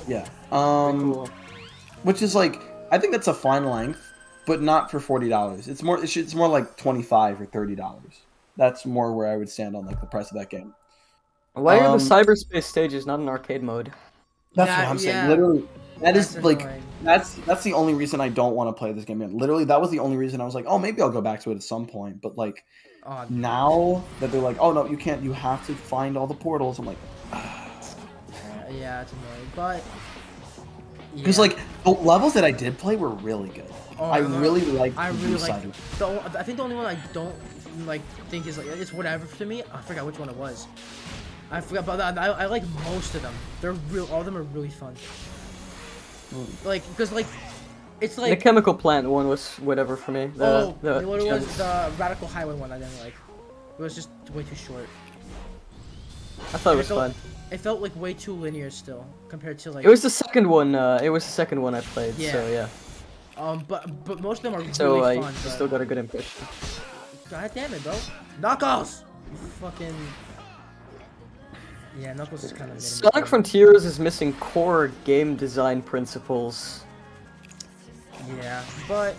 Yeah. Cool. Which is like, I think that's a fine length, but not for $40. It's more like $25 or $30. That's more where I would stand on like the price of that game. Why are the cyberspace stages not in arcade mode? That's what I'm saying. Yeah. Literally, That's like annoying. that's the only reason I don't want to play this game yet. Literally, that was the only reason I was like, oh, maybe I'll go back to it at some point. But like, now that they're like, oh no, you can't. You have to find all the portals. I'm like, yeah, it's annoying, but because like the levels that I did play were really good. I really like. I really like. I think the only one I don't like think is like it's whatever to me. I forgot which one it was. I forgot about that. I like most of them. All of them are really fun. Like, because like, it's like the chemical plant one was whatever for me. what it was, the Radical Highway one I didn't like. It was just way too short. I thought it was fun. It felt like way too linear still compared to like. It was the second one. It was the second one I played. Yeah. So yeah. But most of them are really so fun. So still got a good impression. God damn it, bro! Knuckles, you fucking. Yeah, Knuckles is kind of. Sonic Frontiers is missing core game design principles. Yeah, but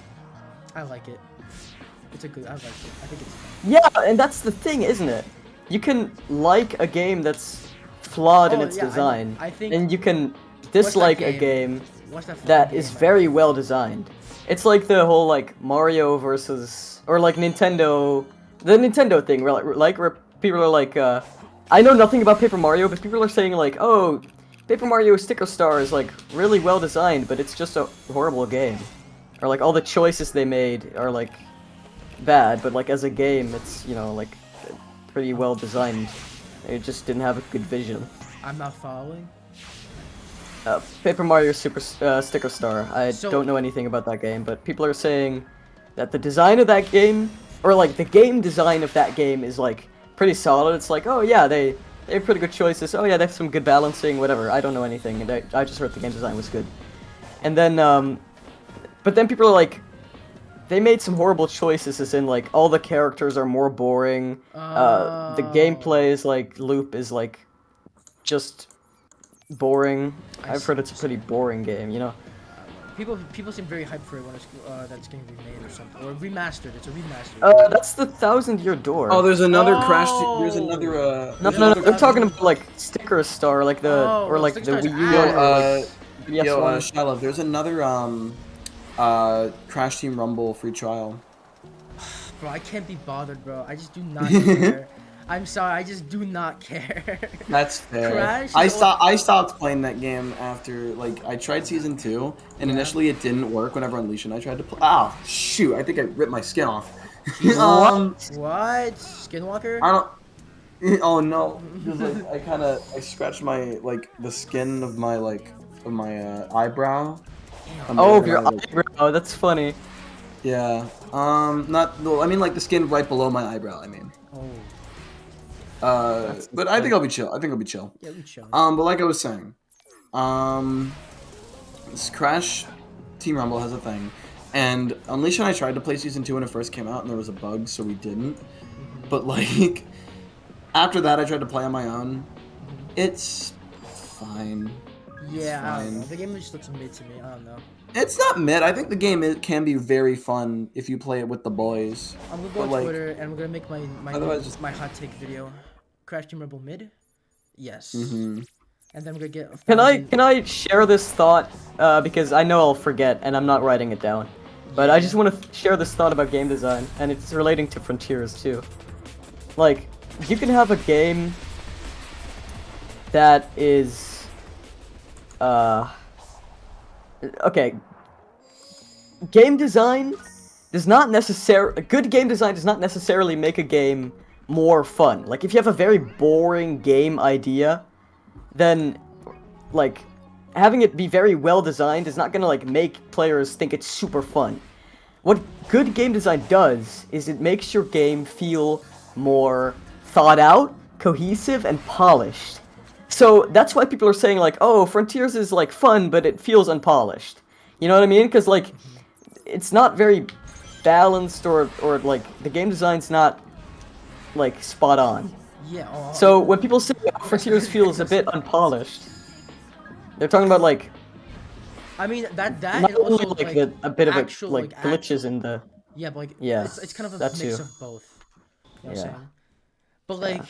I like it. It's a good. I like it. I think it's fun. Yeah, and that's the thing, isn't it? You can like a game that's flawed in its design, I think, and you can dislike a game that is game, very well designed. It's like the whole like Mario versus or like Nintendo, the Nintendo thing, where people are like, I know nothing about Paper Mario, but people are saying like, oh, Paper Mario Sticker Star is like really well designed, but it's just a horrible game, or like all the choices they made are like bad, but like as a game, it's like pretty well designed. It just didn't have a good vision. I'm not following. Paper Mario Sticker Star. I don't know anything about that game, but people are saying that the design of that game, or like the game design of that game, is like pretty solid. It's like, oh yeah, they have pretty good choices. Oh yeah, they have some good balancing. Whatever. I don't know anything, and I just heard the game design was good. And then, but then people are like, they made some horrible choices, as in like all the characters are more boring. The gameplay is like loop is like just boring. I've heard it's a pretty boring game, People seem very hyped for it when that's getting remade or something, or remastered. It's a remaster. That's the 1,000-Year Door. Oh, there's another Crash. There's another. No. They're talking about like Sticker Star, like the the Wii U. Shiloh, there's another Crash Team Rumble free trial. Bro, I can't be bothered, bro. I just do not care. I'm sorry, I just do not care. That's fair. Crash I stopped playing that game after, like, I tried Season 2, and initially it didn't work whenever Unleashed, and I tried to play. Oh, shoot, I think I ripped my skin off. What? Skinwalker? I don't. Oh no. Just, like, I scratched my, like, the skin of my, eyebrow. Oh, your eyebrow, that's funny. Yeah. I mean, like, the skin right below my eyebrow, I mean. Oh. But I think I'll be chill. Yeah, we chill. But like I was saying, this Crash Team Rumble has a thing, and Unleashed and I tried to play Season 2 when it first came out, and there was a bug, so we didn't. But like, after that, I tried to play on my own. It's fine. Yeah, the game just looks mid to me. I don't know. It's not mid. I think the game can be very fun if you play it with the boys. I'm gonna go on Twitter and I'm gonna make my hot take video. Crash Team Rumble mid? Yes. Mm-hmm. And then we're gonna get. Can I share this thought? Because I know I'll forget, and I'm not writing it down. But I just want to share this thought about game design, and it's relating to Frontiers too. Like, you can have a game that is, okay. Game design does not necessarily good game design does not necessarily make a game more fun. Like if you have a very boring game idea, then like having it be very well designed is not gonna like make players think it's super fun. What good game design does is it makes your game feel more thought out, cohesive, and polished. So that's why people are saying like, oh, Frontiers is like fun, but it feels unpolished. You know what I mean? Because like, it's not very balanced or like the game design's not like spot on. Yeah. So when people say Frontiers feels a bit unpolished, they're talking about like. I mean that Not and also only, like a bit actual, of like glitches in the. Yeah, but like yeah, it's kind of a that mix too. of both. You know what I'm Yeah. saying? But like,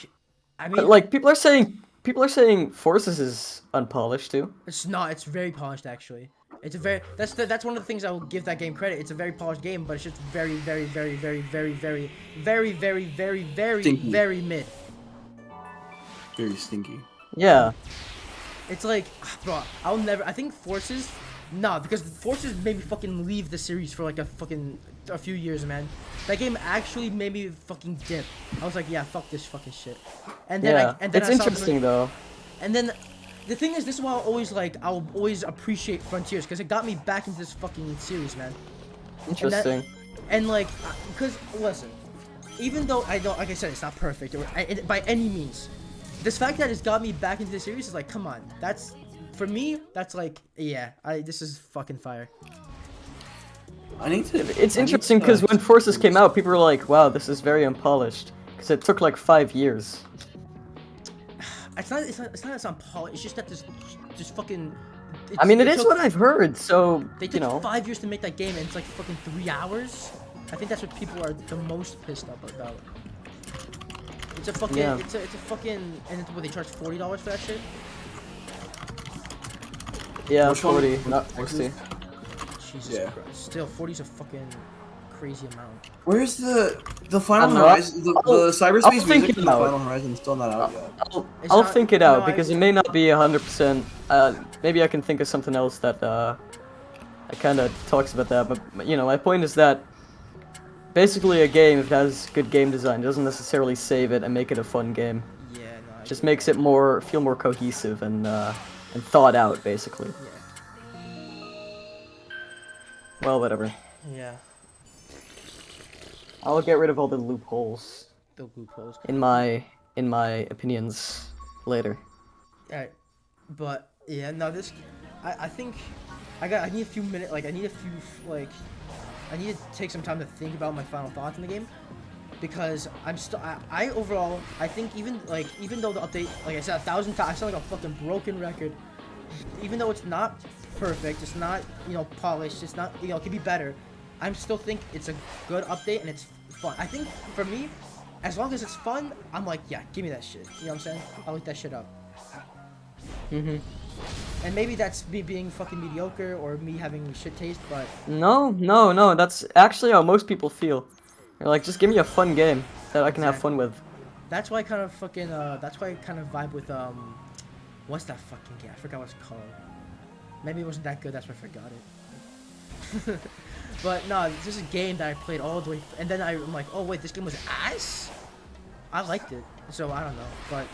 I mean, But like people are saying Forces is unpolished too. it's not. It's very polished actually. It's a very that's one of the things I will give that game credit. It's a very polished game, but it's just very Stinky. very mid. Very stinky. Yeah. It's like, bro, I'll never. I think Forces, nah, because Forces made me fucking leave the series for like a few years, man. That game actually made me fucking dip. I was like, yeah, fuck this fucking shit. And then Yeah. and then It's I saw interesting though. And then the thing is, this is why I'll always appreciate Frontiers, because it got me back into this fucking series, man. Interesting. And like, because listen, even though I don't, like I said, it's not perfect or by any means, this fact that it's got me back into the series is like, come on, that's for me. That's like, yeah, this is fucking fire. I need to. It's interesting because when Forces came out, people were like, "Wow, this is very unpolished," because it took like 5 years. It's not it's on Paul. It's just that this fucking. I mean, it is what I've heard. So they took 5 years to make that game, and it's like fucking 3 hours. I think that's what people are the most pissed up about. It's a fucking. Yeah. It's a fucking. And what, they charge $40 for that shit? Yeah, Which one? 40, not 60. Jesus Yeah. Christ. Still, 40's a fucking crazy amount. Where's the Final I don't know. Horizon? The I'll Cyberspace think music it for the out. Final Horizon is still not out yet. I'll not- think it out no, because it may not be 100%. Maybe I can think of something else that kind of talks about that. But you know, my point is that basically a game, if it has good game design, doesn't necessarily save it and make it a fun game. Yeah, no. Just makes it feel more cohesive and thought out, basically. Well, whatever. Yeah. I'll get rid of all the loopholes The loopholes. in my opinions later. Alright. But yeah, no, this. I think I need a few minutes. Like I need to take some time to think about my final thoughts in the game, because I'm still. I overall, I think even though the update, like I said 1,000 times, I sound like a fucking broken record. Even though it's not perfect, it's not polished, it's not it could be better. I still think it's a good update and it's fun. I think for me, as long as it's fun, I'm like, yeah, give me that shit. You know what I'm saying? I'll eat that shit up. Mhm. And maybe that's me being fucking mediocre or me having shit taste, but No. That's actually how most people feel. They're like, just give me a fun game that I can have fun with. that's why I kind of fucking that's why I kind of vibe with what's that fucking game? I forgot what it's called. Maybe it wasn't that good. That's why I forgot it. But no, this is a game that I played all the way, and then I'm like, oh wait, this game was ass. I liked it, so I don't know, but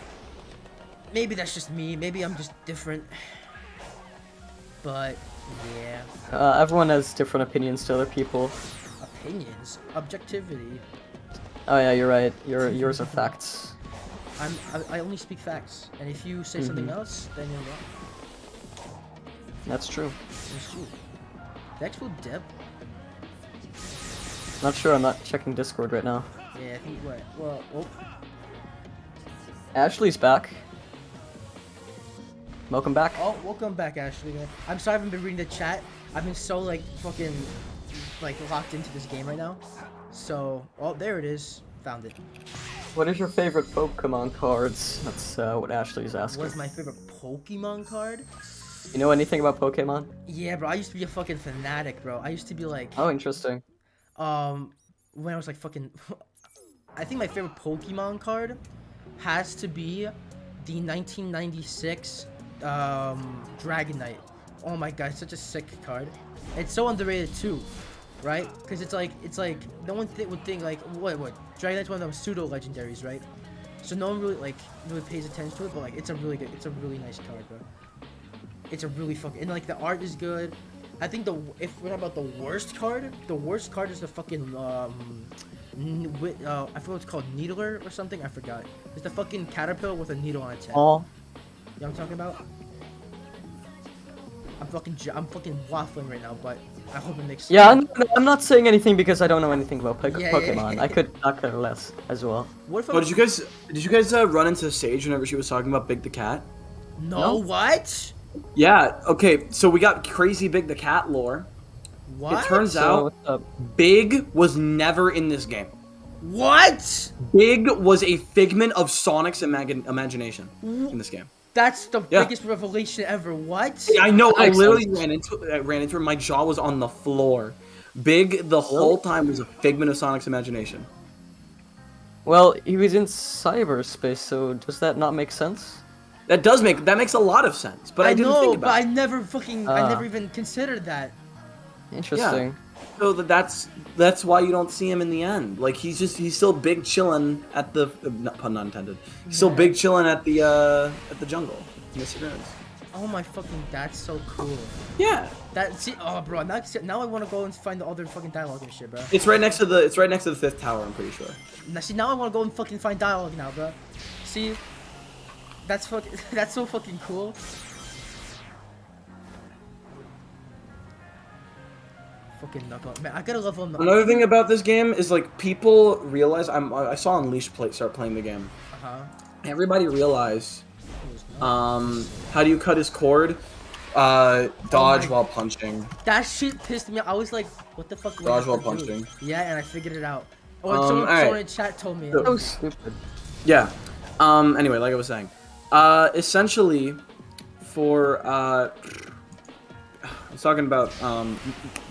maybe that's just me. Maybe I'm just different. But yeah, Everyone has different opinions to other people. opinions, objectivity. Oh yeah, you're right. Yours are facts. I only speak facts, and if you say something else, then you're wrong. That's true. It's true. The actual depth. Not sure. I'm not checking Discord right now. Yeah, I think what? Well, Ashley's back. Welcome back. oh, welcome back, Ashley. Man. I'm sorry I haven't been reading the chat. I've been so fucking locked into this game right now. So, oh, there it is. Found it. What is your favorite Pokemon cards? That's what Ashley's asking. What's my favorite Pokemon card? You know anything about Pokemon? Yeah, bro. I used to be a fucking fanatic, bro. I used to be like, Oh, interesting. when I was like fucking. I think my favorite Pokemon card has to be the 1996 Dragonite. Oh my god, it's such a sick card. It's so underrated too. right? Because it's like no one would think like what Dragon Knight's one of those pseudo legendaries, right? So no one really pays attention to it, but like it's a really nice card, bro. It's a really fucking, and like the art is good. I think if we're talking about the worst card is the fucking I forgot what it's called, Needler or something. I forgot. It's the fucking caterpillar with a needle on its head. Oh. You know what I'm talking about? I'm fucking waffling right now, but I hope it makes sense. Yeah, I'm not saying anything because I don't know anything about Yeah, Pokemon. yeah. I could not care less as well. What if Oh, did you guys run into Sage whenever she was talking about Big the Cat? No, what? Yeah. Okay. So we got crazy Big the Cat lore. What? It turns out Big was never in this game. What? Big was a figment of Sonic's imagination in this game. That's the biggest revelation ever. What? I know. I literally ran into it. My jaw was on the floor. Big the whole time was a figment of Sonic's imagination. Well, he was in cyberspace, so does that not make sense? That makes a lot of sense, but I didn't think about but it. I never even considered that. Interesting. Yeah. So that's why you don't see him in the end. Like he's still big chilling at the pun not intended. He's still big chilling at the jungle. Yes, it is. Oh my fucking, that's so cool. Yeah. Bro, now I want to go and find the other fucking dialogue and shit, bro. It's right next to the fifth tower. I'm pretty sure. Now I want to go and fucking find dialogue now, bro. See, that's so fucking cool. Fucking knuckle, man. I gotta level him up. Another thing about this game is like people realize I saw Unleash start playing the game. Everybody realized how do you cut his cord? Dodge while punching. That shit pissed me off. I was like, what the fuck? Dodge while punching. Yeah, and I figured it out. Oh, someone in chat told me. So stupid. Yeah. Anyway, like I was saying, essentially, for I was talking about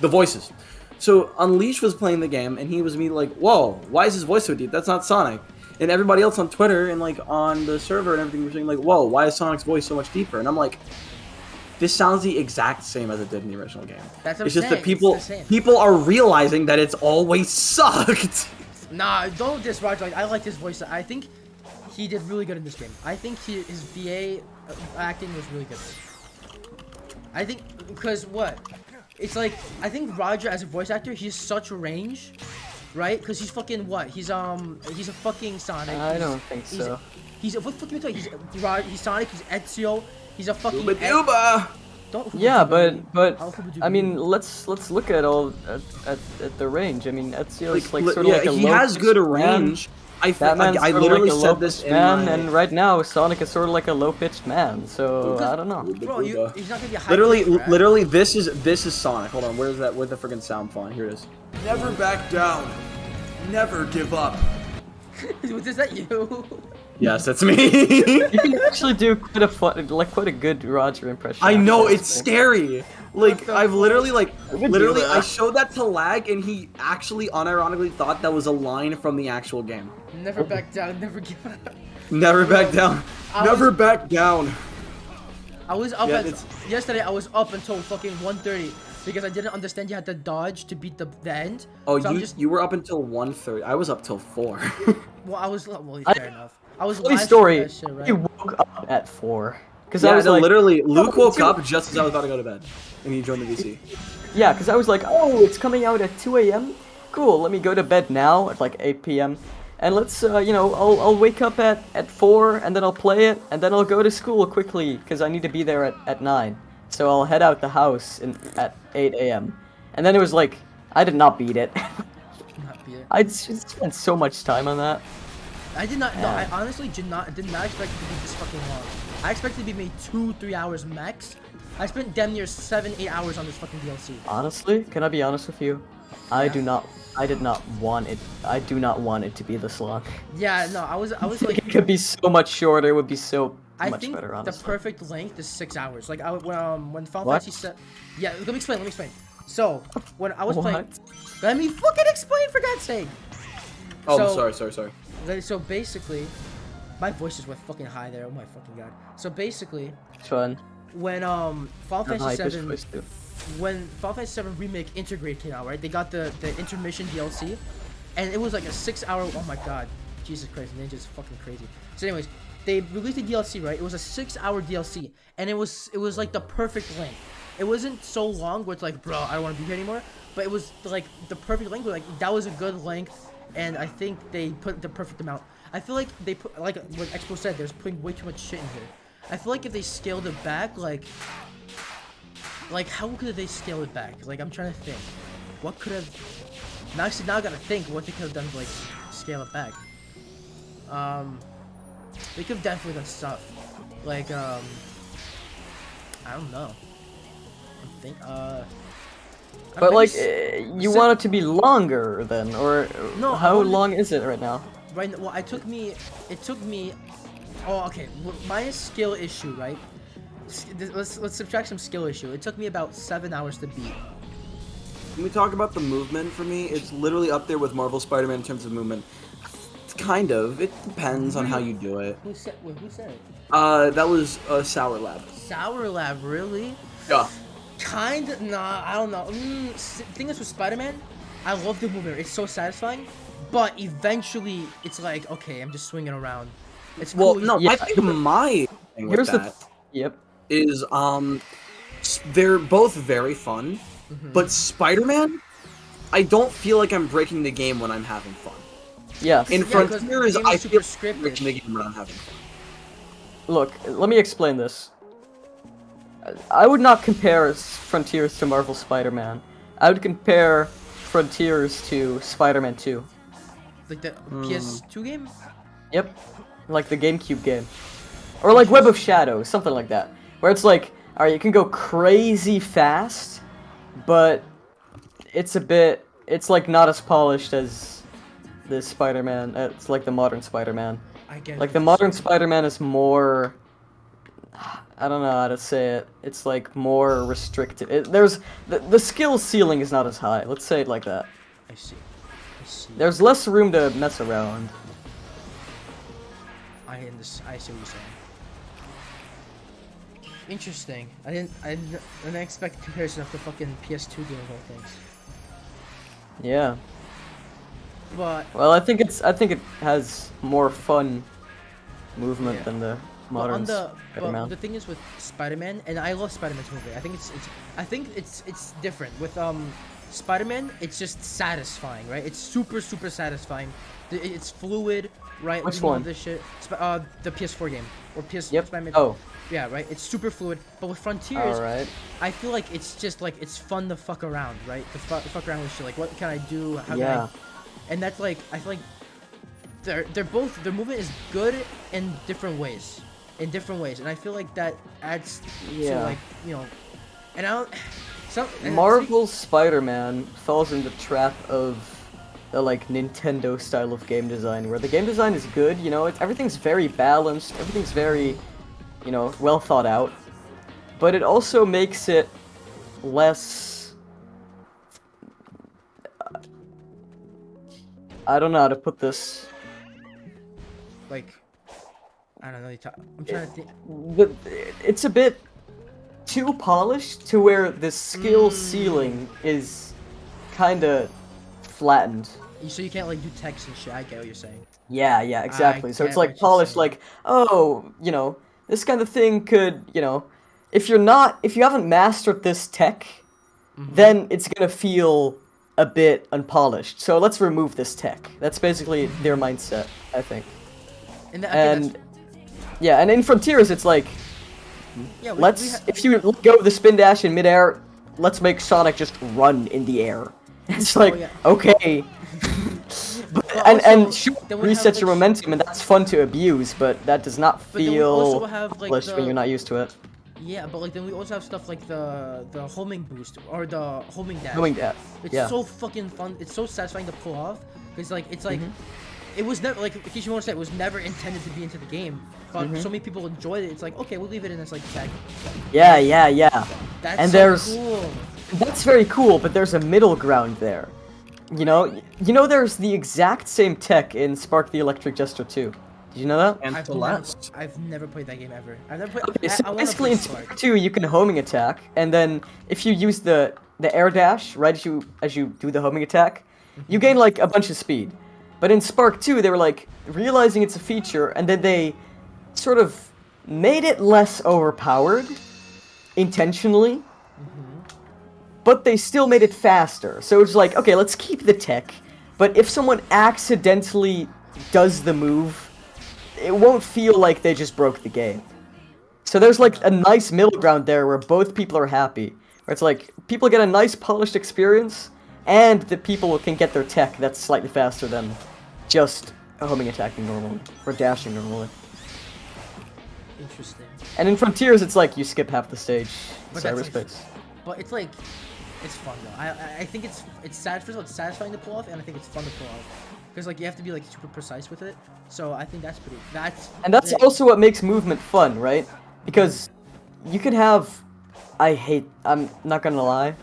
the voices. So Unleash was playing the game, and he was immediately like, "Whoa, why is his voice so deep? That's not Sonic." And everybody else on Twitter and like on the server and everything was saying like, "Whoa, why is Sonic's voice so much deeper?" And I'm like, this sounds the exact same as it did in the original game. That's what it's I'm just saying. that people are realizing that it's always sucked. Nah, don't diss Roger. Like, I like his voice. I think he did really good in this game. I think his VA acting was really good. I think because it's like I think Roger as a voice actor, he's such range, right? Because he's fucking what? He's a fucking Sonic. I don't think so. He's what fucking talking? He's Sonic. He's Ezio. He's a fucking. Yeah, but I mean, let's look at at the range. I mean, Ezio's like sort of like a he has good range. I literally said this in and right now Sonic is sort of like a low-pitched man. So I don't know. Bro, he's not gonna be a high literally, this is Sonic. Hold on, where's the freaking sound font? Here it is. Never back down. Never give up. Is that you? Yes, that's me. You can actually do quite a good Roger impression. I know, it's scary. Like I've literally I showed that to Lag and he actually unironically thought that was a line from the actual game. Never back down, never give up. Never back down. Never back down. I was up yesterday. I was up until fucking 1:30 because I didn't understand you had to dodge to beat the end. Oh, so you were up until 1:30. I was up till 4. Well, I was fair enough. I was funny story. That shit, right? You woke up at 4. Because I was like, literally, Luke woke up just as I was about to go to bed, and he joined the VC. Yeah, because I was like, oh, it's coming out at 2 a.m. Cool. Let me go to bed now at like 8 p.m. And let's, I'll wake up at 4, and then I'll play it, and then I'll go to school quickly because I need to be there at 9. So I'll head out the house at 8 a.m. And then it was like, I did not beat it. I just spent so much time on that. I did not. Yeah. No, I honestly did not expect it to be this fucking long. I expected it to be maybe 2-3 hours max. I spent damn near 7-8 hours on this fucking DLC. Honestly, can I be honest with you? Yeah. I do not want it. I do not want it to be this long. Yeah, no, I was like, it could be so much shorter. It would be so much better. Honestly, the perfect length is 6 hours. Like when Final Fantasy said, yeah, let me explain. So when I was playing, let me fucking explain for God's sake. Oh, so, sorry. So basically, my voice is fucking high there. Oh my fucking god. So basically, which one? When Final Fantasy 7, when Final Fantasy 7 Remake Integrate came out, right? They got the intermission DLC, and it was like a 6-hour. Oh my god, Jesus Christ, Ninja's fucking crazy. So, anyways, they released the DLC, right? It was a 6-hour DLC, and it was like the perfect length. It wasn't so long where it's like, bro, I don't want to be here anymore. But it was like the perfect length. Where, like that was a good length, and I think they put the perfect amount. I feel like they put, like what Expo said, they're putting way too much shit in here. I feel like if they scaled it back, like how could they scale it back? Like I'm trying to think, what could have? Now I gotta think what they could have done to like scale it back. They could have definitely done stuff, like I don't know. But like, you want it to be longer then, or no, how long is it right now? Right now, well, it took me. Oh, okay. My skill issue, right? Let's subtract some skill issue. It took me about 7 hours to beat. When we talk about the movement, for me, it's literally up there with Marvel Spider-Man in terms of movement. It's kind of. It depends on how you do it. Who said it? That was Sour Lab. Sour Lab, really? Yeah. Kinda. Nah, I don't know. Thing is with Spider-Man, I love the movement. It's so satisfying. But eventually, it's like, okay, I'm just swinging around. It's cool. Well, no, yeah. I think my thing with that yep. is they're both very fun, but Spider-Man, I don't feel like I'm breaking the game when I'm having fun. Yes. In Frontiers, I feel like scripted. I'm breaking the game when I'm having fun. Look, let me explain this. I would not compare Frontiers to Marvel Spider-Man. I would compare Frontiers to Spider-Man 2. Like the PS2 game? Yep. Like the GameCube game. Or like Web of Shadows, something like that. Where it's like, alright, you can go crazy fast, but it's like not as polished as the Spider-Man. It's like the modern Spider-Man. I get like the modern Spider-Man is more, I don't know how to say it. It's like more restricted. The skill ceiling is not as high. Let's say it like that. I see. There's less room to mess around. I see what you're saying. Interesting. I didn't expect a comparison of the fucking PS2 game of all things. Yeah. But well, I think it has more fun movement than the modern Spider-Man. But the thing is with Spider-Man, and I love Spider-Man's movie. I think it's different with Spider-Man. It's just satisfying, right? It's super satisfying. It's fluid, right? Which one? This shit. The PS4 game or PS. Yep. Spider-Man. Oh. Yeah, right. It's super fluid. But with Frontiers, Alright. I feel like it's just like it's fun to fuck around, right? To fuck around with shit. Like, what can I do? How can I? And that's like I feel like they're both their movement is good in different ways. And I feel like that adds to like, you know, and I don't Marvel Spider-Man falls in the trap of the like Nintendo style of game design, where the game design is good, you know, everything's very balanced, everything's very, you know, well thought out, but it also makes it less, I don't know how to put this. Like, I don't know. I'm trying to think. It's a bit too polished to where the skill ceiling is kind of flattened. So you can't like do text and shit. I get what you're saying. Yeah, exactly. So it's like polished, like, oh, you know, this kind of thing could, you know, if you haven't mastered this tech, then it's gonna feel a bit unpolished. So let's remove this tech. That's basically their mindset, I think. And yeah, and in Frontiers, it's like, if you let go of the spin dash in midair, let's make Sonic just run in the air. It's like, okay. and sure, resets your momentum, and that's fun to abuse, but that does not feel polished when you're not used to it. Yeah, but like then we also have stuff like the homing boost or the homing dash. Homing dash. It's so fucking fun. It's so satisfying to pull off because like it's like it was never like Kishimoto said, it was never intended to be into the game, but so many people enjoyed it. It's like, okay, we'll leave it in this like tag. Yeah. That's and so cool. That's very cool, but there's a middle ground there. You know, there's the exact same tech in Spark the Electric Jester 2. Did you know that? And I've Celeste. I've never played that game ever. I've never played. Okay, so I wanna basically play in Spark. Spark 2 you can homing attack, and then if you use the air dash right as you do the homing attack, you gain like a bunch of speed. But in Spark 2 they were like realizing it's a feature, and then they sort of made it less overpowered intentionally. But they still made it faster. So it's like, okay, let's keep the tech, but if someone accidentally does the move, it won't feel like they just broke the game. So there's like a nice middle ground there where both people are happy. Where it's like, people get a nice polished experience, and the people can get their tech that's slightly faster than just homing attacking normally, or dashing normally. Interesting. And in Frontiers, it's like you skip half the stage, But that's Cyberspace. like, but it's like, it's fun though. I think it's sad. First of all, it's satisfying to pull off, and I think it's fun to pull off. Because like you have to be like super precise with it. So I think that's pretty. And that's also what makes movement fun, right? Because you can have. I'm not gonna lie.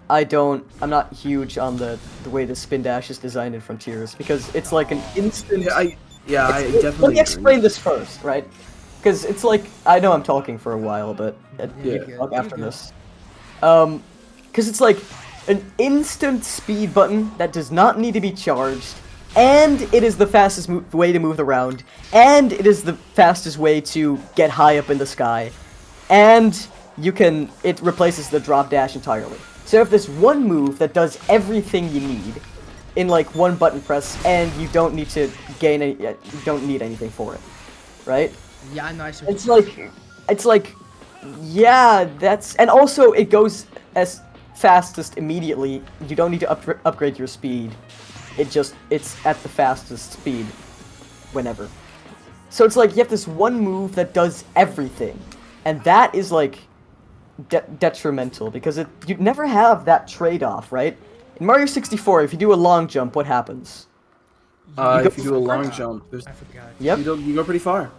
I'm not huge on the way the spin dash is designed in Frontiers, because it's like an instant. I definitely. Let me explain this first, right? Because it's like, I know I'm talking for a while, but you can talk after this. Because it's like an instant speed button that does not need to be charged, and it is the fastest way to move around, and it is the fastest way to get high up in the sky, and it replaces the drop dash entirely. So if there's one move that does everything you need in like one button press, and you don't need to gain any, you don't need anything for it, right? Yeah, I know. It's like, yeah, and also it goes as fastest immediately. You don't need to upgrade your speed. It's at the fastest speed whenever. So it's like you have this one move that does everything, and that is like detrimental, because you never have that trade-off, right? In Mario 64, if you do a long jump, what happens? If you do a long jump, I forgot. Yep. You go pretty far.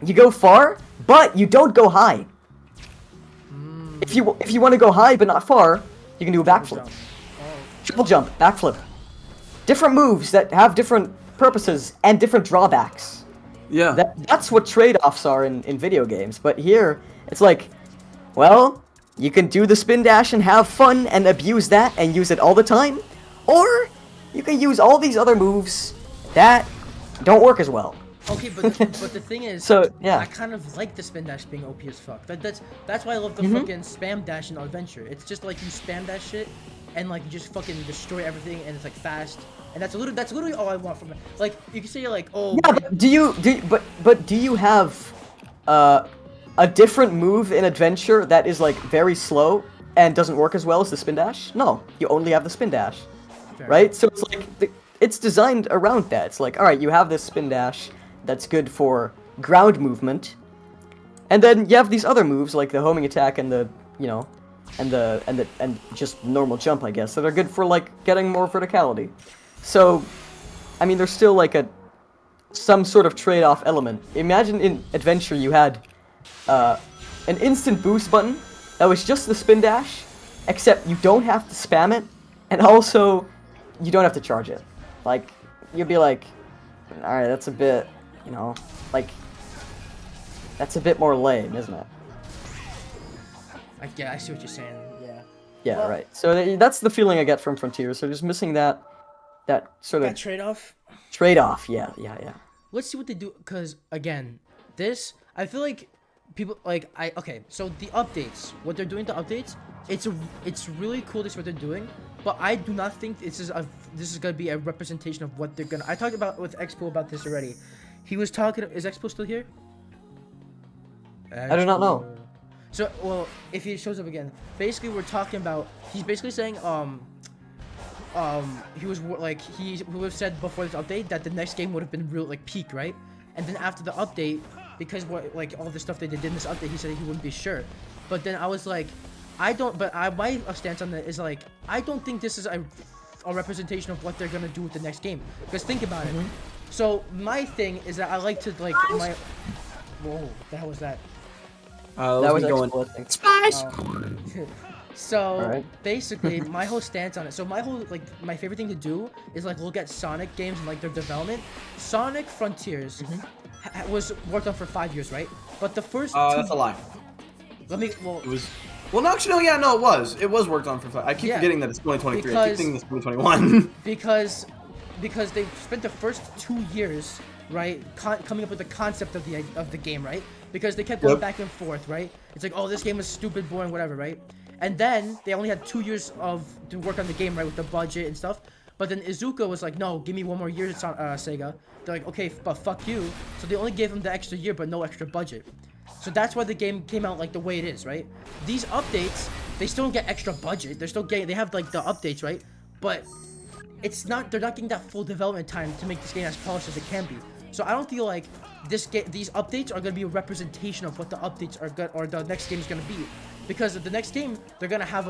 You go far, but you don't go high. If you want to go high but not far, you can do a backflip. Triple jump, backflip. Different moves that have different purposes and different drawbacks. Yeah. That's what trade-offs are in video games. But here, it's like, well, you can do the spin dash and have fun and abuse that and use it all the time, or you can use all these other moves that don't work as well. Okay, but the thing is, so yeah, I kind of like the spin dash being OP as fuck. That's why I love the fucking spam dash in Adventure. It's just like you spam that shit, and like you just fucking destroy everything, and it's like fast, and that's literally all I want from it. Like you can say like, oh. Yeah, but do you have a different move in Adventure that is like very slow and doesn't work as well as the spin dash? No, you only have the spin dash, right? So it's like it's designed around that. It's like, all right, you have this spin dash that's good for ground movement, and then you have these other moves like the homing attack and the and just normal jump, I guess, that are good for like getting more verticality. So, I mean, there's still like some sort of trade-off element. Imagine in Adventure you had an instant boost button that was just the spin dash, except you don't have to spam it, and also you don't have to charge it. Like, you'd be like, alright, that's a bit, like, that's a bit more lame, isn't it? I see what you're saying, yeah. Yeah, well, right. So that's the feeling I get from Frontiers, so just missing that sort of... That trade-off? Trade-off, yeah. Let's see what they do, because, again, I feel like people, like, okay, so the updates, what they're doing to updates, it's really cool this is what they're doing, but I do not think this is gonna be a representation of what they're gonna. I talked about with Expo about this already. He was talking. Is Expo still here? I do not know. So, well, if he shows up again, basically we're talking about. He's basically saying he was like he would have said before this update that the next game would have been real like peak, right? And then after the update, because what all the stuff they did in this update, he said he wouldn't be sure. But then I was like, my stance on that is like, I don't think this is a representation of what they're gonna do with the next game. Because think about it. So my thing is that I like to like my. Whoa, the hell was that? That was going. Expo, Spice. So Alright. basically, my whole stance on it. So my favorite thing to do is like look at Sonic games and like their development. Sonic Frontiers was worked on for 5 years, right? But the first That's a lie. Let me. Well, It was. Well, no, actually, no, yeah, no, it was. It was worked on for 5. I keep Yeah. forgetting that it's 2023. I keep Because- thinking it's 2021. because they spent the first 2 years, right, coming up with the concept of the game, right? Because they kept going Yep. back and forth, right? It's like, oh, this game is stupid, boring, whatever, right? And then they only had 2 years to work on the game, right, with the budget and stuff. But then Izuka was like, no, give me 1 more year, Sega. They're like, okay, but fuck you. So they only gave him the extra year, but no extra budget. So that's why the game came out like the way it is, right? These updates, they still don't get extra budget. They're still getting, they have like the updates, right? But it's not, they're not getting that full development time to make this game as polished as it can be. So I don't feel like these updates are gonna be a representation of what the updates are good, or the next game is gonna be. Because the next game, they're gonna have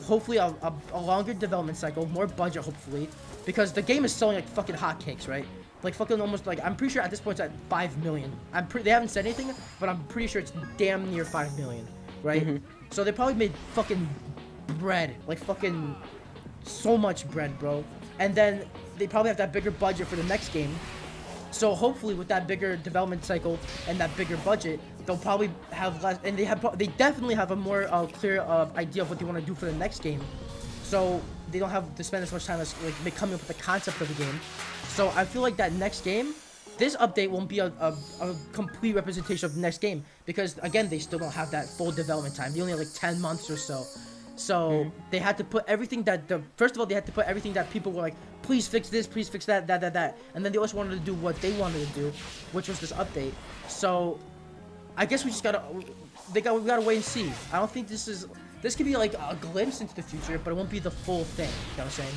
hopefully a longer development cycle, more budget hopefully, because the game is selling like fucking hotcakes, right? Like fucking almost like, I'm pretty sure at this point it's at 5 million. They haven't said anything, but I'm pretty sure it's damn near 5 million, right? So they probably made fucking bread, like fucking so much bread, bro. And then they probably have that bigger budget for the next game. So hopefully with that bigger development cycle and that bigger budget, they'll probably have less, and they definitely have a more clear idea of what they want to do for the next game. So they don't have to spend as much time as like coming up with the concept of the game. So I feel like that next game, this update won't be a complete representation of the next game, because again, they still don't have that full development time. They only have like 10 months or so. So they had to put everything that first of all, they had to put everything that people were like, please fix this, please fix that, and then they also wanted to do what they wanted to do, which was this update. So I guess we gotta wait and see. I don't think this could be like a glimpse into the future, but it won't be the full thing. You know what I'm saying?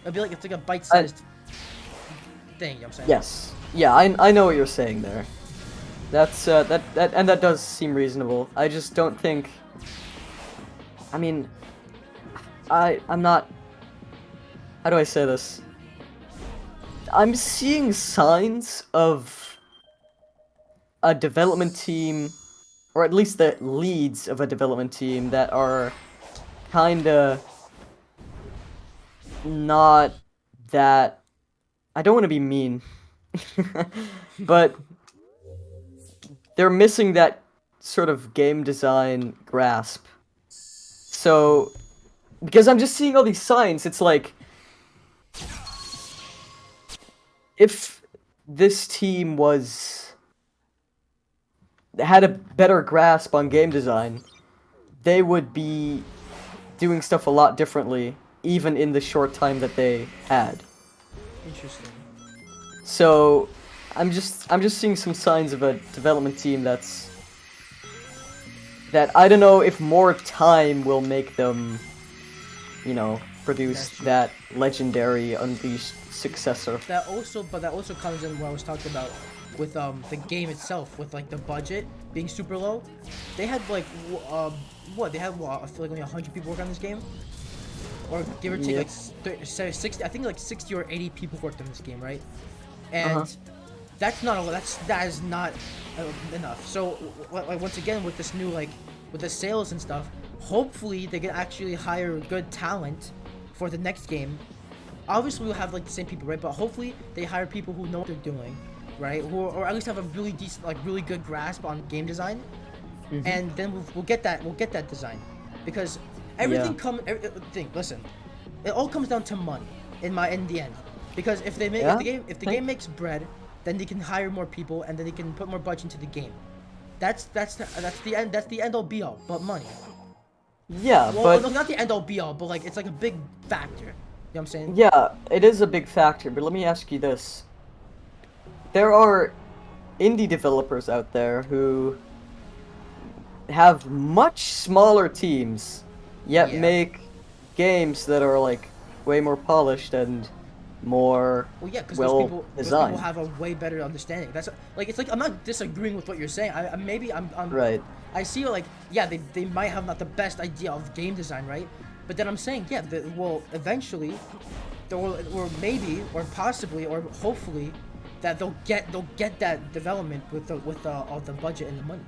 It'll be like, it's like a bite-sized thing. You know what I'm saying? Yes. Yeah, I know what you're saying there. That's that does seem reasonable. I just don't think. I mean, I'm not. How do I say this? I'm seeing signs of a development team, or at least the leads of a development team, that are kinda not that. I don't want to be mean, but they're missing that sort of game design grasp. So, because I'm just seeing all these signs, it's like, if this team had a better grasp on game design, they would be doing stuff a lot differently, even in the short time that they had. Interesting. So, I'm just seeing some signs of a development team that I don't know if more time will make them, you know, produce that legendary Unleashed successor. That also comes in what I was talking about with the game itself, with like the budget being super low. They had like they had I feel like only 100 people work on this game, or give or take like 60. I think like 60 or 80 people worked on this game, right? And that's not that is not enough. So like once again with this new with the sales and stuff, hopefully they can actually hire good talent for the next game. Obviously we'll have like the same people, right? But hopefully they hire people who know what they're doing, right? Or at least have a really decent, like really good grasp on game design. And then we'll get that design, because everything listen, it all comes down to money in the end. Because if they make if the game makes bread, then they can hire more people and then they can put more budget into the game. That's the end all be all, but money. Yeah, well, but no, not the end all be all, but like it's like a big factor. You know what I'm saying? Yeah, it is a big factor, but let me ask you this. There are indie developers out there who have much smaller teams, yet make games that are like way more polished and more because well those people have a way better understanding. That's like, it's like, I'm not disagreeing with what you're saying. I'm right. I see like, yeah, they might have not the best idea of game design, right? But then I'm saying, yeah, well, eventually, or maybe, or possibly, or hopefully, that they'll get that development with all the budget and the money.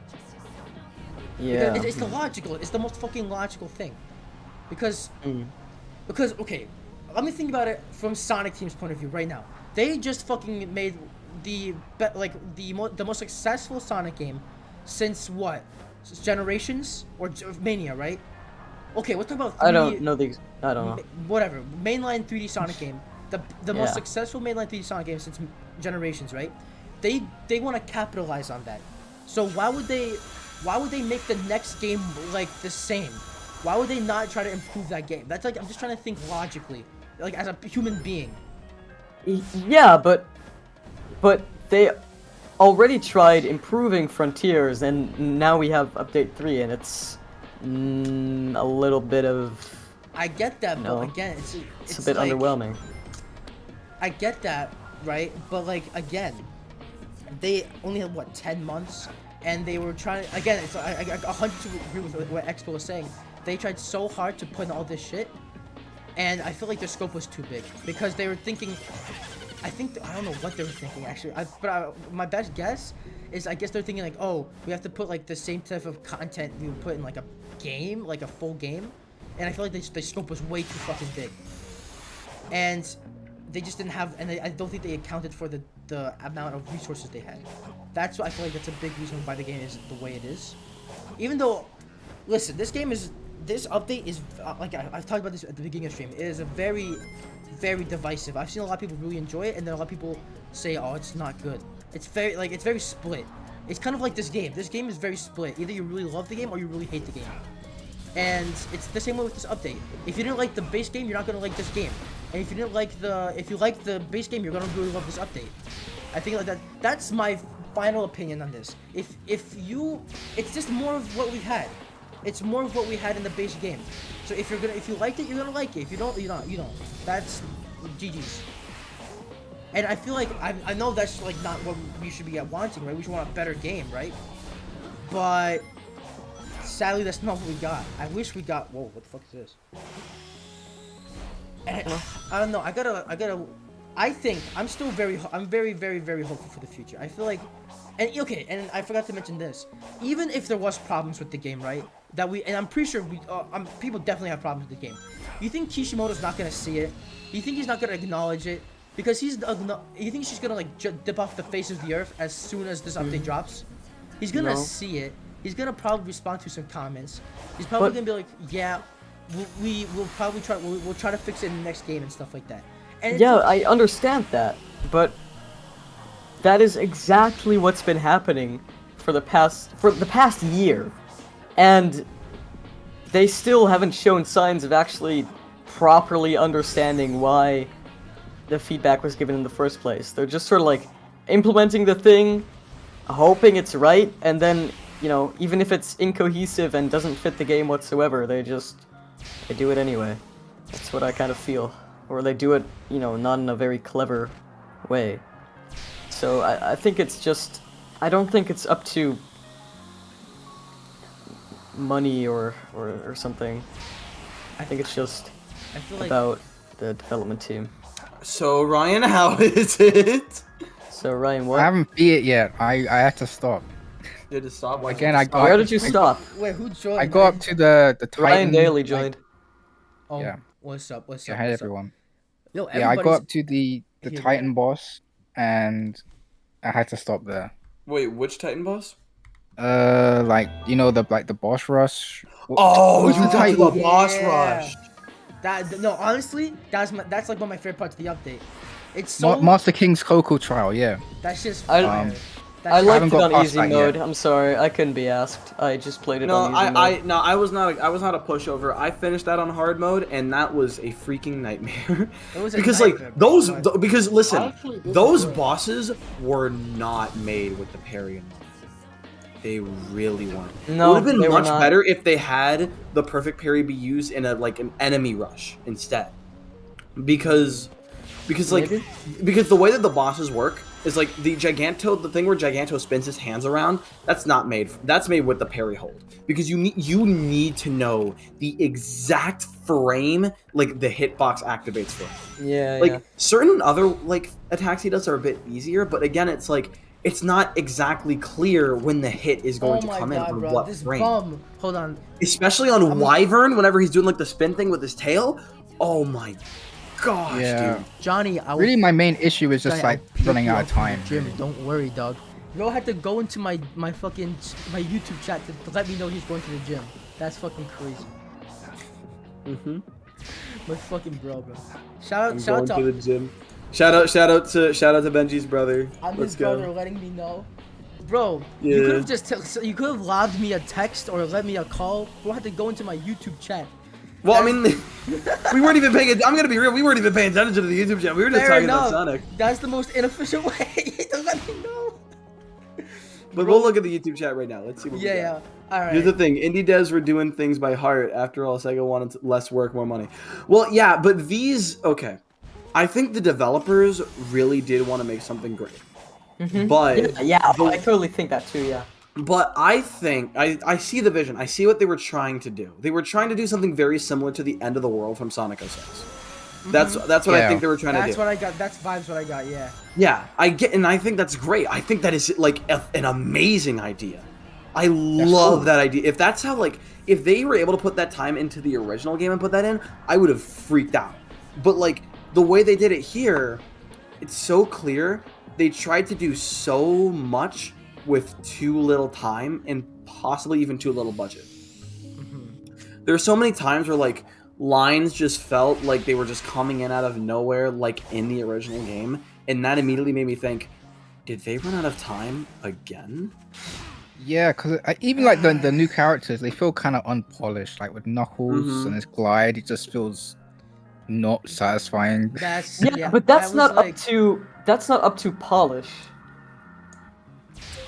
Yeah. Because it's the most fucking logical thing. because okay, let me think about it from Sonic Team's point of view right now. They just fucking made the most successful Sonic game since what? Generations or Mania, right? Okay, let's talk about. I don't know. Whatever, mainline 3D Sonic game, the most successful mainline 3D Sonic game since Generations, right? They want to capitalize on that. So why would they make the next game like the same? Why would they not try to improve that game? That's like, I'm just trying to think logically, like as a human being. Yeah, but they already tried improving Frontiers, and now we have update 3, and it's a little bit of. I get that, but again, it's a bit like, underwhelming. I get that, right? But like again, they only had what 10 months, and they were trying. Again, it's I 100% agree with what Expo was saying. They tried so hard to put in all this shit, and I feel like their scope was too big because they were thinking. I don't know what they were thinking actually. My best guess is I guess they're thinking like, oh, we have to put like the same type of content we would put in like a game, like a full game, and I feel like the scope was way too fucking big, and they just didn't have, and I don't think they accounted for the amount of resources they had. That's why I feel like that's a big reason why the game is the way it is. Even though, listen, this update is like I've talked about this at the beginning of the stream. It is a very divisive. I've seen a lot of people really enjoy it, and then a lot of people say, "Oh, it's not good." It's very split. It's kind of like this game. This game is very split. Either you really love the game or you really hate the game. And it's the same way with this update. If you didn't like the base game, you're not gonna like this game. And if you like the base game, you're gonna really love this update. I think like that's my final opinion on this. It's just more of what we had. It's more of what we had in the base game. So if you liked it, you're gonna like it. If you don't, you don't. That's GG's. And I feel like I know that's like not what we should be wanting, right? We should want a better game, right? But sadly, that's not what we got. I wish we got. Whoa, what the fuck is this? And I don't know. I think I'm very hopeful for the future. I feel like, and I forgot to mention this. Even if there was problems with the game, right? And I'm pretty sure people definitely have problems with the game. You think Kishimoto's not gonna see it? You think he's not gonna acknowledge it? Because you think he's just gonna like dip off the face of the earth as soon as this update drops? He's gonna see it. He's gonna probably respond to some comments. He's probably gonna be like, yeah, we'll probably try. We'll try to fix it in the next game and stuff like that. And yeah, I understand that, but that is exactly what's been happening for the past year, and they still haven't shown signs of actually properly understanding why the feedback was given in the first place. They're just sort of like implementing the thing, hoping it's right, and then, even if it's incohesive and doesn't fit the game whatsoever, they do it anyway. That's what I kind of feel. Or they do it, not in a very clever way. So I think it's just, I don't think it's up to money or something. I think it's just about the development team. So Ryan, how is it? So Ryan, what? I haven't beat it yet. I had to stop. You had to stop? Why Again, Where did you stop? Wait, who joined? I got up to the Titan. Ryan Daly joined. Oh, yeah. What's up? Yeah, hey everyone. Yo, yeah, I got up to the Titan boss, and I had to stop there. Wait, which Titan boss? The boss rush. Oh, you got to the boss rush. Honestly, that's like one of my favorite parts of the update. It's so Master King's Coco trial, yeah. That's just I liked it on easy mode. I'm sorry, I couldn't be asked. I just played it on easy mode. I was not a pushover. I finished that on hard mode, and that was a freaking nightmare. It was because those bosses were not made with the parry in mind. They really weren't. No, it would have been much better if they had the perfect parry be used in an enemy rush instead. Because the way that the bosses work is like the thing where Giganto spins his hands around, that's made with the parry hold. Because you need to know the exact frame like the hitbox activates for. Yeah. Certain other attacks he does are a bit easier, but again it's like it's not exactly clear when the hit is going to come in on bro. what This frame. bum. Hold on. Especially on Wyvern, whenever he's doing like the spin thing with his tail. Oh my gosh, dude. Johnny, Really, my main issue is just like running out of time. Jim, don't worry, dog. Bro had to go into my fucking my YouTube chat to let me know he's going to the gym. That's fucking crazy. My fucking bro. Shout out to the gym. Shout out to Benji's brother. I'm Let's his go. brother letting me know. Bro, Yeah. you could have just you could have lobbed me a text or let me a call. Bro had to go into my YouTube chat. Well, I mean, we weren't even paying. I'm gonna be real. We weren't even paying attention to the YouTube chat. We were just talking about Sonic. That's the most inefficient way to let me know. But we'll look at the YouTube chat right now. Let's see what we got. Yeah. All right. Here's the thing. Indie devs were doing things by heart. After all, Sega wanted less work, more money. Well, yeah, but these... Okay. I think the developers really did want to make something great. But... Yeah, I totally think that too, yeah. But I think... I see the vision. I see what they were trying to do. They were trying to do something very similar to the end of the world from Sonic 06. That's what I think they were trying to do. That's what I got. That's vibes what I got, yeah. Yeah, I get, and I think that's great. I think that is like an amazing idea. I love that idea. If that's how, like, if they were able to put that time into the original game and put that in, I would have freaked out. But like the way they did it here, it's so clear. They tried to do so much with too little time and possibly even too little budget. There's so many times where like lines just felt like they were just coming in out of nowhere, like in the original game, and that immediately made me think, did they run out of time again? Yeah, because even like the new characters, they feel kind of unpolished. Like with Knuckles and his glide, it just feels not satisfying. That's but that's not up to polish.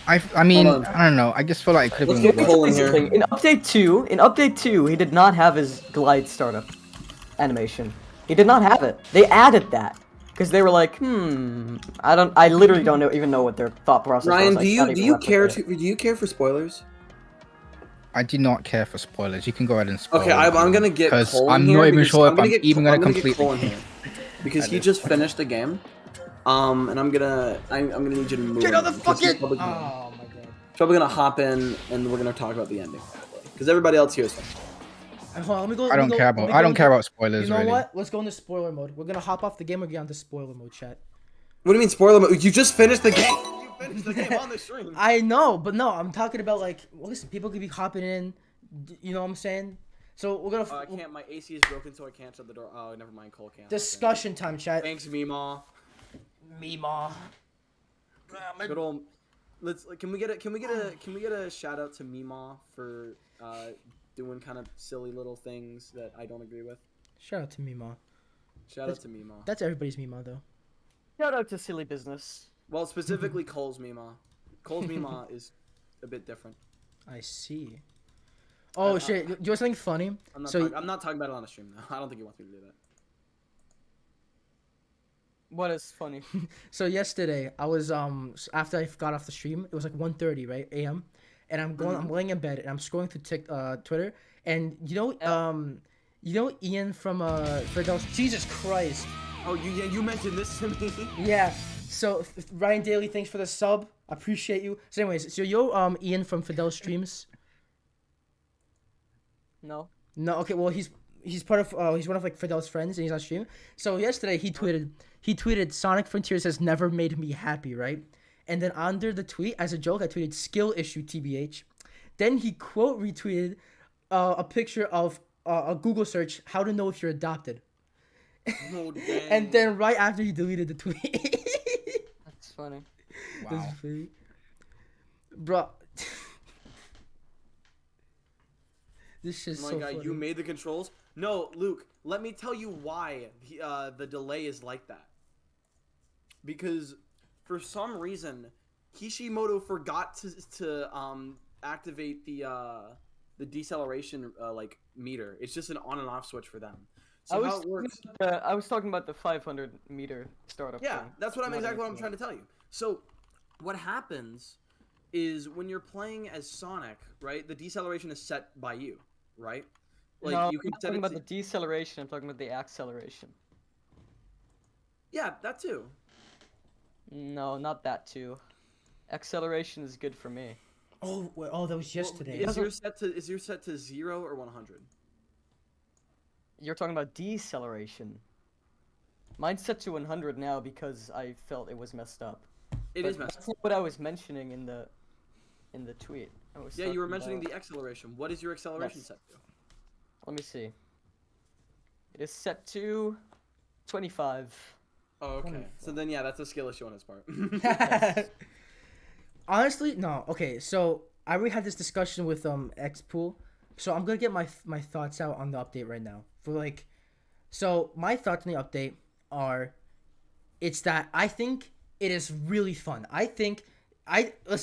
I mean, I don't know. I just feel like it could have been worse. In update 2, he did not have his glide startup animation. He did not have it. They added that because they were like, I literally don't even know what their thought process Ryan, was. do you care for spoilers? I do not care for spoilers. You can go ahead and spoil. Okay, I'm gonna get because Cole I'm here not even because sure if I'm get even Cole- gonna I'm get complete Cole the in game. here because he just finished the game. And I'm gonna need you to move. Get on the fucking. Probably, Oh my god. probably gonna hop in and we're gonna talk about the ending because everybody else here is fine. Hold on, let me go. I don't care about spoilers. You know really. what? Let's go into spoiler mode. We're gonna hop off the game and get onto spoiler mode, chat. What do you mean spoiler mode? You just finished the game. You finished the game on the stream. I know, but no, I'm talking about like, well, listen, people could be hopping in. You know what I'm saying? So we're gonna. I can't. My AC is broken, so I can't shut the door. Oh, never mind. Cole can't. Discussion time, chat. Thanks, Meemaw. Meemaw. Good old. Can we get a shout out to Meemaw for doing kind of silly little things that I don't agree with? Shout out to Meemaw. Shout out to Meemaw. That's everybody's Meemaw though. Shout out to silly business. Well, specifically Cole's Meemaw. Cole's Meemaw is a bit different. I see. Oh shit! Do you want something funny? I'm not talking about it on the stream now. I don't think he wants me to do that. What is funny? So yesterday I was after I got off the stream, it was like 1:30 right a.m. and I'm laying in bed and I'm scrolling through Twitter and you know Ian from Fidel's Jesus Christ. Oh, you mentioned this to me. Yeah. So Ryan Daly, thanks for the sub. Appreciate you. So anyways, so Ian from Fidel Streams. No. No. Okay. Well, he's part of he's one of like Fidel's friends and he's on stream. So yesterday he tweeted Sonic Frontiers has never made me happy, right? And then under the tweet, as a joke, I tweeted skill issue TBH. Then he quote retweeted a picture of a Google search how to know if you're adopted. Oh, dang. And then right after he deleted the tweet. That's funny. Wow. That's funny. Bro. This shit's so funny. You made the controls? No, Luke, let me tell you why the delay is like that. Because for some reason, Kishimoto forgot to activate the deceleration meter. It's just an on and off switch for them. So how it works? I was talking about the 500 meter startup. Yeah, thing. that's exactly what I'm trying to tell you. So what happens is when you're playing as Sonic, right? The deceleration is set by you, right? Like No, you can I'm set talking it about the deceleration. I'm talking about the acceleration. Yeah, that too. No, not that too. Acceleration is good for me. Oh, that was yesterday. Is your set to 0 or 100? You're talking about deceleration. Mine's set to 100 now because I felt it was messed up. It is messed up. That's not what I was mentioning in the tweet. Yeah, you were mentioning the acceleration. What is your acceleration set to? Let me see. It is set to 25. Oh, okay. So then, yeah, that's a skill issue on his part. Honestly, no. Okay, so I already had this discussion with Xpool, so I'm gonna get my thoughts out on the update right now. So my thoughts on the update are, it's that I think it is really fun. Listen,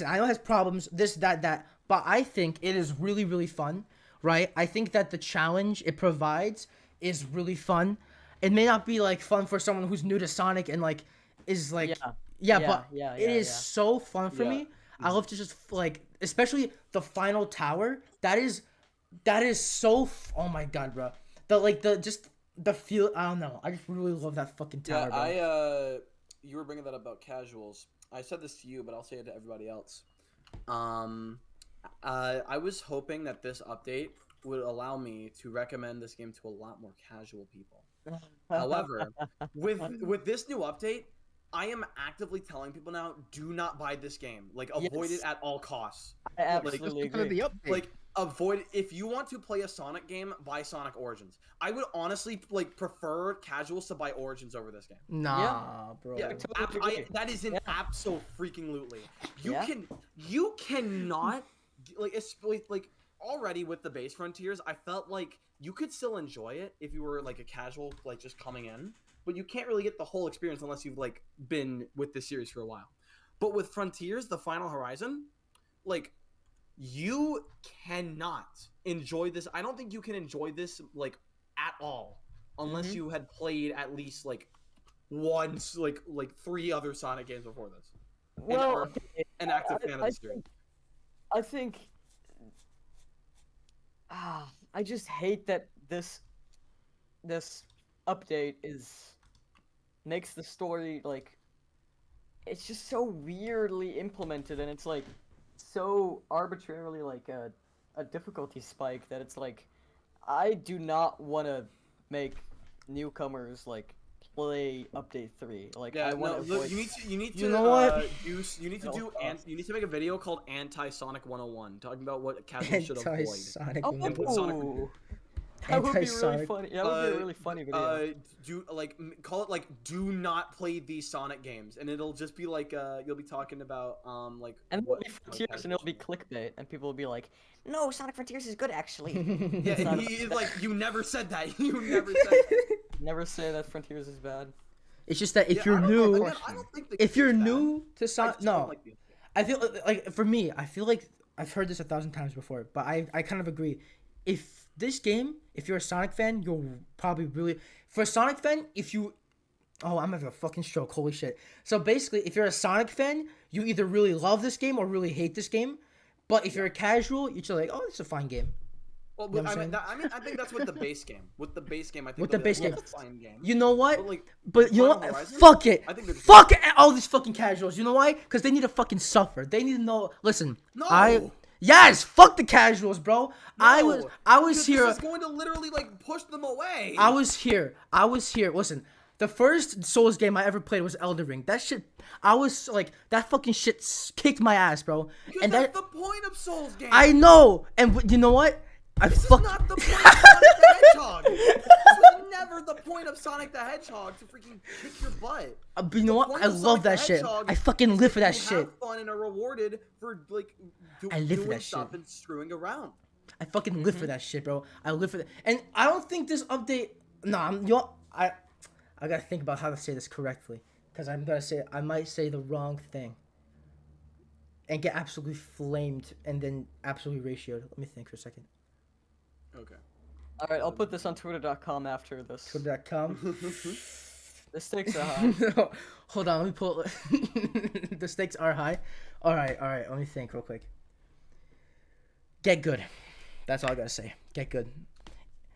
I know it has problems, this, that, but I think it is really, really fun, right? I think that the challenge it provides is really fun. It may not be like fun for someone who's new to Sonic and like is like it is so fun for me. I love to just like, especially the final tower. That is so oh my god, bro. The feel, I don't know. I just really love that fucking tower, bro. You were bringing that up about casuals. I said this to you, but I'll say it to everybody else. I was hoping that this update would allow me to recommend this game to a lot more casual people. However, with this new update, I am actively telling people now, do not buy this game. Like, avoid it at all costs. I absolutely agree. Like, avoid, if you want to play a Sonic game, buy Sonic Origins. I would honestly like prefer casuals to buy Origins over this game. Nah, bro. Yeah, that is an abso-freaking-lutely. You cannot like already with the base Frontiers, I felt like you could still enjoy it if you were like a casual, like just coming in, but you can't really get the whole experience unless you've like been with this series for a while. But with Frontiers, the Final Horizon, like, you cannot enjoy this. I don't think you can enjoy this like at all unless you had played at least like once, like 3 other Sonic games before this. Well, an active fan of the series. I think. I just hate that this update makes the story like, it's just so weirdly implemented, and it's like so arbitrarily like a difficulty spike that it's like, I do not want to make newcomers like play update 3. Like, yeah, I want to avoid... you need to you know what? You need to make a video called Anti-Sonic 101, talking about what casuals should avoid. Anti-Sonic 101. That would be really funny. That would be a really funny video. Call it like, do not play these Sonic games, and it'll just be like you'll be talking about like. And it'll be Frontiers, and it'll be clickbait, and people will be like, "No, Sonic Frontiers is good, actually." Yeah, he's like, you never said that. You never said that. Never say that Frontiers is bad. It's just that if you're new, if you're new to Sonic, no, I feel like for me, I feel like I've heard this 1,000 times before, but I kind of agree. If this game, if you're a Sonic fan, you'll probably really... For a Sonic fan, Oh, I'm having a fucking stroke, holy shit. So basically, if you're a Sonic fan, you either really love this game or really hate this game. But if you're a casual, you're just like, oh, it's a fine game. Well, you know I think that's with the base game. With the base game, I think with the base game, it's a fine game. You know what? But you know what? Fuck it. Fuck it. All these fucking casuals. You know why? Because they need to fucking suffer. They need to know. Listen, Yes, fuck the casuals, bro. No, I was here. This is going to literally like push them away. I was here. Listen, the first Souls game I ever played was Elden Ring. That shit, I was like, that fucking shit kicked my ass, bro. Because and that's the point of Souls games. I know, and you know what? This is not the point of Sonic the Hedgehog. This was never the point of Sonic the Hedgehog, to freaking kick your butt. But you know what? I love that shit. I fucking live for that shit. Have fun and are rewarded for like doing stuff and screwing around. I fucking live for that shit, bro. I live for that. And I don't think this update. No, I gotta think about how to say this correctly, because I might say the wrong thing and get absolutely flamed and then absolutely ratioed. Let me think for a second. Okay. All right, I'll put this on Twitter.com after this. Twitter.com. The stakes are high. No, hold on, let me pull. The stakes are high. All right. Let me think real quick. Get good. That's all I gotta say. Get good.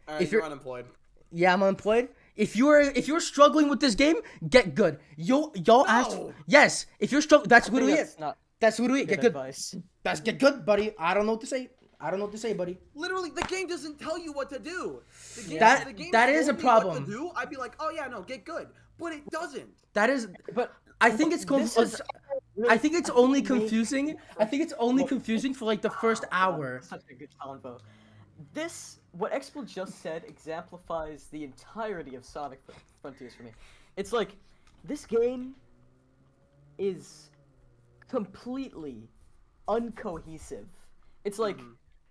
All right, if you're unemployed. Yeah, I'm unemployed. If you're struggling with this game, get good. Y'all asked. Yes, if you're struggling, that's literally it. That's literally Good get good. advice. That's get good, buddy. I don't know what to say. I don't know what to say, buddy. Literally, the game doesn't tell you what to do. The game, That- the game that is a told me what problem. to do, I'd be like, oh yeah, no, get good. But it doesn't. That is. But I think it's this is I think it's only really- confusing. I think it's only confusing for like the first hour. Such a good convo. What Expo just said exemplifies the entirety of Sonic Frontiers for me. It's like, this game is completely uncohesive. It's like,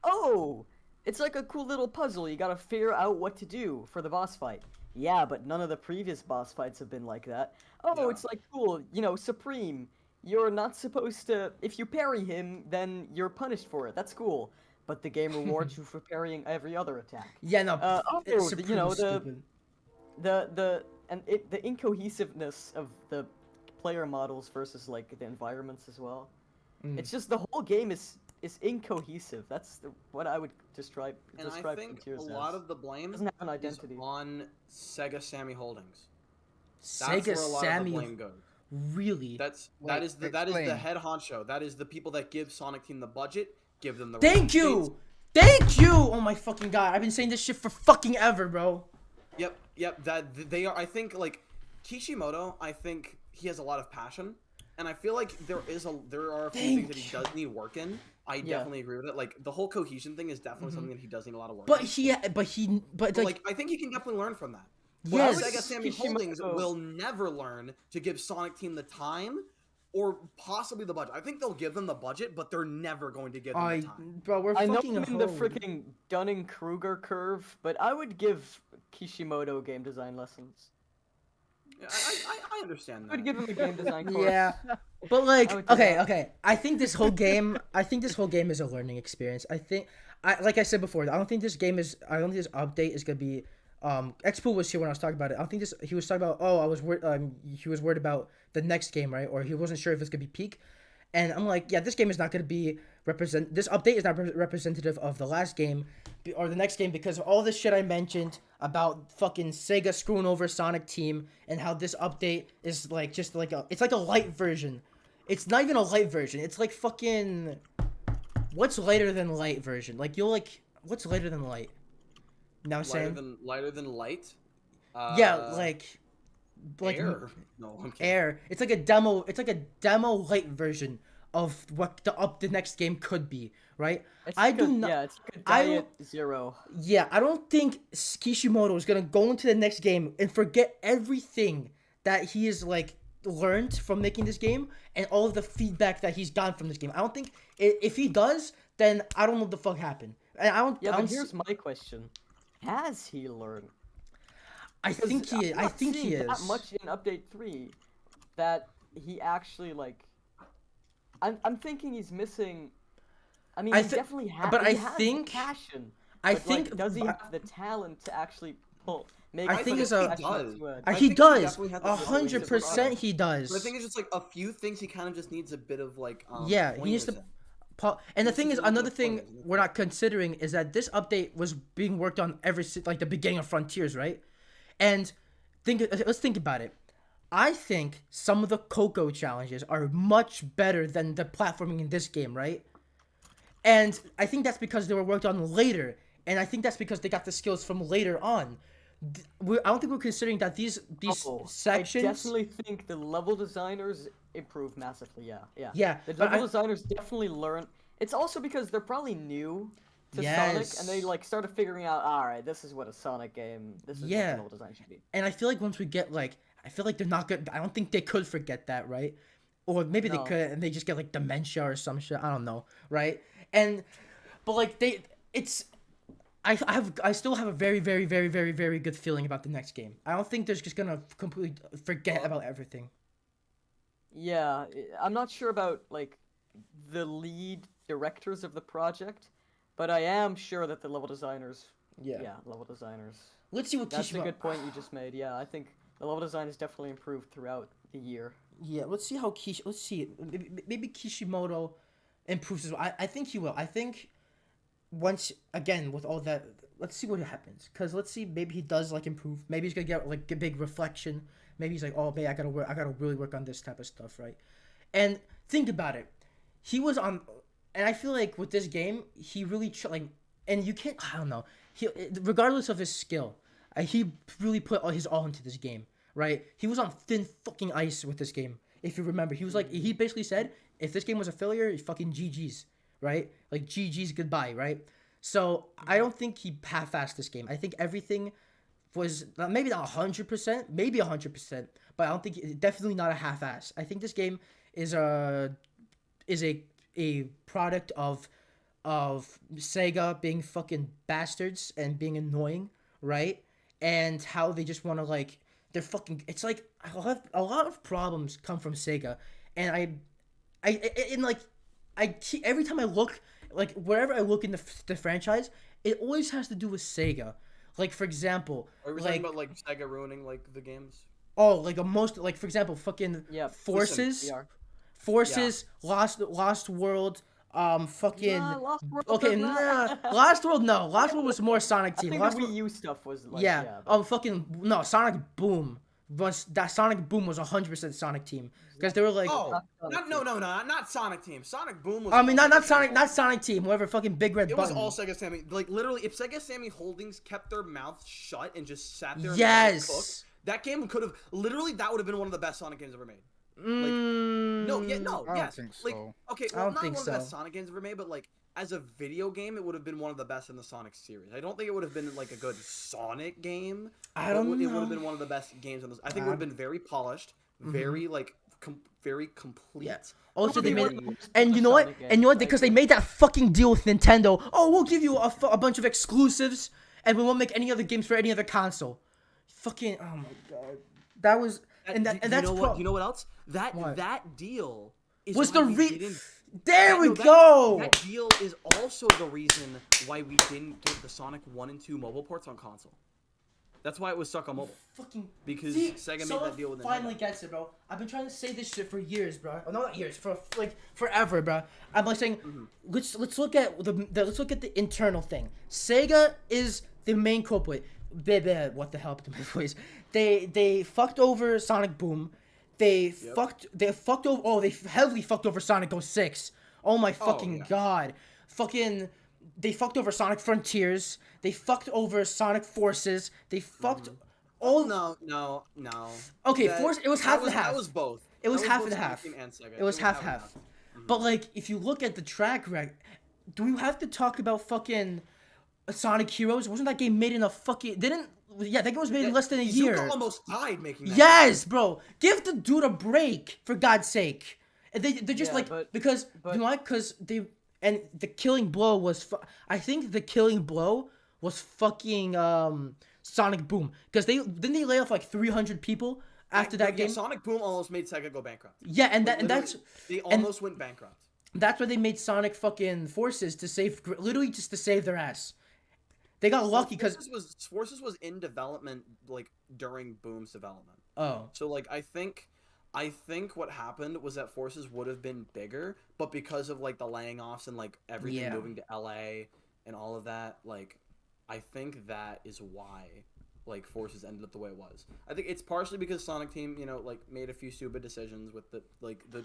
oh, it's like a cool little puzzle. You gotta figure out what to do for the boss fight. Yeah, but none of the previous boss fights have been like that. Oh, it's like cool, Supreme. You're not supposed to. If you parry him, then you're punished for it. That's cool. But the game rewards you for parrying every other attack. Yeah, no. It's the stupid. the incohesiveness of the player models versus like the environments as well. It's just the whole game is incohesive. That's what I would describe. And I think a lot of the blame doesn't have an identity. is on Sega Sammy Holdings. That's Sega where a lot Sammy. of the blame goes. Really? That is the explain. head honcho. That is the people that give Sonic Team the budget, give them the. Thank you. Thank you. Oh my fucking god! I've been saying this shit for fucking ever, bro. Yep. That they are. I think like Kishimoto. I think he has a lot of passion, and I feel like there are a few things that he does need work in. I definitely agree with it. Like the whole cohesion thing is definitely something that he does need a lot of work. But in. But like I think he can definitely learn from that. Yes. Well, Sega Sammy Holdings will never learn to give Sonic Team the time or possibly the budget. I think they'll give them the budget, but they're never going to give them the time. Bro, we're I know fucking I'm in the hoed. freaking Dunning-Kruger curve, but I would give Kishimoto game design lessons. Yeah, I understand that. I would give him a game design course. Yeah, but like, I would do that. okay. I think this whole game is a learning experience. Like I said before, I don't think this update is gonna be. Expo was here when I was talking about it. I don't think he was talking about. Oh, I was worried. He was worried about the next game, right? Or he wasn't sure if it's gonna be peak. And I'm like, yeah, this game is not gonna be This update is not representative of the last game or the next game because of all this shit I mentioned about fucking Sega screwing over Sonic Team and how this update is like just like it's like a light version. It's not even a light version. It's like fucking what's lighter than light version? Like what's lighter than light? Now I'm saying lighter than light. Yeah, like air. No, I'm kidding. Air. It's like a demo. It's like a demo light version of what the next game could be, right? It's I like do a- not. Yeah, it's like a I Diet don't- Zero. Yeah, I don't think Kishimoto is gonna go into the next game and forget everything that he has like learned from making this game and all of the feedback that he's gotten from this game. I don't think if he does, then I don't know what the fuck happened. And I don't. Yeah, I but don't here's my question: has he learned? I think he is. I think he is. That much in Update 3 that he actually like. I'm thinking he's missing. I mean, he definitely has. But he I has think. the passion. I but, think. Like, does he have the talent to actually pull? Make I think put it's his a. passion into it? He think does. definitely has the ability to 100% he does. But I think it's just like a few things he kind of just needs a bit of like. Yeah, he needs to. And the thing is, another thing we're not considering is that this update was being worked on like the beginning of Frontiers, right? And let's think about it. I think some of the Coco challenges are much better than the platforming in this game, right? And I think that's because they were worked on later, and I think that's because they got the skills from later on. I don't think we're considering that these sections. I definitely think the level designers improved massively. Yeah. Yeah, The but level designers definitely learn. It's also because they're probably new to Sonic, and they like started figuring out. All right, this is what a Sonic game. This is what the level design should be. And I feel like once we get like, I feel like they're not good. I don't think they could forget that, right? Or maybe they could, and they just get like dementia or some shit. I don't know, right? But like I still have a very, very, very, very, very good feeling about the next game. I don't think they're just gonna completely forget about everything. Yeah, I'm not sure about like the lead directors of the project, but I am sure that the level designers. Yeah, level designers. Let's see what That's a good point you just made. Yeah, I think the level design has definitely improved throughout the year. Yeah, let's see how let's see. Maybe Kishimoto improves as well. I think he will. I think once again with all that, let's see what happens. Cause let's see, maybe he does like improve. Maybe he's gonna get like a big reflection. Maybe he's like, oh, man, I gotta really work on this type of stuff, right? And think about it. he was on, and I feel like with this game, he really like, and you can't. I don't know. He, regardless of his skill, he really put his all into this game. Right? He was on thin fucking ice with this game. If you remember, he was like, he basically said, if this game was a failure, fucking GG's. Right? Like GG's goodbye. Right? So I don't think he half-assed this game. I think everything was maybe not 100%, maybe 100%, but I don't think definitely not a half-ass. I think this game is a product of Sega being fucking bastards and being annoying, right? And how they just want to like they're fucking. It's like a lot of problems come from Sega, and every time I look like wherever I look in the franchise, it always has to do with Sega. Like for example, are we talking about like Sega ruining like the games? Oh, like a most like for example, fucking Forces, listen, Forces, yeah. Lost World, fucking Lost World okay, nah, Lost World, no, Lost World was more Sonic Team. I think Lost the Wii U stuff was like yeah. Fucking no, Sonic Boom was that Sonic Boom was 100% Sonic Team because they were like not Sonic Team. Sonic Boom was. I mean not Sonic Team. Whatever, fucking Big Red. It button. was all Sega Sammy. Like literally, if Sega Sammy Holdings kept their mouths shut and just sat there, yes, and cooked, that game could have literally that would have been one of the best Sonic games ever made. Like I don't think so. Like okay, well, not one of the best Sonic games ever made, but like as a video game, it would have been one of the best in the Sonic series. I don't think it would have been like a good Sonic game. I don't know. It would have been one of the best games in this. I think it would have been very polished, very like very complete. Yeah. Also, they made and you know what? And you know what? Because they made that fucking deal with Nintendo. Oh, we'll give you a bunch of exclusives, and we won't make any other games for any other console. Fucking oh my god, that was and that's you know what else? That deal was the That deal is also the reason why we didn't get the Sonic 1 and 2 mobile ports on console. That's why it was stuck on mobile. Because Sega made that deal with Nintendo. Finally gets it, bro. I've been trying to say this shit for years, bro. Oh, not years, for like forever, bro. I'm like saying, let's look at let's look at the internal thing. Sega is the main culprit. What the hell happened to my voice? They fucked over Sonic Boom. They fucked over. Oh, they heavily fucked over Sonic 06. Oh my fucking god. Fucking. They fucked over Sonic Frontiers. They fucked over Sonic Forces. They fucked all. No. Okay, Force. It was half and half. That was both. It was half and half. It was half. But like, if you look at the track record, do we have to talk about fucking Sonic Heroes? Wasn't that game made in a fucking that game was made in less than a year. Izuka almost died making that. Yes, bro. Give the dude a break, for God's sake. And they're just because you know what? Because they and the killing blow was I think the killing blow was fucking Sonic Boom because didn't they lay off like 300 people after that game. Sonic Boom almost made Sega go bankrupt. Yeah, and that's they almost went bankrupt. That's why they made Sonic fucking Forces to save just to save their ass. They got lucky because Forces was in development like during Boom's development. Oh. So like I think what happened was that Forces would have been bigger, but because of like the laying offs and like everything moving to LA and all of that, like I think that is why like Forces ended up the way it was. I think it's partially because Sonic Team, like made a few stupid decisions with the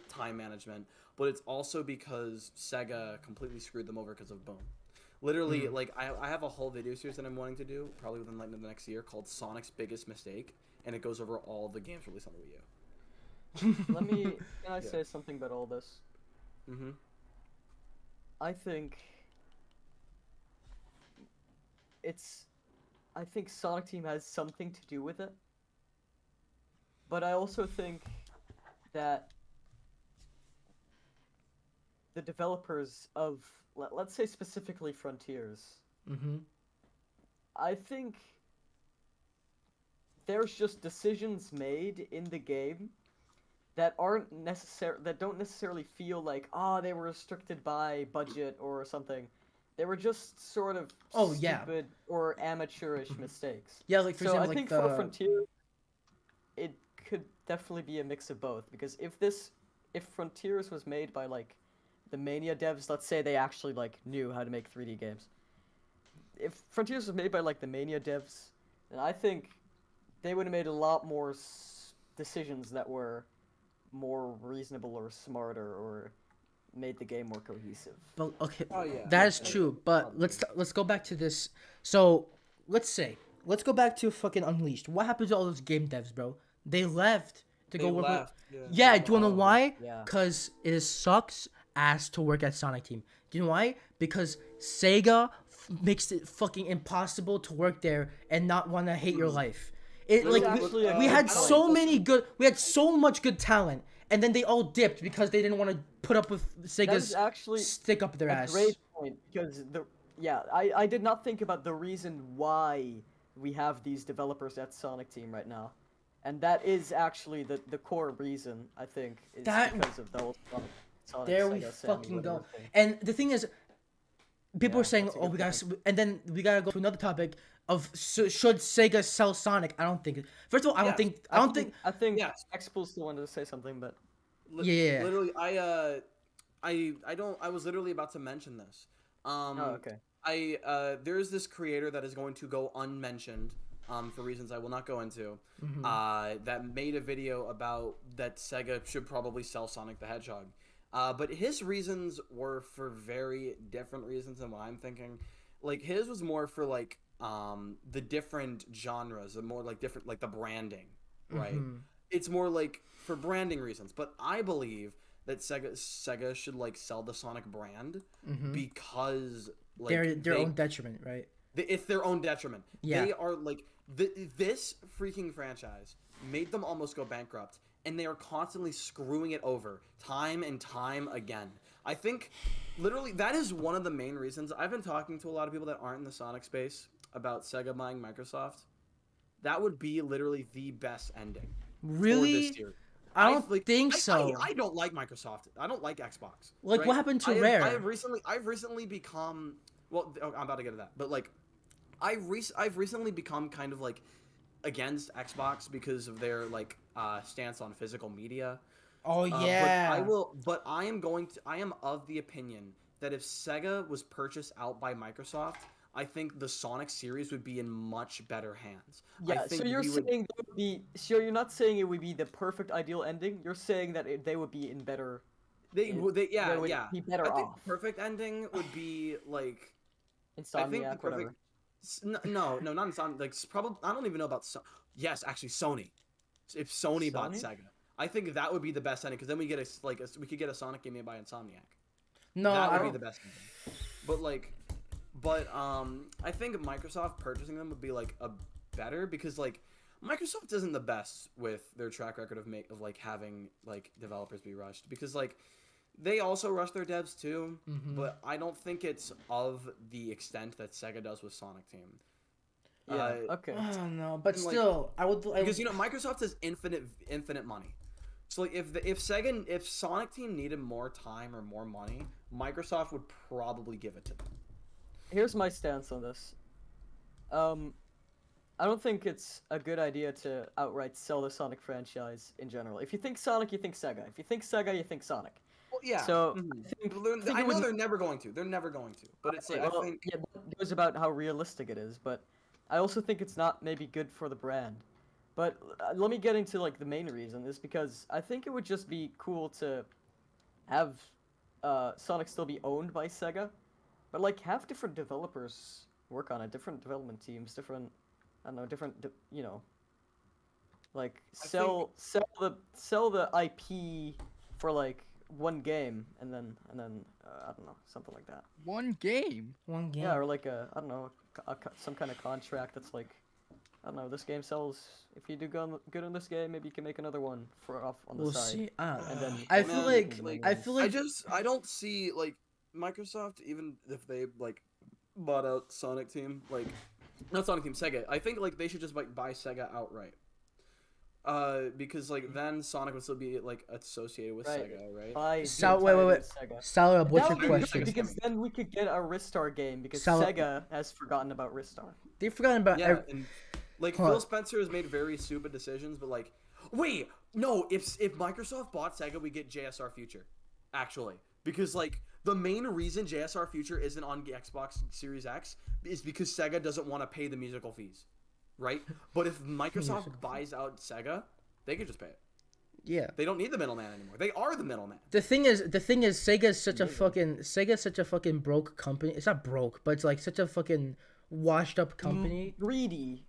time management, but it's also because Sega completely screwed them over because of Boom. Literally, like, I have a whole video series that I'm wanting to do, probably within, like, the next year, called Sonic's Biggest Mistake, and it goes over all the games released on the Wii U. Can I say something about all this? Mm-hmm. I think Sonic Team has something to do with it, but I also think that the developers of, let's say specifically Frontiers, I think there's just decisions made in the game that don't necessarily feel like, they were restricted by budget or something. They were just sort of stupid or amateurish mistakes. Yeah, like for example, I think for Frontiers, it could definitely be a mix of both, because if Frontiers was made by like the Mania devs, let's say they actually like knew how to make 3D games. If Frontiers was made by like the Mania devs, then I think they would have made a lot more decisions that were more reasonable or smarter or made the game more cohesive. But okay, Oh, yeah. that is true. But let's go back to this. So let's go back to fucking Unleashed. What happened to all those game devs, bro? They left to go work. Yeah, do you wanna know why? Yeah. Cause it sucks ass to work at Sonic Team. Do you know why? Because Sega makes it fucking impossible to work there and not want to hate your life. It There's actually a we good had point. so many good, we had so much good talent, and then they all dipped because they didn't want to put up with That is Sega's actually stick up their a ass. great point because I did not think about the reason why we have these developers at Sonic Team right now, and that is actually the core reason I think is because of the whole Sonic There we Sega, Sammy, fucking whatever go. thing. And the thing is, people Yeah, are saying, that's a "Oh, good and then we gotta go to another topic of should Sega sell Sonic?" I don't think. First of all, I don't think. I think Yes. X-Pool still wanted to say something, but Yeah. Literally, I was literally about to mention this. oh, okay. There's this creator that is going to go unmentioned, for reasons I will not go into, that made a video about that Sega should probably sell Sonic the Hedgehog. But his reasons were for very different reasons than what I'm thinking. Like, his was more for, like, the different genres, the more, like, different, like, the branding, right? It's more, like, for branding reasons. But I believe that Sega should, like, sell the Sonic brand because, like... Their own detriment, right? It's their own detriment. Yeah. They are, like... This freaking franchise made them almost go bankrupt, and they are constantly screwing it over time and time again. I think, literally, that is one of the main reasons. I've been talking to a lot of people that aren't in the Sonic space about Sega buying Microsoft. That would be literally the best ending. Really? For this year. I don't think so. I don't like Microsoft. I don't like Xbox. Like, right? what happened to Rare? I've recently become... Well, I'm about to get to that. But, like, I've recently become kind of, like, against Xbox because of their, like, stance on physical media. Oh, yeah. But I am of the opinion that if Sega was purchased out by Microsoft, I think the Sonic series would be in much better hands. Yeah, I think so you're you're not saying it would be the perfect ideal ending. You're saying that they would be in better. They would be better off. The perfect ending would be like Insomniac, whatever. No, not Insomniac. Like, probably, I don't even know about. Yes, actually, Sony. If Sony bought Sega, I think that would be the best ending because then we get we could get a Sonic game made by Insomniac. No, that would be the best ending. But I think Microsoft purchasing them would be like a better because like Microsoft isn't the best with their track record of like having like developers be rushed because like they also rush their devs too, but I don't think it's of the extent that Sega does with Sonic Team. Yeah. Okay. I don't know, but still, because Microsoft has infinite money. So like if Sonic Team needed more time or more money, Microsoft would probably give it to them. Here's my stance on this. I don't think it's a good idea to outright sell the Sonic franchise in general. If you think Sonic, you think Sega. If you think Sega, you think Sonic. Well, yeah. So I know they're never going to. They're never going to. But it's like I think yeah, it goes about how realistic it is. But I also think it's not maybe good for the brand. But let me get into like the main reason is because I think it would just be cool to have Sonic still be owned by Sega, but like have different developers work on it, different development teams, different like sell the IP for like one game and then I don't know, something like that. One game. Yeah, or like some kind of contract that's like, I don't know, this game sells. If you do good in this game, maybe you can make another one off on the side. See, and then I feel like I don't see like Microsoft, even if they like bought out Sonic Team, like not Sonic Team, Sega. I think like they should just like buy Sega outright. Because like then Sonic would still be like associated with Sega, right? Wait. Sala, what's your question? Because then we could get a Ristar game because Sega has forgotten about Ristar. They've forgotten about and like Phil Spencer has made very stupid decisions, but like wait, no, if Microsoft bought Sega, we get JSR Future. Actually. Because like the main reason JSR Future isn't on Xbox Series X is because Sega doesn't want to pay the musical fees. Right? But if Microsoft buys out Sega, they could just pay it. Yeah. They don't need the middleman anymore. They are the middleman. The thing is, Sega's such a fucking broke company. It's not broke, but it's like such a fucking washed up company. Greedy,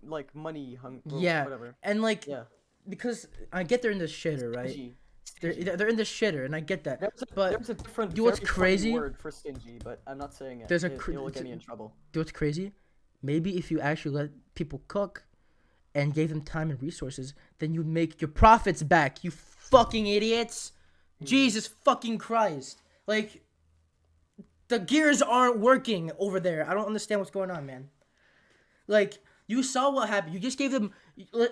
like money hungry. Yeah, Whatever. and like, Yeah. because I get they're in the shitter, right? Stingy. They're in the shitter, and I get that. But There's a different, do what's very funny crazy? word for stingy, but I'm not saying it. There's a It'll get me in trouble. Do what's crazy? Maybe if you actually let people cook and gave them time and resources, then you'd make your profits back, you fucking idiots. Jesus fucking Christ. Like, the gears aren't working over there. I don't understand what's going on, man. Like, you saw what happened. You just gave them...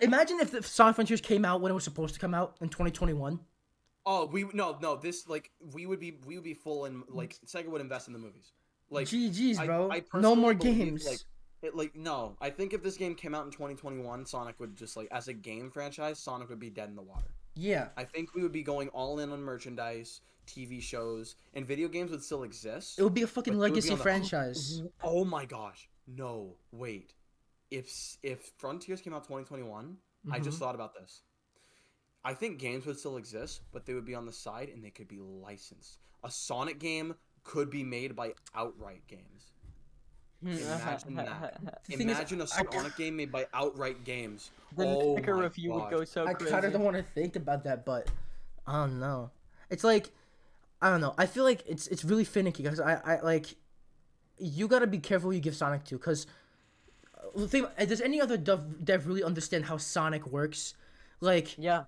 Imagine if the Sonic Frontiers came out when it was supposed to come out in 2021. Oh, this, like, we would be full in, like, Sega would invest in the movies. Like, GG's, bro. I No more personally believe, games. No, I think if this game came out in 2021, Sonic would just, like, as a game franchise, Sonic would be dead in the water. Yeah. I think we would be going all in on merchandise, TV shows, and video games would still exist. It would be a fucking legacy franchise. Oh my gosh. No, wait. If Frontiers came out 2021, I just thought about this. I think games would still exist, but they would be on the side and they could be licensed. A Sonic game could be made by Outright Games. Imagine that. Imagine a Sonic game made by Outright Games. The Sticker review would go so I crazy. kind of don't want to think about that, but I don't know. It's like, I don't know. I feel like it's really finicky because I like, you gotta be careful who you give Sonic to, because does any other dev really understand how Sonic works? Like, yeah.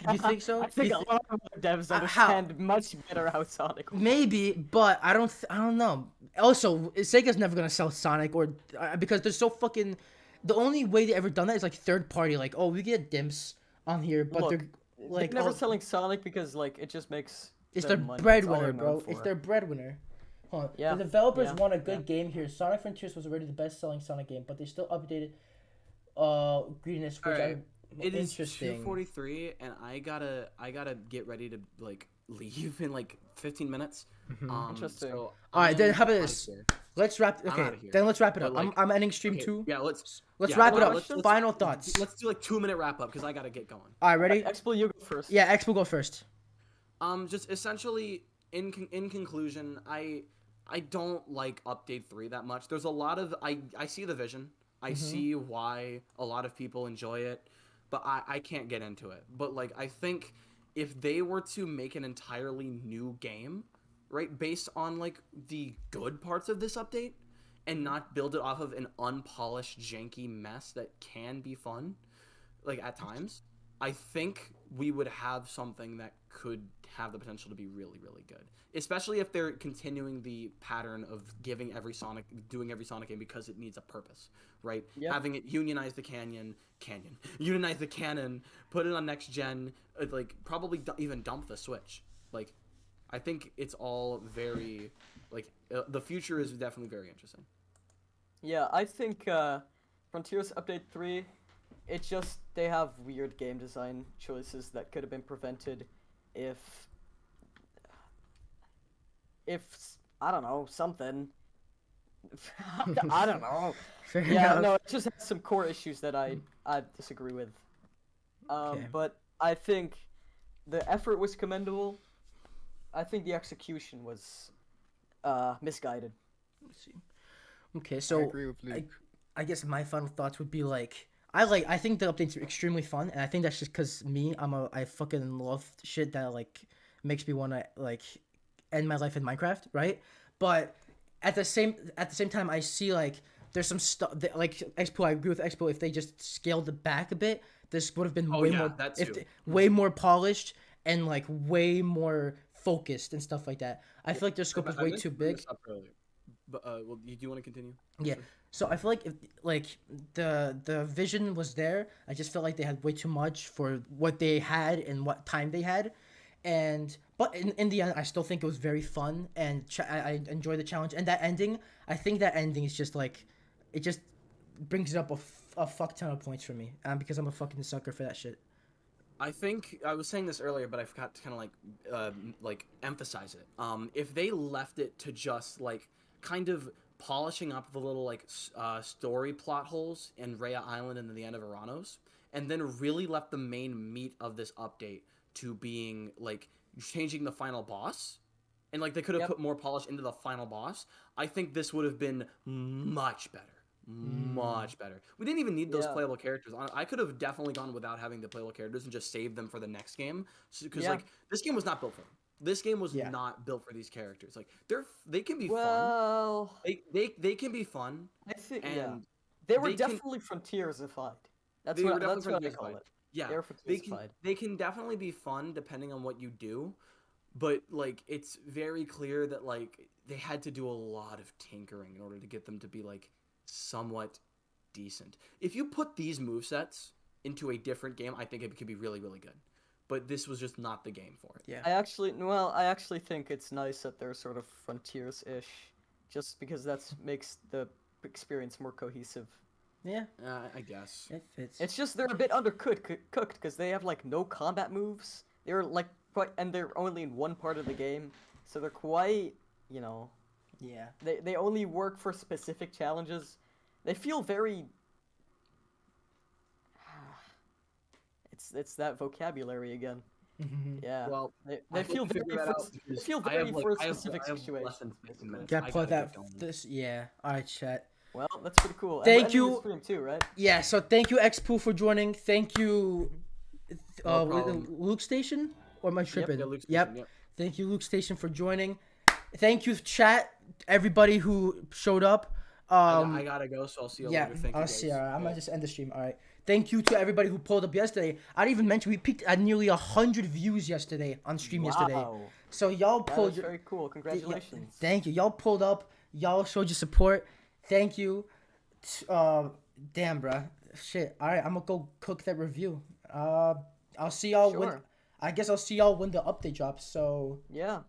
You think so? I think a lot of devs understand much better how Sonic works. Maybe, but I don't know. Also, Sega's never gonna sell Sonic because they're so fucking. The only way they ever done that is like third party. Like, oh, we get dimps on here, but Look, they're like never selling Sonic because like it just makes. It's their breadwinner, bro. It's their breadwinner. Huh. Yeah. The developers want a good game here. Sonic Frontiers was already the best-selling Sonic game, but they still updated Greediness, which It is interesting. 2:43, and I gotta get ready to like leave in like 15 minutes. Interesting. So All right, then how about this? Let's wrap. Okay, then let's wrap it up. Like, I'm ending stream 2. Yeah, let's wrap it up. Let's Final thoughts. Let's do like 2-minute wrap up because I gotta get going. All right, ready? Expo, you go first. Yeah, Expo go first. Just essentially in conclusion, I don't like update 3 that much. There's a lot of I see the vision. I see why a lot of people enjoy it, but I can't get into it. But like I think if they were to make an entirely new game, right, based on like the good parts of this update and not build it off of an unpolished janky mess that can be fun like at times, I think we would have something that could have the potential to be really, really good. Especially if they're continuing the pattern of doing every Sonic game because it needs a purpose, right? Yep. Having it unionize the unionize the canon, put it on next gen, like probably even dump the Switch. Like, I think it's all very, like, the future is definitely very interesting. Yeah, I think Frontiers Update 3, it's just they have weird game design choices that could have been prevented if I don't know, something. I don't know. Fair yeah, enough. no, it just has some core issues that I disagree with. Okay. But I think the effort was commendable. I think the execution was misguided. Let's see. Okay, so I agree with Luke. I guess my final thoughts would be like I think the updates are extremely fun, and I think that's just because I fucking love shit that like makes me want to like end my life in Minecraft, right? But at the same time, I see like there's some stuff that, like Expo. I agree with Expo. If they just scaled it back a bit, this would have been way more polished and like way more focused and stuff like that. I feel like their scope is way too big. But well, do you want to continue? Yeah. So I feel like if like the vision was there, I just felt like they had way too much for what they had and what time they had, but in the end, I still think it was very fun and I enjoyed the challenge and that ending. I think that ending is just like, it just brings it up a fuck ton of points for me, because I'm a fucking sucker for that shit. I think I was saying this earlier, but I forgot to kind of like emphasize it. If they left it to just like kind of polishing up the little like story plot holes in Rhea Island and then the end of Aranos, and then really left the main meat of this update to being like changing the final boss, and like they could have put more polish into the final boss, I think this would have been much better. Much better. We didn't even need those playable characters. I could have definitely gone without having the playable characters and just saved them for the next game. Because like this game was not built for them. This game was not built for these characters. Like they can be fun. They can be fun. I think they were definitely frontiersified. That's what I call it. Yeah, they can definitely be fun depending on what you do, but like it's very clear that like they had to do a lot of tinkering in order to get them to be like somewhat decent. If you put these movesets into a different game, I think it could be really, really good. But this was just not the game for it. Yeah. I actually think it's nice that they're sort of frontiers-ish, just because that makes the experience more cohesive. Yeah. I guess. It fits. It's just they're a bit undercooked because they have like no combat moves. They're like and they're only in one part of the game, so they're quite, you know. Yeah. They only work for specific challenges. They feel very. It's that vocabulary again. Yeah. Well, they feel very for a specific situation. Yeah, plug that. This. Yeah. All right, chat. Well, that's pretty cool. Thank you. Stream too, right? Yeah. So thank you, Xpoo, for joining. Thank you, No Luke Station, or am I tripping? Yep. Luke Station, yep. Thank you, Luke Station, for joining. Thank you, chat. Everybody who showed up. I gotta go, so I'll see you later. Thank you, guys. I'll see you. All right. I'm gonna just end the stream. All right. Thank you to everybody who pulled up yesterday. I didn't even mention we peaked at nearly 100 views yesterday on stream yesterday. So y'all pulled. That's very cool. Congratulations. Thank you. Y'all pulled up. Y'all showed your support. Thank you. Damn, bruh. Shit. All right. I'm gonna go cook that review. I'll see y'all when. I guess I'll see y'all when the update drops. So yeah.